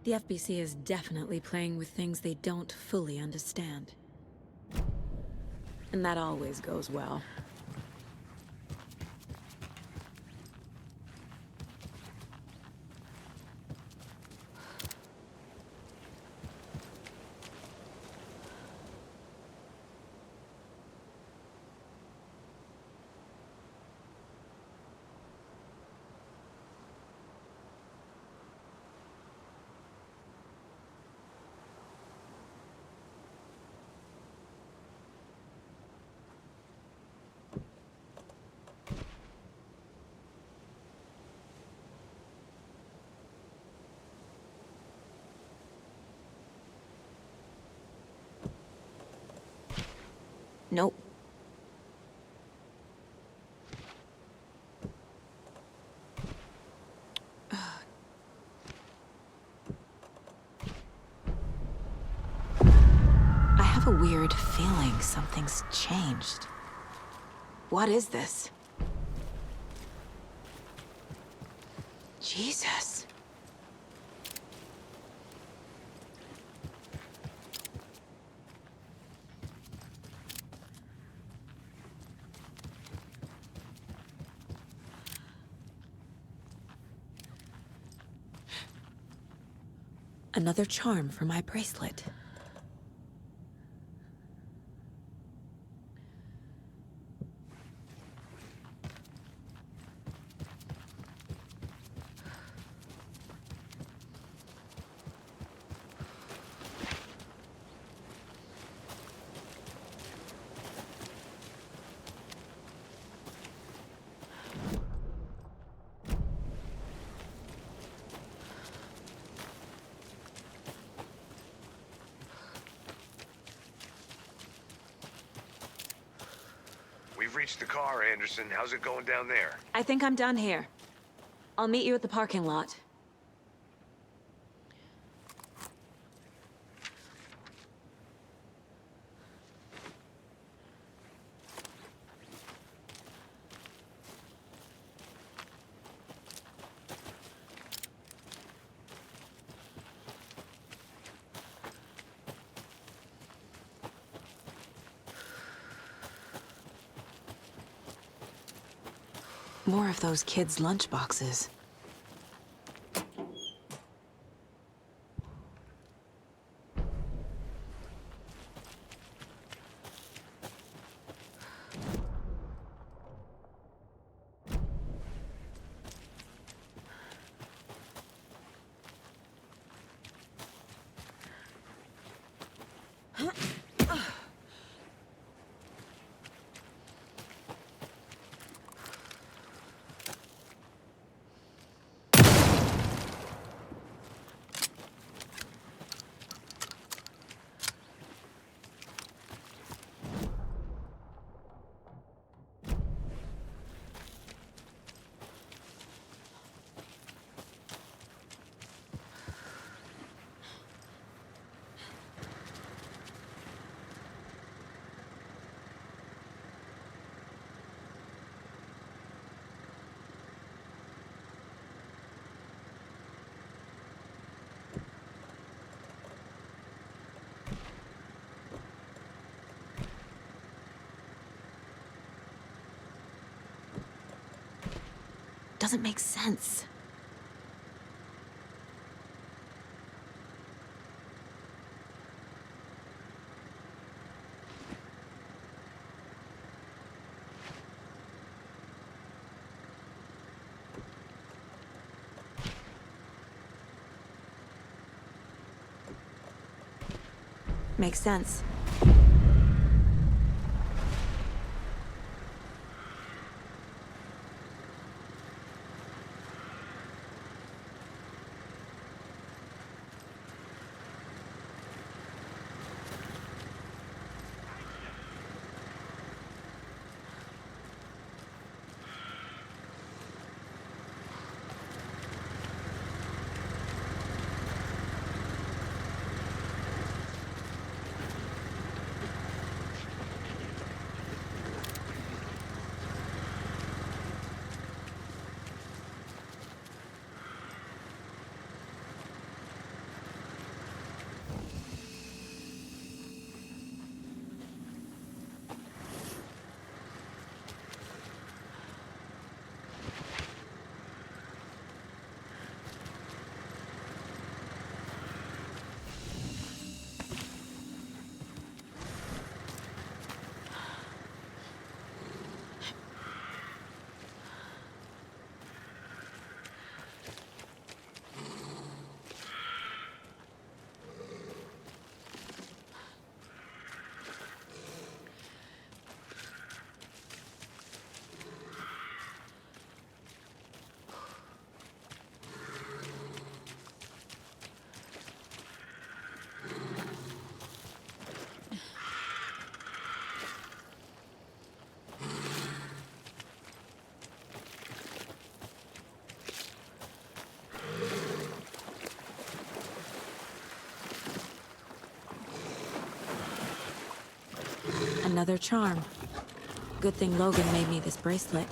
The FBC is definitely playing with things they don't fully understand. And that always goes well. Nope. I have a weird feeling something's changed. What is this? Jesus. Another charm for my bracelet. We've reached the car, Anderson. How's it going down there? I think I'm done here. I'll meet you at the parking lot. More of those kids' lunchboxes. Doesn't make sense. Makes sense. Another charm. Good thing Logan made me this bracelet.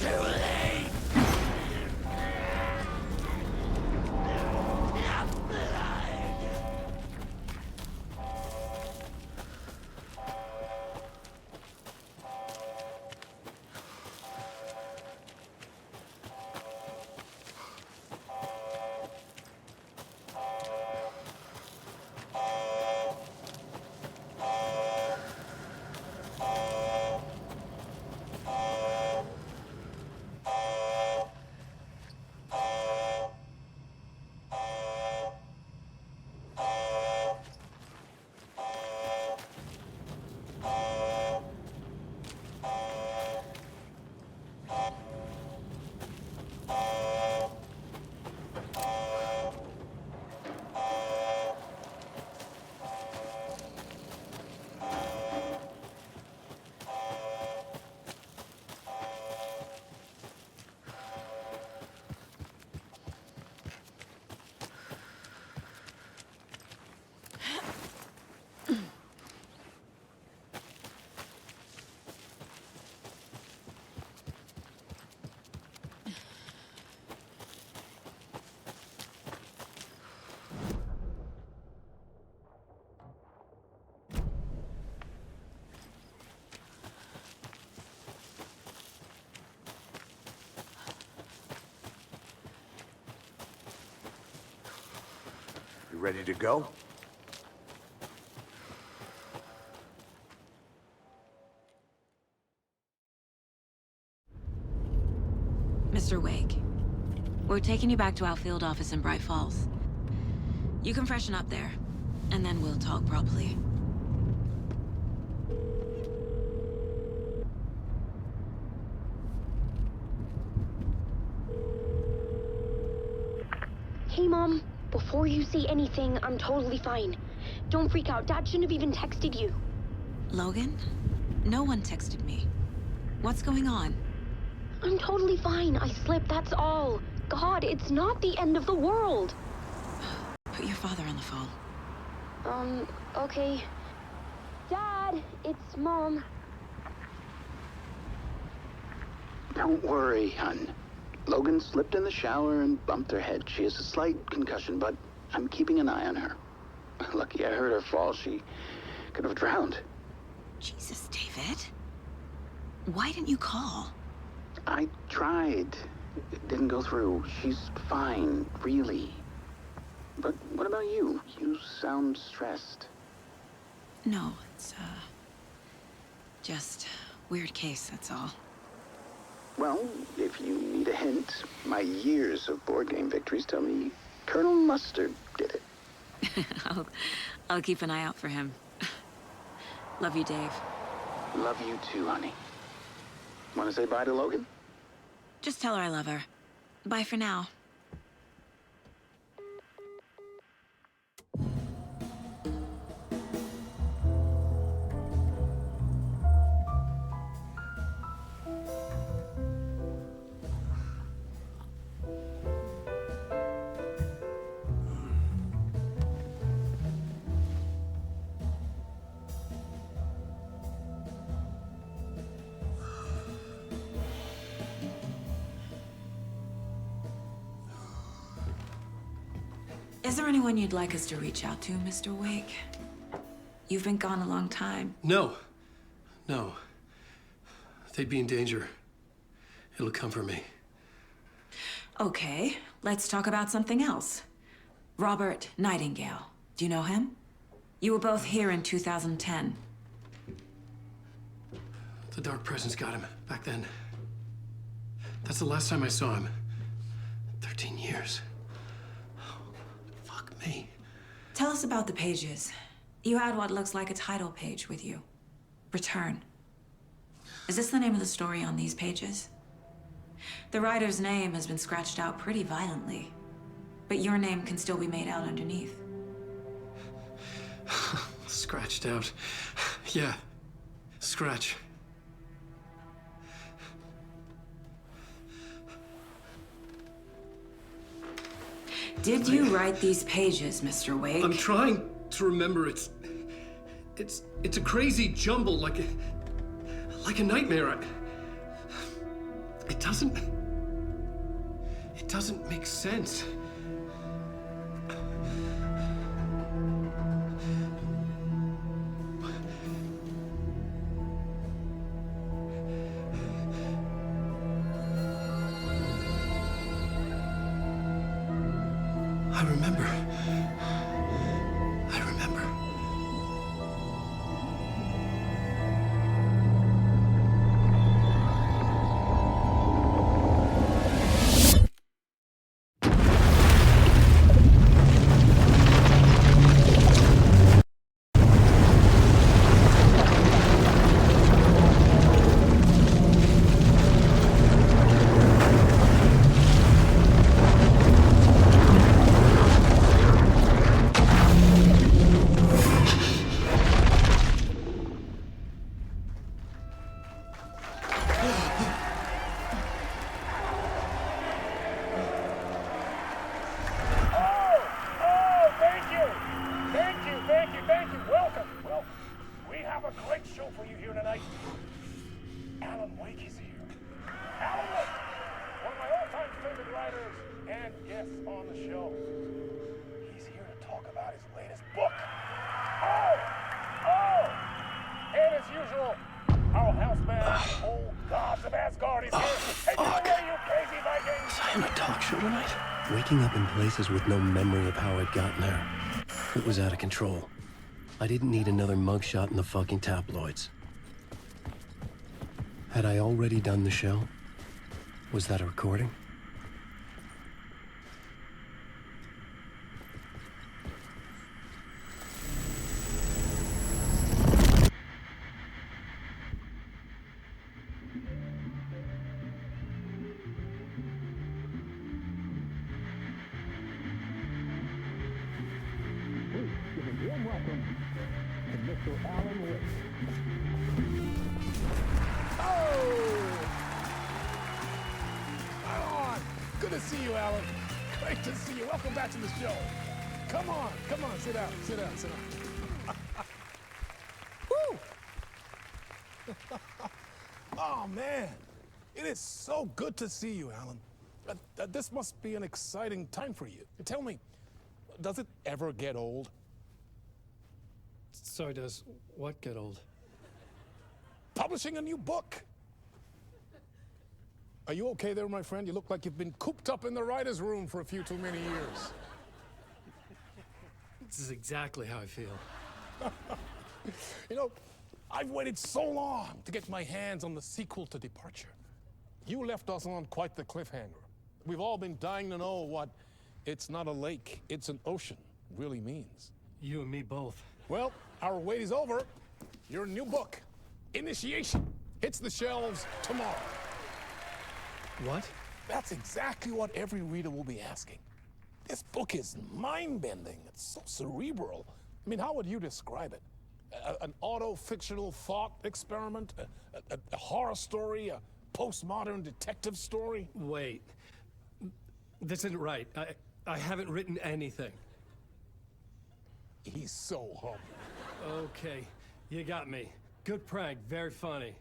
too late. You ready to go? Mr. Wake, we're taking you back to our field office in Bright Falls. You can freshen up there, and then we'll talk properly. Hey, Mom. Before you say anything, I'm totally fine. Don't freak out. Dad shouldn't have even texted you. Logan? No one texted me. What's going on? I'm totally fine. I slipped, that's all. God, it's not the end of the world. Put your father on the phone. Okay. Dad, it's Mom. Don't worry, hon. Logan slipped in the shower and bumped her head. She has a slight concussion, but I'm keeping an eye on her. Lucky I heard her fall. She could have drowned. Jesus, David. Why didn't you call? I tried. It didn't go through. She's fine, really. But what about you? You sound stressed. No, it's, just weird case, that's all. Well, if you need a hint, my years of board game victories tell me Colonel Mustard did it. I'll keep an eye out for him. Love you, Dave. Love you too, honey. Want to say bye to Logan? Just tell her I love her. Bye for now. Is there anyone you'd like us to reach out to, Mr. Wake? You've been gone a long time. No. No. They'd be in danger. It'll come for me. Okay, let's talk about something else. Robert Nightingale. Do you know him? You were both here in 2010. The Dark Presence got him back then. That's the last time I saw him. 13 years. Fuck me. Tell us about the pages. You had what looks like a title page with you. Return. Is this the name of the story on these pages? The writer's name has been scratched out pretty violently, but your name can still be made out underneath. Scratched out. Yeah. Scratch. Did you write these pages, Mr. Wake? I'm trying to remember. It's a crazy jumble, like a nightmare. It doesn't make sense. I remember. Thank you. Welcome. Well, we have a great show for you here tonight. Alan Wake is here. Alan Wake, one of my all-time favorite writers, and yes, on the show. He's here to talk about his latest book. And as usual, our houseman, old gods of Asgard, is here. Take it away, you crazy Vikings! Was I on a talk show tonight? Waking up in places with no memory of how I'd gotten there. It was out of control. I didn't need another mugshot in the fucking tabloids. Had I already done the show? Was that a recording? Warm welcome to Mr. Alan Wake. Alan! Good to see you, Alan. Great to see you. Welcome back to the show. Come on, sit down. Woo! Oh, man. It is so good to see you, Alan. This must be an exciting time for you. Tell me, does it ever get old? So does what get old? Publishing a new book. Are you okay there, my friend? You look like you've been cooped up in the writer's room for a few too many years. This is exactly how I feel. You know, I've waited so long to get my hands on the sequel to Departure. You left us on quite the cliffhanger. We've all been dying to know what "it's not a lake, it's an ocean" really means. You and me both. Well, our wait is over. Your new book, Initiation, hits the shelves tomorrow. What? That's exactly what every reader will be asking. This book is mind-bending. It's so cerebral. I mean, how would you describe it? An auto-fictional thought experiment? A horror story? A postmodern detective story? Wait. This isn't right. I haven't written anything. He's so humble. Okay, you got me. Good prank, very funny.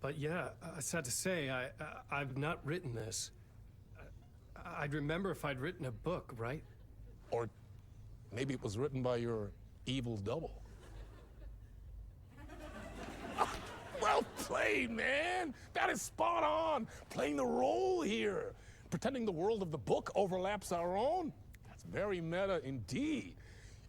But yeah, sad to say, I've not written this. I'd remember if I'd written a book, right? Or maybe it was written by your evil double. Well played, man! That is spot on! Playing the role here. Pretending the world of the book overlaps our own. That's very meta indeed.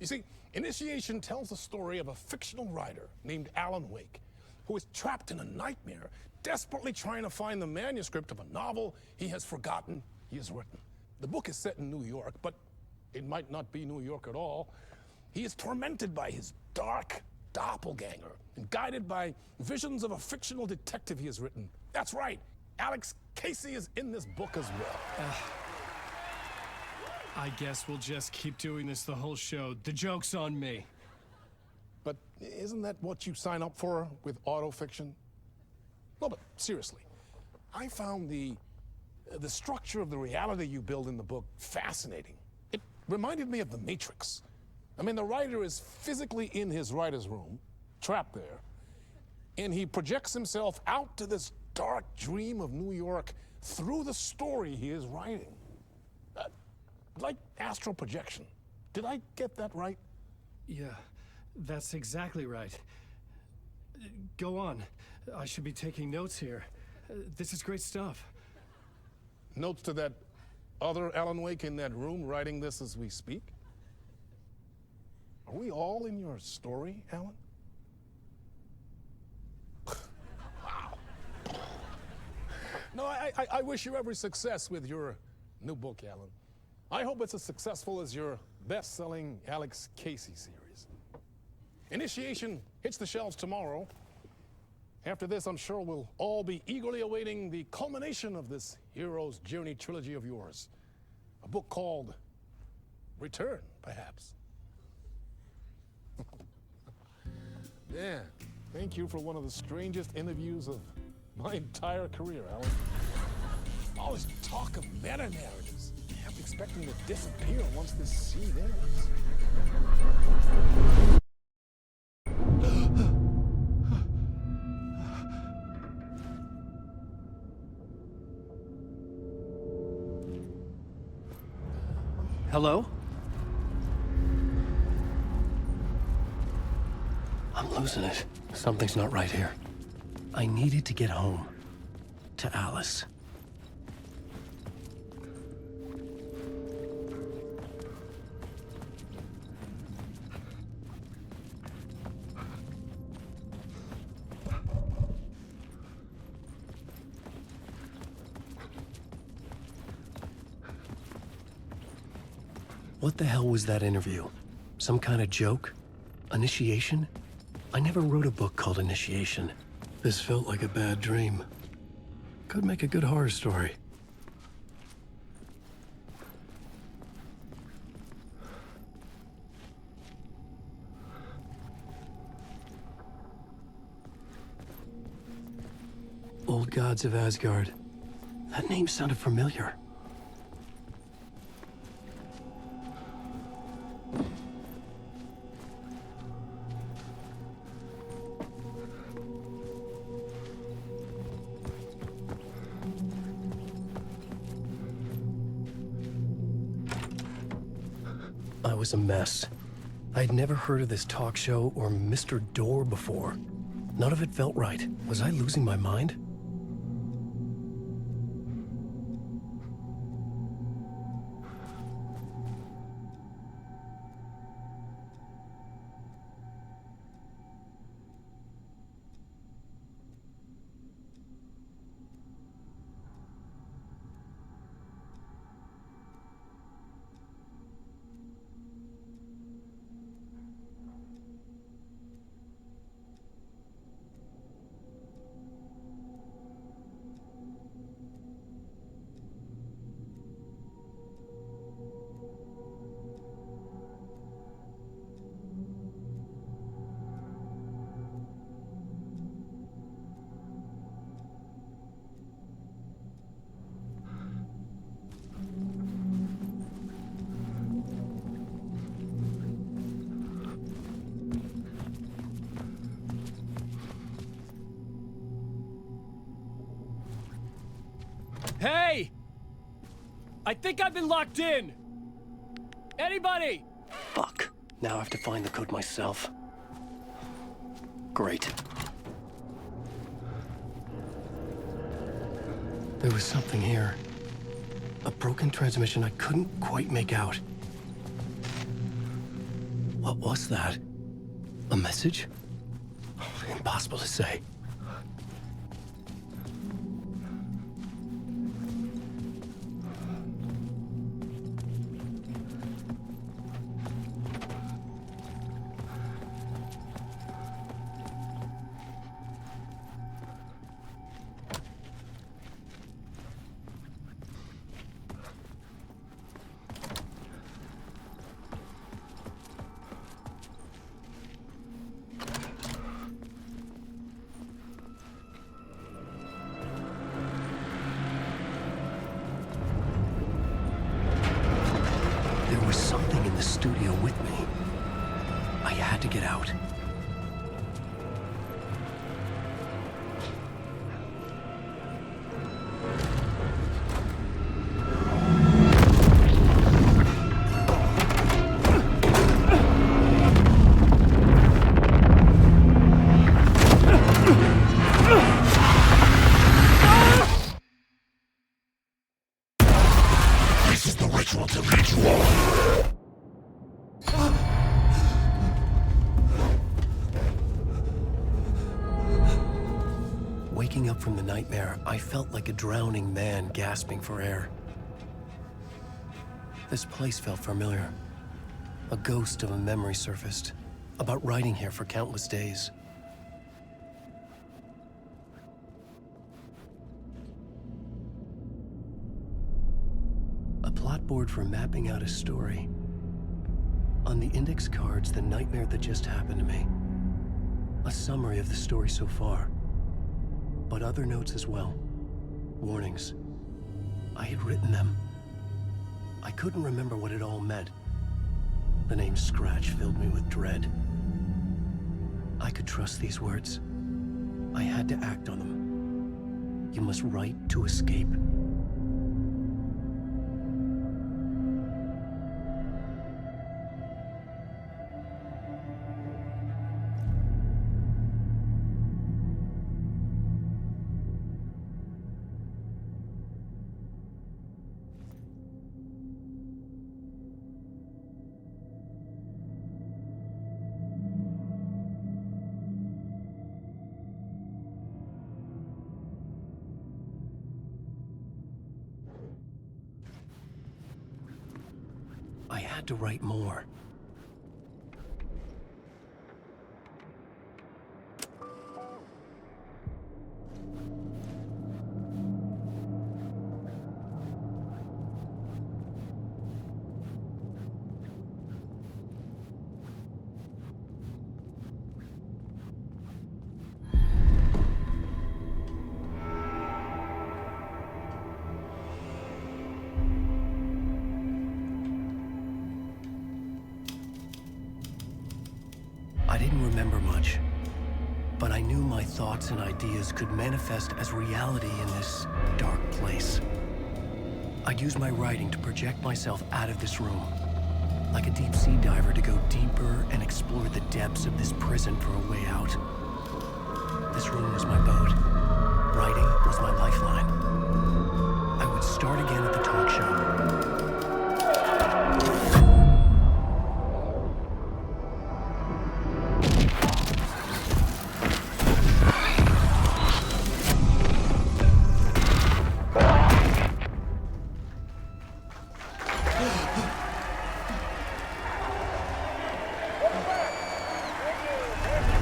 You see, Initiation tells the story of a fictional writer named Alan Wake, who is trapped in a nightmare, desperately trying to find the manuscript of a novel he has forgotten he has written. The book is set in New York, but it might not be New York at all. He is tormented by his dark doppelganger and guided by visions of a fictional detective he has written. That's right, Alex Casey is in this book as well. I guess we'll just keep doing this the whole show. The joke's on me. But isn't that what you sign up for with autofiction? No, but seriously, I found the structure of the reality you build in the book fascinating. It reminded me of The Matrix. I mean, the writer is physically in his writer's room, trapped there, and he projects himself out to this dark dream of New York through the story he is writing. Like astral projection. Did I get that right? Yeah, that's exactly right. Go on. I should be taking notes here. This is great stuff. Notes to that other Alan Wake in that room writing this as we speak? Are we all in your story, Alan? Wow. No, I wish you every success with your new book, Alan. I hope it's as successful as your best-selling Alex Casey series. Initiation hits the shelves tomorrow. After this, I'm sure we'll all be eagerly awaiting the culmination of this hero's journey trilogy of yours. A book called Return, perhaps. Yeah, thank you for one of the strangest interviews of my entire career, Alan. All this talk of meta-narratives. I'm expecting to disappear once this scene ends. Hello? I'm losing it. Something's not right here. I needed to get home. To Alice. What the hell was that interview? Some kind of joke? Initiation? I never wrote a book called Initiation. This felt like a bad dream. Could make a good horror story. Old Gods of Asgard. That name sounded familiar. I was a mess. I'd never heard of this talk show or Mr. Door before. None of it felt right. Was I losing my mind? Hey! I think I've been locked in! Anybody? Fuck. Now I have to find the code myself. Great. There was something here. A broken transmission I couldn't quite make out. What was that? A message? Impossible to say. There was something in the studio with me. I had to get out. Waking up from the nightmare, I felt like a drowning man gasping for air. This place felt familiar. A ghost of a memory surfaced, about riding here for countless days. A plot board for mapping out a story. On the index cards, the nightmare that just happened to me. A summary of the story so far. But other notes as well. Warnings. I had written them. I couldn't remember what it all meant. The name Scratch filled me with dread. I could trust these words. I had to act on them. You must write to escape. I had to write more. I didn't remember much, but I knew my thoughts and ideas could manifest as reality in this dark place. I'd use my writing to project myself out of this room, like a deep sea diver to go deeper and explore the depths of this prison for a way out. This room was my boat. Writing was my lifeline. I would start again at the talk show.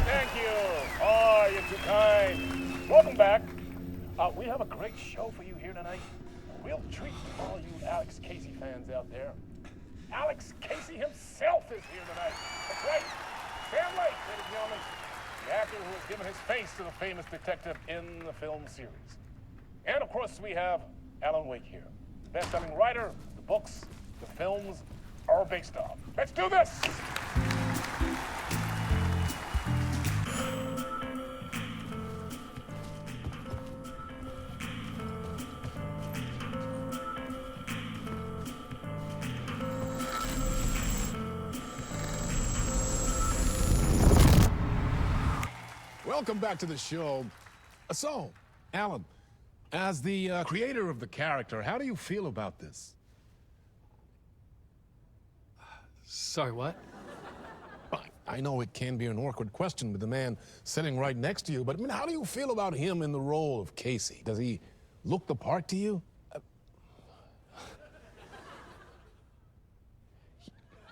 Thank you. Oh, you're too kind. Welcome back. We have a great show for you here tonight. A real treat for all you Alex Casey fans out there. Alex Casey himself is here tonight. That's right. Sam Lake, ladies and gentlemen. The actor who has given his face to the famous detective in the film series. And of course, we have Alan Wake here. The best-selling writer, the books, the films are based on. Let's do this! Welcome back to the show. So, Alan, as the creator of the character, how do you feel about this? Sorry, what? I know it can be an awkward question with the man sitting right next to you, but I mean, how do you feel about him in the role of Casey? Does he look the part to you?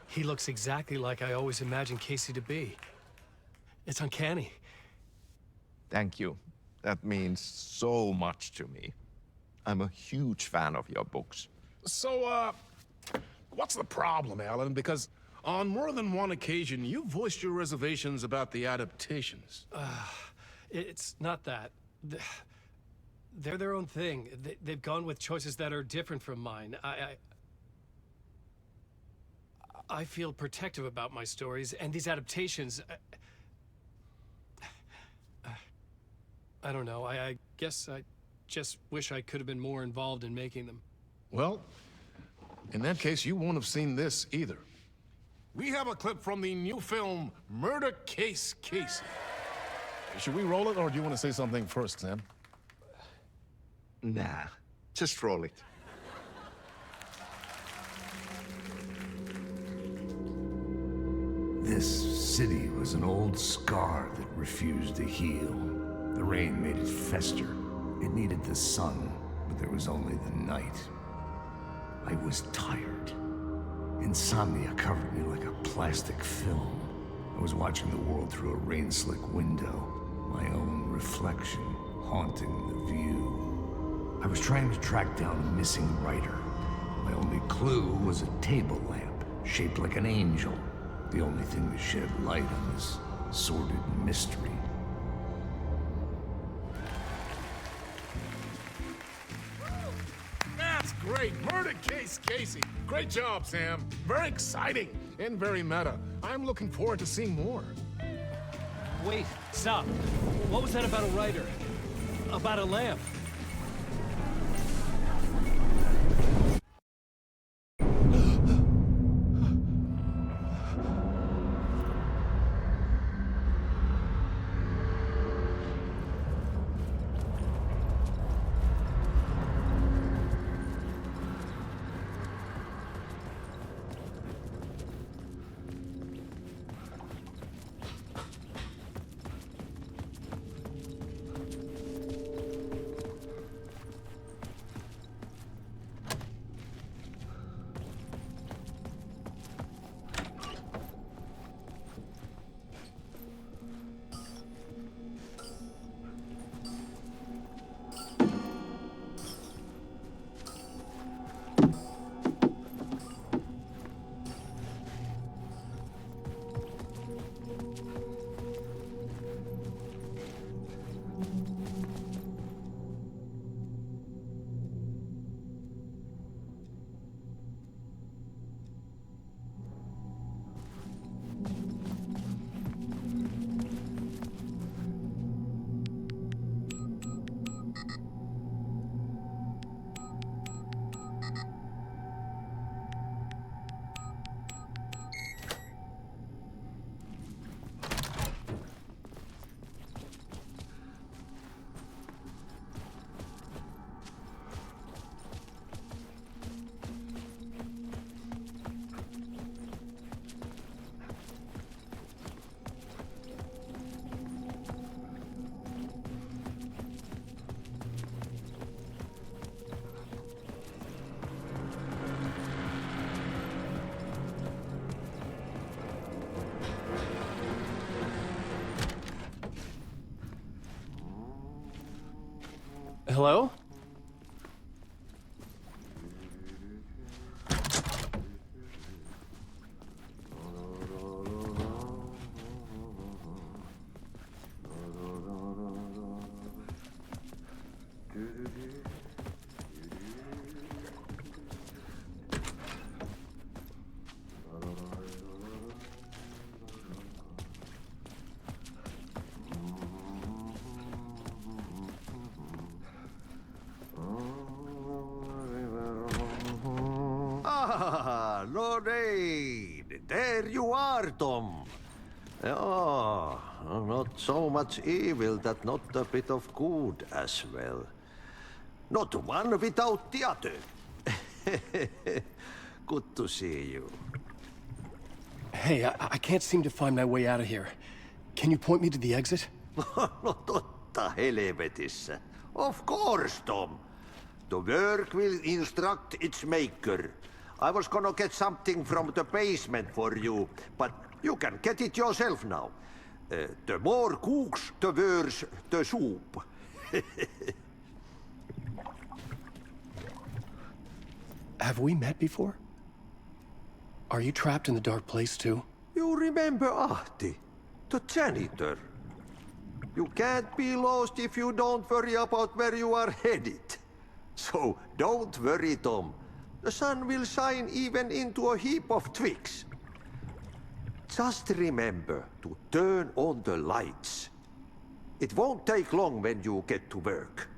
He looks exactly like I always imagined Casey to be. It's uncanny. Thank you. That means so much to me. I'm a huge fan of your books. So, what's the problem, Alan? Because on more than one occasion, you voiced your reservations about the adaptations. It's not that. They're their own thing. They've gone with choices that are different from mine. I feel protective about my stories, and these adaptations... I don't know. I guess I just wish I could have been more involved in making them. Well, in that case, you won't have seen this either. We have a clip from the new film, Murder Case Casey. Should we roll it, or do you want to say something first, Sam? Nah, just roll it. This city was an old scar that refused to heal. The rain made it fester. It needed the sun, but there was only the night. I was tired. Insomnia covered me like a plastic film. I was watching the world through a rain-slick window, my own reflection haunting the view. I was trying to track down a missing writer. My only clue was a table lamp, shaped like an angel. The only thing to shed light on this sordid mystery. That's great. Murder case, Casey. Great job, Sam. Very exciting and very meta. I'm looking forward to seeing more. Wait, stop. What was that about a writer? About a lamp? Hello? Lorraine! There you are, Tom. Oh, not so much evil that not a bit of good as well. Not one without the other. Good to see you. Hey, I can't seem to find my way out of here. Can you point me to the exit? No totta helvetissä. Of course, Tom. The work will instruct its maker. I was gonna get something from the basement for you, but you can get it yourself now. The more cooks, the worse the soup. Have we met before? Are you trapped in the dark place too? You remember Ahti, the janitor. You can't be lost if you don't worry about where you are headed. So don't worry, Tom. The sun will shine even into a heap of twigs. Just remember to turn on the lights. It won't take long when you get to work.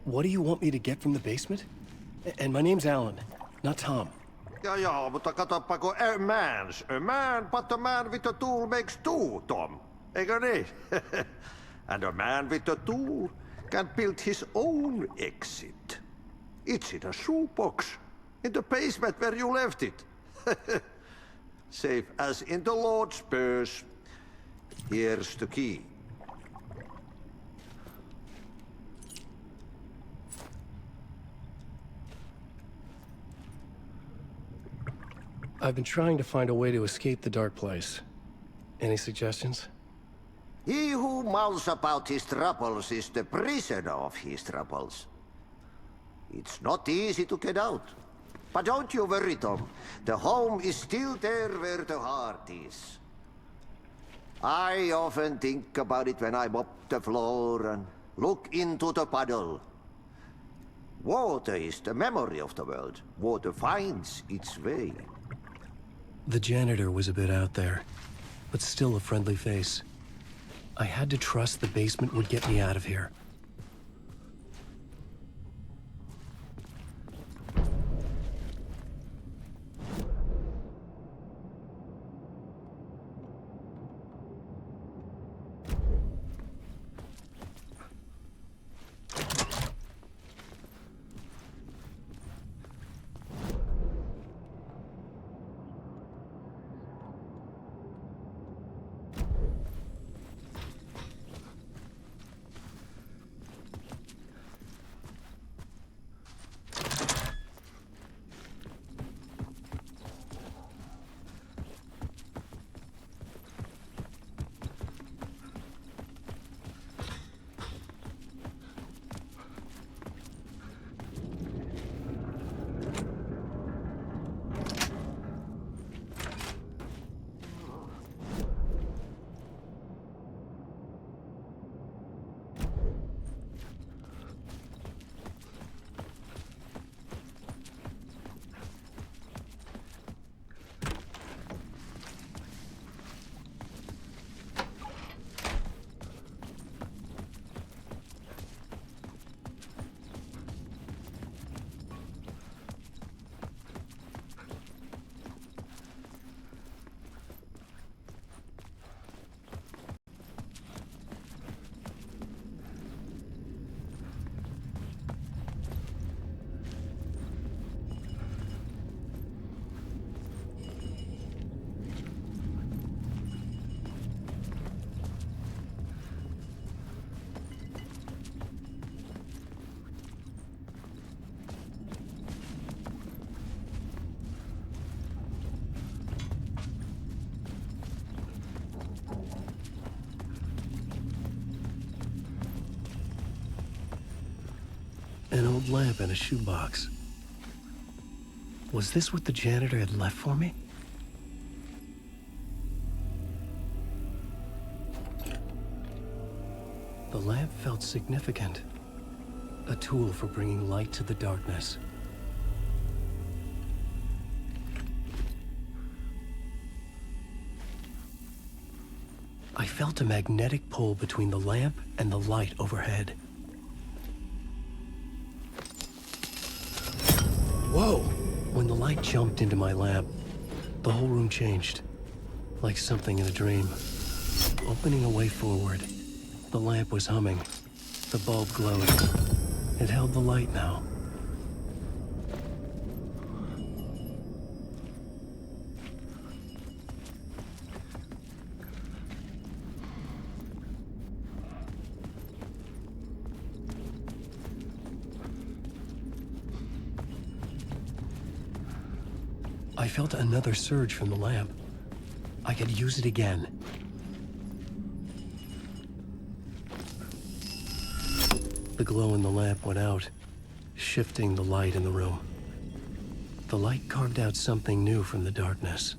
What do you want me to get from the basement? And my name's Alan, not Tom. Ja, mutta katoppa, a man, but a man with a tool makes two, Tom. Eikö niin? And a man with a tool can build his own exit. It's in a shoebox, in the basement where you left it. Safe as in the Lord's purse. Here's the key. I've been trying to find a way to escape the dark place. Any suggestions? He who mouths about his troubles is the prisoner of his troubles. It's not easy to get out. But don't you worry, Tom. The home is still there where the heart is. I often think about it when I mop the floor and look into the puddle. Water is the memory of the world. Water finds its way. The janitor was a bit out there, but still a friendly face. I had to trust the basement would get me out of here. An old lamp and a shoebox. Was this what the janitor had left for me? The lamp felt significant. A tool for bringing light to the darkness. I felt a magnetic pull between the lamp and the light overhead. Whoa! When the light jumped into my lamp, the whole room changed. Like something in a dream. Opening a way forward, the lamp was humming. The bulb glowed. It held the light now. I felt another surge from the lamp. I could use it again. The glow in the lamp went out, shifting the light in the room. The light carved out something new from the darkness.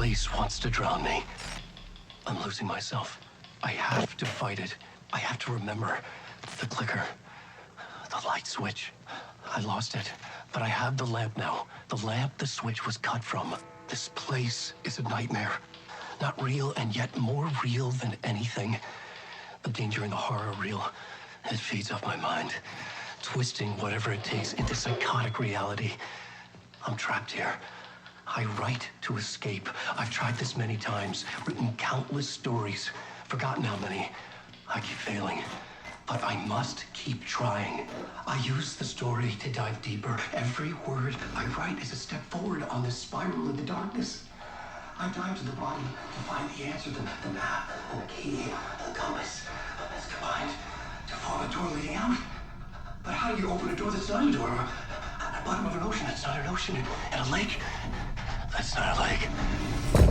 place wants to drown me. I'm losing myself. I have to fight it. I have to remember the clicker, the light switch. I lost it, but I have the lamp now. The lamp the switch was cut from. This place is a nightmare. Not real, and yet more real than anything. The danger in the horror reel, it feeds off my mind, twisting whatever it takes into psychotic reality. I'm trapped here. I write to escape. I've tried this many times, written countless stories, forgotten how many. I keep failing, but I must keep trying. I use the story to dive deeper. Every word I write is a step forward on this spiral in the darkness. I dive to the bottom to find the answer, the map, and the key, and the compass. It's combined to form a door leading out. But how do you open a door that's not a door? At the bottom of an ocean that's not an ocean, and a lake that's not a lake.